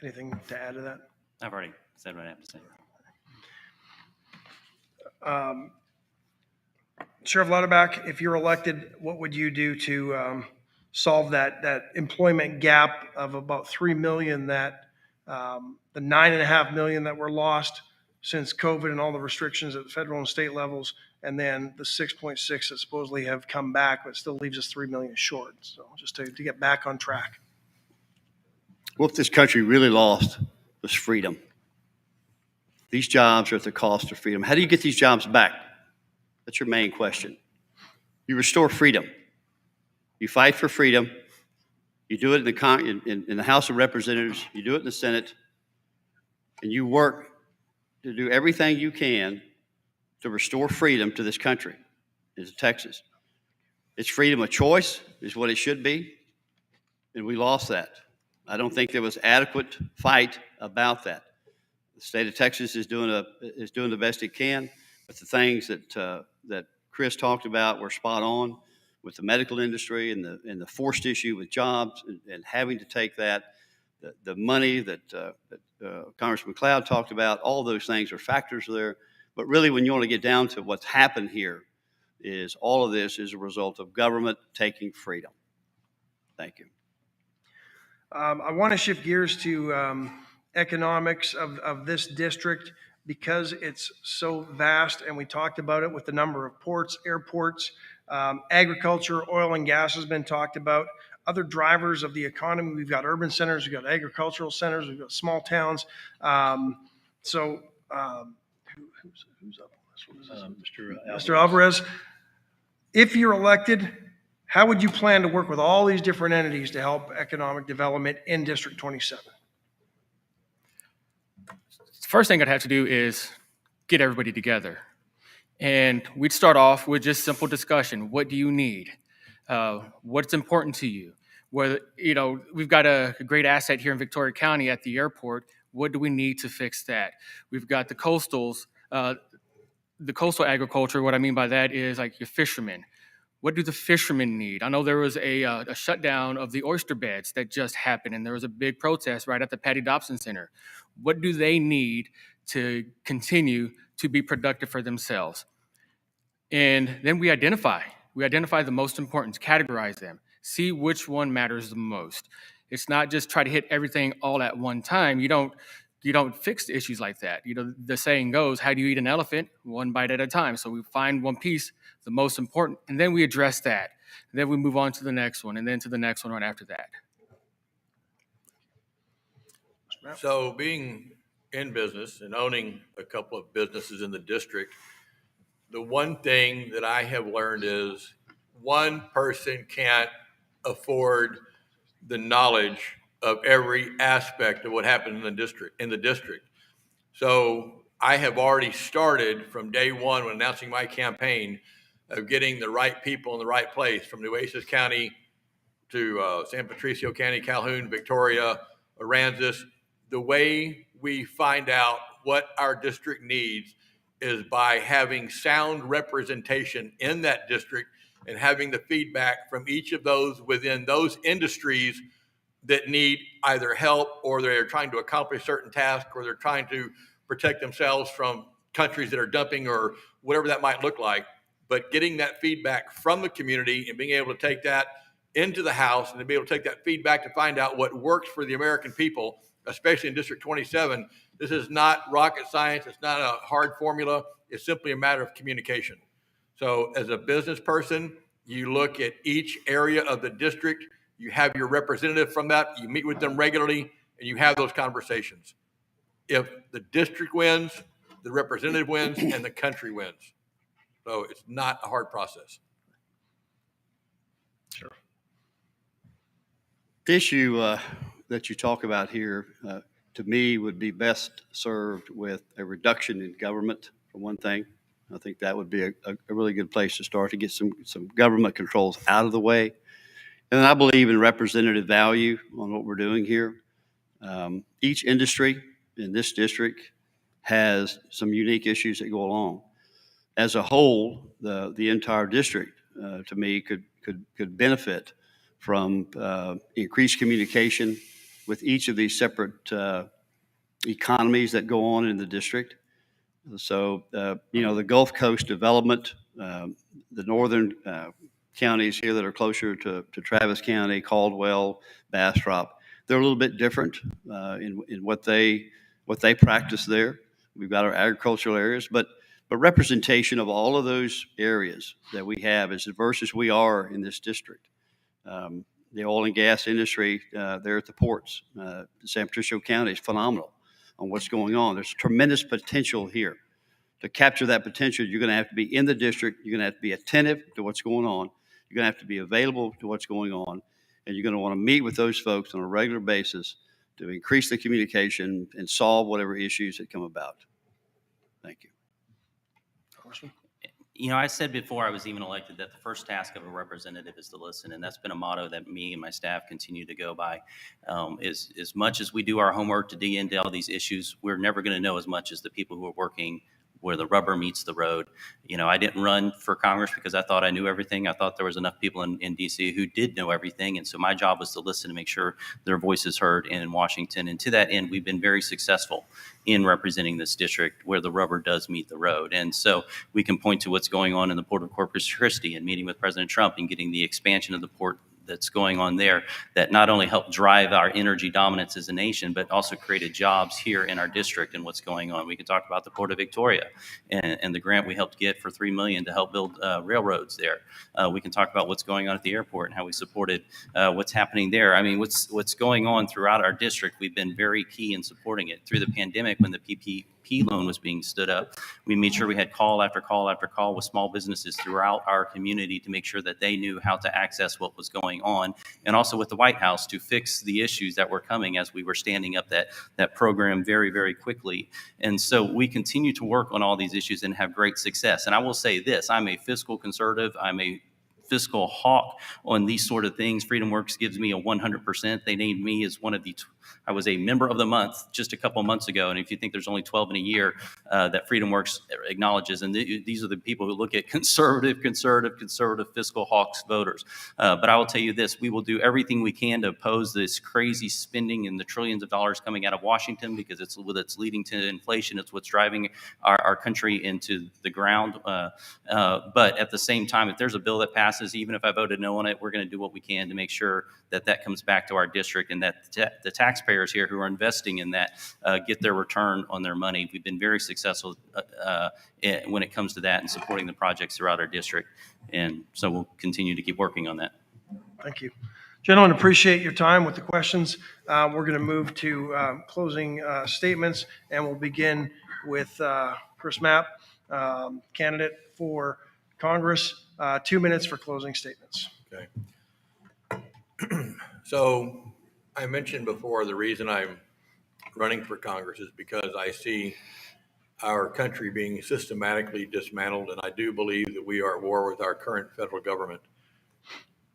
Anything to add to that? I've already said what I have to say. Sheriff Lauterbach, if you're elected, what would you do to solve that employment gap of about 3 million that the 9.5 million that were lost since COVID and all the restrictions at the federal and state levels, and then the 6.6 that supposedly have come back, but still leaves us 3 million short. So just to get back on track. What this country really lost was freedom. These jobs are at the cost of freedom. How do you get these jobs back? That's your main question. You restore freedom. You fight for freedom. You do it in the House of Representatives. You do it in the Senate. And you work to do everything you can to restore freedom to this country, to Texas. It's freedom of choice is what it should be. And we lost that. I don't think there was adequate fight about that. The state of Texas is doing the best it can, but the things that Chris talked about were spot on with the medical industry and the forced issue with jobs and having to take that, the money that Congressman McLeod talked about. All those things are factors there. But really, when you want to get down to what's happened here, is all of this is a result of government taking freedom. Thank you. I want to shift gears to economics of this district because it's so vast, and we talked about it with the number of ports, airports, agriculture, oil and gas has been talked about. Other drivers of the economy, we've got urban centers, we've got agricultural centers, we've got small towns. Who's up on this one? Mr. Alvarez. If you're elected, how would you plan to work with all these different entities to help economic development in District 27? First thing I'd have to do is get everybody together. And we'd start off with just simple discussion. What do you need? What's important to you? Whether, we've got a great asset here in Victoria County at the airport. What do we need to fix that? We've got the coastal agriculture. What I mean by that is like your fishermen. What do the fishermen need? I know there was a shutdown of the oyster beds that just happened, and there was a big protest right at the Patty Dobson Center. What do they need to continue to be productive for themselves? And then we identify the most important, categorize them, see which one matters the most. It's not just try to hit everything all at one time. You don't fix issues like that. The saying goes, how do you eat an elephant? One bite at a time. So we find one piece, the most important, and then we address that. And then we move on to the next one, and then to the next one right after that. So being in business and owning a couple of businesses in the district, the one thing that I have learned is one person can't afford the knowledge of every aspect of what happened in the district. So I have already started from day one when announcing my campaign of getting the right people in the right place, from Nueces County to San Patricio County, Calhoun, Victoria, Aransas. The way we find out what our district needs is by having sound representation in that district and having the feedback from each of those within those industries that need either help or they're trying to accomplish certain tasks or they're trying to protect themselves from countries that are dumping or whatever that might look like. But getting that feedback from the community and being able to take that into the House and to be able to take that feedback to find out what works for the American people, especially in District 27. This is not rocket science. It's not a hard formula. It's simply a matter of communication. So as a business person, you look at each area of the district, you have your representative from that, you meet with them regularly, and you have those conversations. If the district wins, the representative wins, and the country wins. So it's not a hard process. Sure. The issue that you talk about here, to me, would be best served with a reduction in government, for one thing. I think that would be a really good place to start to get some government controls out of the way. And I believe in representative value on what we're doing here. Each industry in this district has some unique issues that go along. As a whole, the entire district, to me, could benefit from increased communication with each of these separate economies that go on in the district. So, the Gulf Coast development, the northern counties here that are closer to Travis County, Caldwell, Bastrop, they're a little bit different in what they practice there. We've got our agricultural areas, but representation of all of those areas that we have, as diverse as we are in this district. The oil and gas industry there at the ports, San Patricio County is phenomenal on what's going on. There's tremendous potential here. To capture that potential, you're going to have to be in the district. You're going to have to be attentive to what's going on. You're going to have to be available to what's going on. And you're going to want to meet with those folks on a regular basis to increase the communication and solve whatever issues that come about. Thank you. I said before I was even elected that the first task of a representative is to listen, and that's been a motto that me and my staff continue to go by. As much as we do our homework to dig into all these issues, we're never going to know as much as the people who are working where the rubber meets the road. I didn't run for Congress because I thought I knew everything. I thought there was enough people in D.C. who did know everything. And so my job was to listen to make sure their voices heard in Washington. And to that end, we've been very successful in representing this district where the rubber does meet the road. And so we can point to what's going on in the port of Corpus Christi and meeting with President Trump and getting the expansion of the port that's going on there that not only helped drive our energy dominance as a nation, but also created jobs here in our district and what's going on. We can talk about the Port of Victoria and the grant we helped get for $3 million to help build railroads there. We can talk about what's going on at the airport and how we supported what's happening there. I mean, what's going on throughout our district, we've been very key in supporting it. Through the pandemic, when the PPP loan was being stood up, we made sure we had call after call after call with small businesses throughout our community to make sure that they knew how to access what was going on, and also with the White House to fix the issues that were coming as we were standing up that program very, very quickly. And so we continue to work on all these issues and have great success. And I will say this, I'm a fiscal conservative. I'm a fiscal hawk on these sort of things. Freedom Works gives me a 100%. They named me as one of I was a member of the month just a couple months ago. And if you think there's only 12 in a year that Freedom Works acknowledges, and these are the people who look at conservative fiscal hawks voters. But I will tell you this, we will do everything we can to oppose this crazy spending and the trillions of dollars coming out of Washington, because it's leading to inflation. It's what's driving our country into the ground. But at the same time, if there's a bill that passes, even if I voted no on it, we're going to do what we can to make sure that comes back to our district and that the taxpayers here who are investing in that get their return on their money. We've been very successful when it comes to that and supporting the projects throughout our district. And so we'll continue to keep working on that. Thank you. Gentlemen, appreciate your time with the questions. We're going to move to closing statements, and we'll begin with Chris Mapp, candidate for Congress. 2 minutes for closing statements. Okay. So I mentioned before the reason I'm running for Congress is because I see our country being systematically dismantled, and I do believe that we are at war with our current federal government.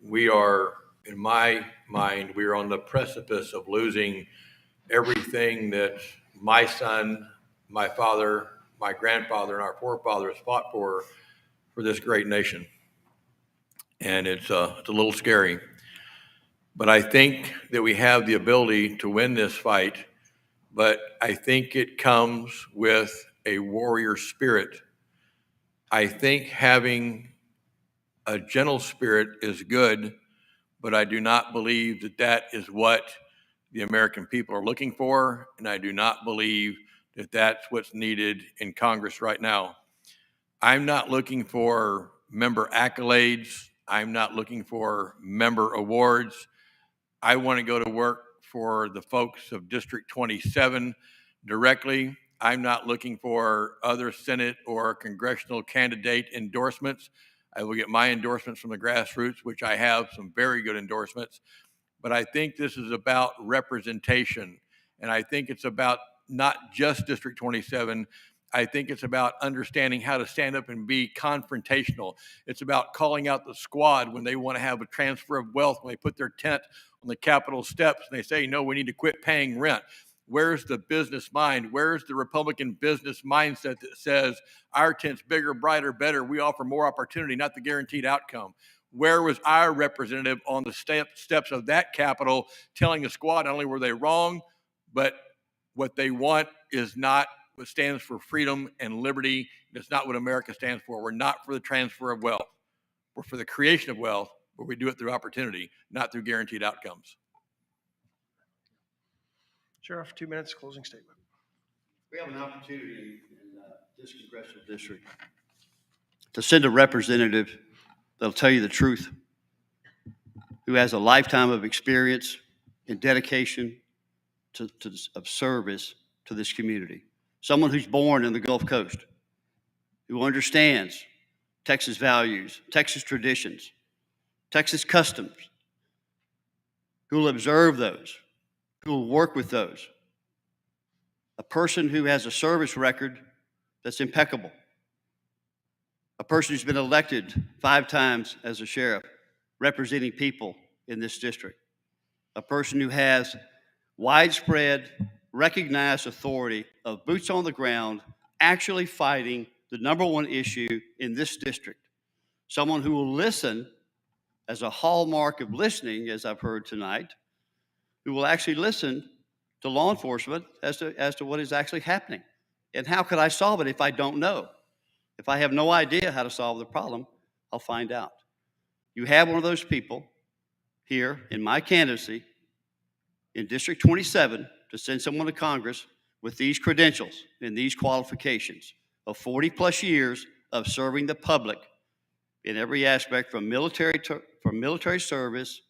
We are, in my mind, we are on the precipice of losing everything that my son, my father, my grandfather and our forefathers fought for this great nation. And it's a little scary. But I think that we have the ability to win this fight, but I think it comes with a warrior spirit. I think having a gentle spirit is good, but I do not believe that that is what the American people are looking for, and I do not believe that that's what's needed in Congress right now. I'm not looking for member accolades. I'm not looking for member awards. I want to go to work for the folks of District 27 directly. I'm not looking for other Senate or congressional candidate endorsements. I will get my endorsements from the grassroots, which I have some very good endorsements. But I think this is about representation. And I think it's about not just District 27. I think it's about understanding how to stand up and be confrontational. It's about calling out the squad when they want to have a transfer of wealth, when they put their tent on the Capitol steps and they say, no, we need to quit paying rent. Where's the business mind? Where's the Republican business mindset that says our tent's bigger, brighter, better? We offer more opportunity, not the guaranteed outcome. Where was our representative on the steps of that Capitol telling the squad not only were they wrong, but what they want is not what stands for freedom and liberty. It's not what America stands for. We're not for the transfer of wealth. We're for the creation of wealth, but we do it through opportunity, not through guaranteed outcomes. Sheriff, 2 minutes, closing statement. We have an opportunity in this congressional district to send a representative that'll tell you the truth, who has a lifetime of experience and dedication of service to this community. Someone who's born in the Gulf Coast, who understands Texas values, Texas traditions, Texas customs, who will observe those, who will work with those. A person who has a service record that's impeccable. A person who's been elected 5 times as a sheriff, representing people in this district. A person who has widespread, recognized authority of boots on the ground, actually fighting the #1 issue in this district. Someone who will listen as a hallmark of listening, as I've heard tonight, who will actually listen to law enforcement as to what is actually happening. And how could I solve it if I don't know? If I have no idea how to solve the problem, I'll find out. You have one of those people here in my candidacy in District 27 to send someone to Congress with these credentials and these qualifications of 40 plus years of serving the public in every aspect, from military service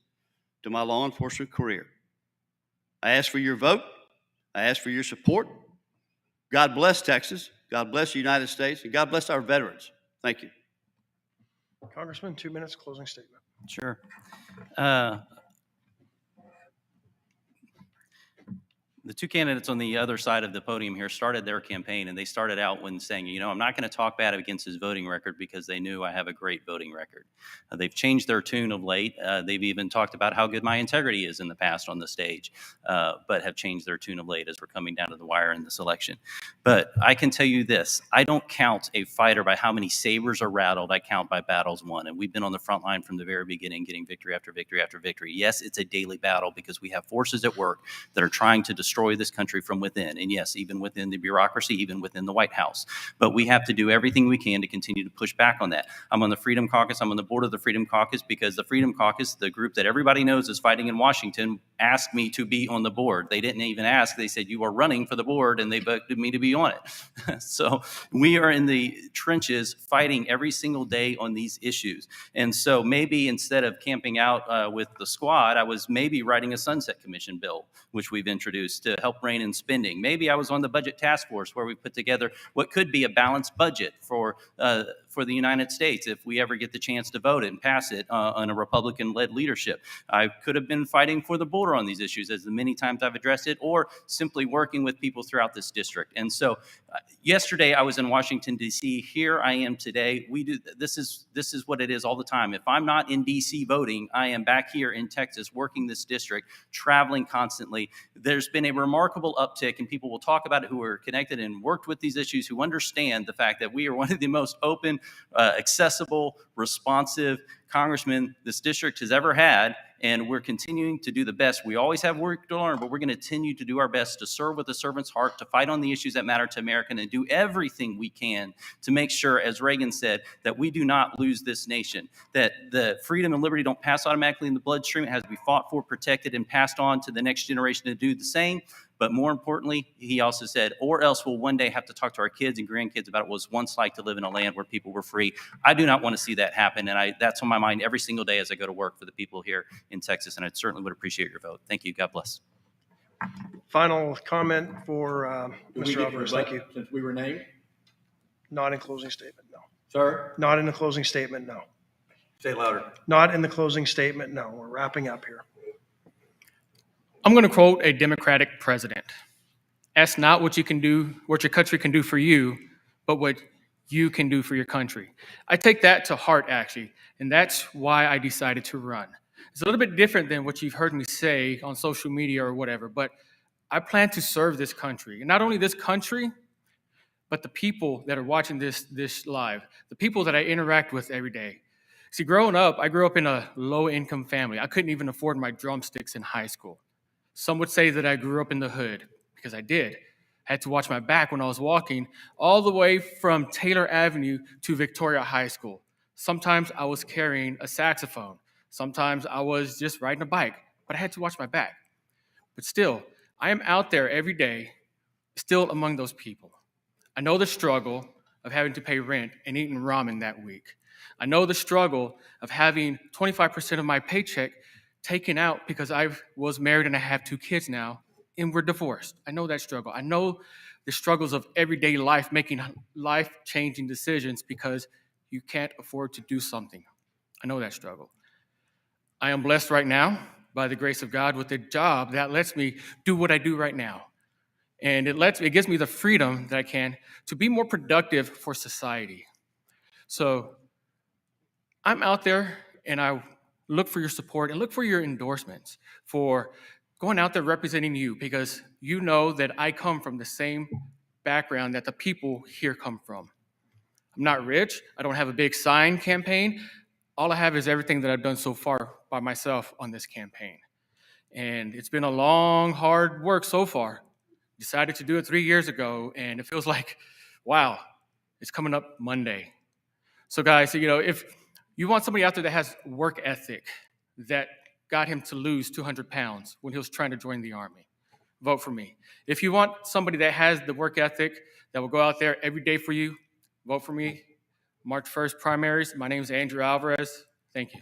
to my law enforcement career. I ask for your vote. I ask for your support. God bless Texas. God bless the United States. And God bless our veterans. Thank you. Congressman, 2 minutes, closing statement. Sure. The two candidates on the other side of the podium here started their campaign, and they started out when saying, you know, I'm not going to talk bad against his voting record because they knew I have a great voting record. They've changed their tune of late. They've even talked about how good my integrity is in the past on the stage, but have changed their tune of late as we're coming down to the wire in this election. But I can tell you this, I don't count a fighter by how many sabers are rattled. I count by battles won. And we've been on the front line from the very beginning, getting victory after victory after victory. Yes, it's a daily battle because we have forces at work that are trying to destroy this country from within. And yes, even within the bureaucracy, even within the White House. But we have to do everything we can to continue to push back on that. I'm on the Freedom Caucus. I'm on the board of the Freedom Caucus because the Freedom Caucus, the group that everybody knows is fighting in Washington, asked me to be on the board. They didn't even ask. They said, you are running for the board, and they voted me to be on it. So we are in the trenches fighting every single day on these issues. And so maybe instead of camping out with the squad, I was maybe writing a Sunset Commission bill, which we've introduced to help rein in spending. Maybe I was on the budget task force where we put together what could be a balanced budget for the United States if we ever get the chance to vote it and pass it on a Republican-led leadership. I could have been fighting for the border on these issues as the many times I've addressed it, or simply working with people throughout this district. And so Yesterday, I was in Washington, D.C. Here I am today. This is what it is all the time. If I'm not in D.C. voting, I am back here in Texas working this district, traveling constantly. There's been a remarkable uptick, and people will talk about it who are connected and worked with these issues, who understand the fact that we are one of the most open, accessible, responsive congressmen this district has ever had, and we're continuing to do the best. We always have work to learn, but we're going to continue to do our best to serve with a servant's heart, to fight on the issues that matter to America, and do everything we can to make sure, as Reagan said, that we do not lose this nation, that the freedom and liberty don't pass automatically in the bloodstream. It has to be fought for, protected, and passed on to the next generation to do the same. But more importantly, he also said, or else we'll one day have to talk to our kids and grandkids about what it was once like to live in a land where people were free. I do not want to see that happen, and that's on my mind every single day as I go to work for the people here in Texas, and I certainly would appreciate your vote. Thank you. God bless. Final comment for Mr. Alvarez. Thank you. Since we were named? Not in closing statement, no. Sir? Not in the closing statement, no. Say it louder. Not in the closing statement, no. We're wrapping up here. I'm going to quote a Democratic president. Ask not what you can do, what your country can do for you, but what you can do for your country. I take that to heart, actually, and that's why I decided to run. It's a little bit different than what you've heard me say on social media or whatever, but I plan to serve this country. And not only this country, but the people that are watching this live, the people that I interact with every day. See, growing up, I grew up in a low-income family. I couldn't even afford my drumsticks in high school. Some would say that I grew up in the hood, because I did. I had to watch my back when I was walking all the way from Taylor Avenue to Victoria High School. Sometimes I was carrying a saxophone. Sometimes I was just riding a bike, but I had to watch my back. But still, I am out there every day, still among those people. I know the struggle of having to pay rent and eating ramen that week. I know the struggle of having 25% of my paycheck taken out because I was married and I have 2 kids now, and we're divorced. I know that struggle. I know the struggles of everyday life, making life-changing decisions because you can't afford to do something. I know that struggle. I am blessed right now, by the grace of God, with a job that lets me do what I do right now. And it gives me the freedom that I can to be more productive for society. So I'm out there, and I look for your support and look for your endorsements for going out there representing you, because you know that I come from the same background that the people here come from. I'm not rich. I don't have a big sign campaign. All I have is everything that I've done so far by myself on this campaign. And it's been a long, hard work so far. Decided to do it 3 years ago, and it feels like, wow, it's coming up Monday. So guys, if you want somebody out there that has work ethic that got him to lose 200 pounds when he was trying to join the Army, vote for me. If you want somebody that has the work ethic that will go out there every day for you, vote for me. March 1st primaries. My name is Andrew Alvarez. Thank you.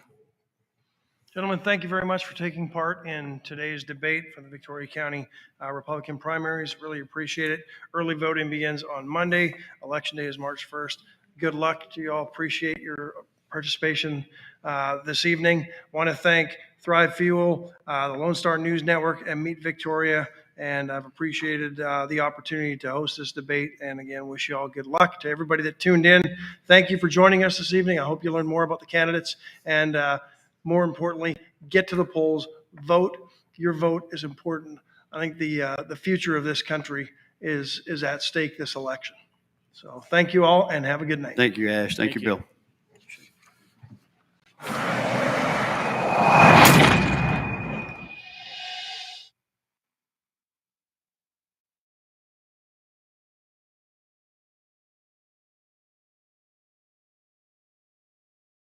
Gentlemen, thank you very much for taking part in today's debate for the Victoria County Republican primaries. Really appreciate it. Early voting begins on Monday. Election day is March 1st. Good luck to you all. Appreciate your participation this evening. Want to thank ThriveFuel, the Lone Star News Network, and Meet Victoria. And I've appreciated the opportunity to host this debate. And again, wish you all good luck. To everybody that tuned in, thank you for joining us this evening. I hope you learned more about the candidates. And more importantly, get to the polls, vote. Your vote is important. I think the future of this country is at stake this election. So thank you all and have a good night. Thank you, Ash. Thank you, Bill.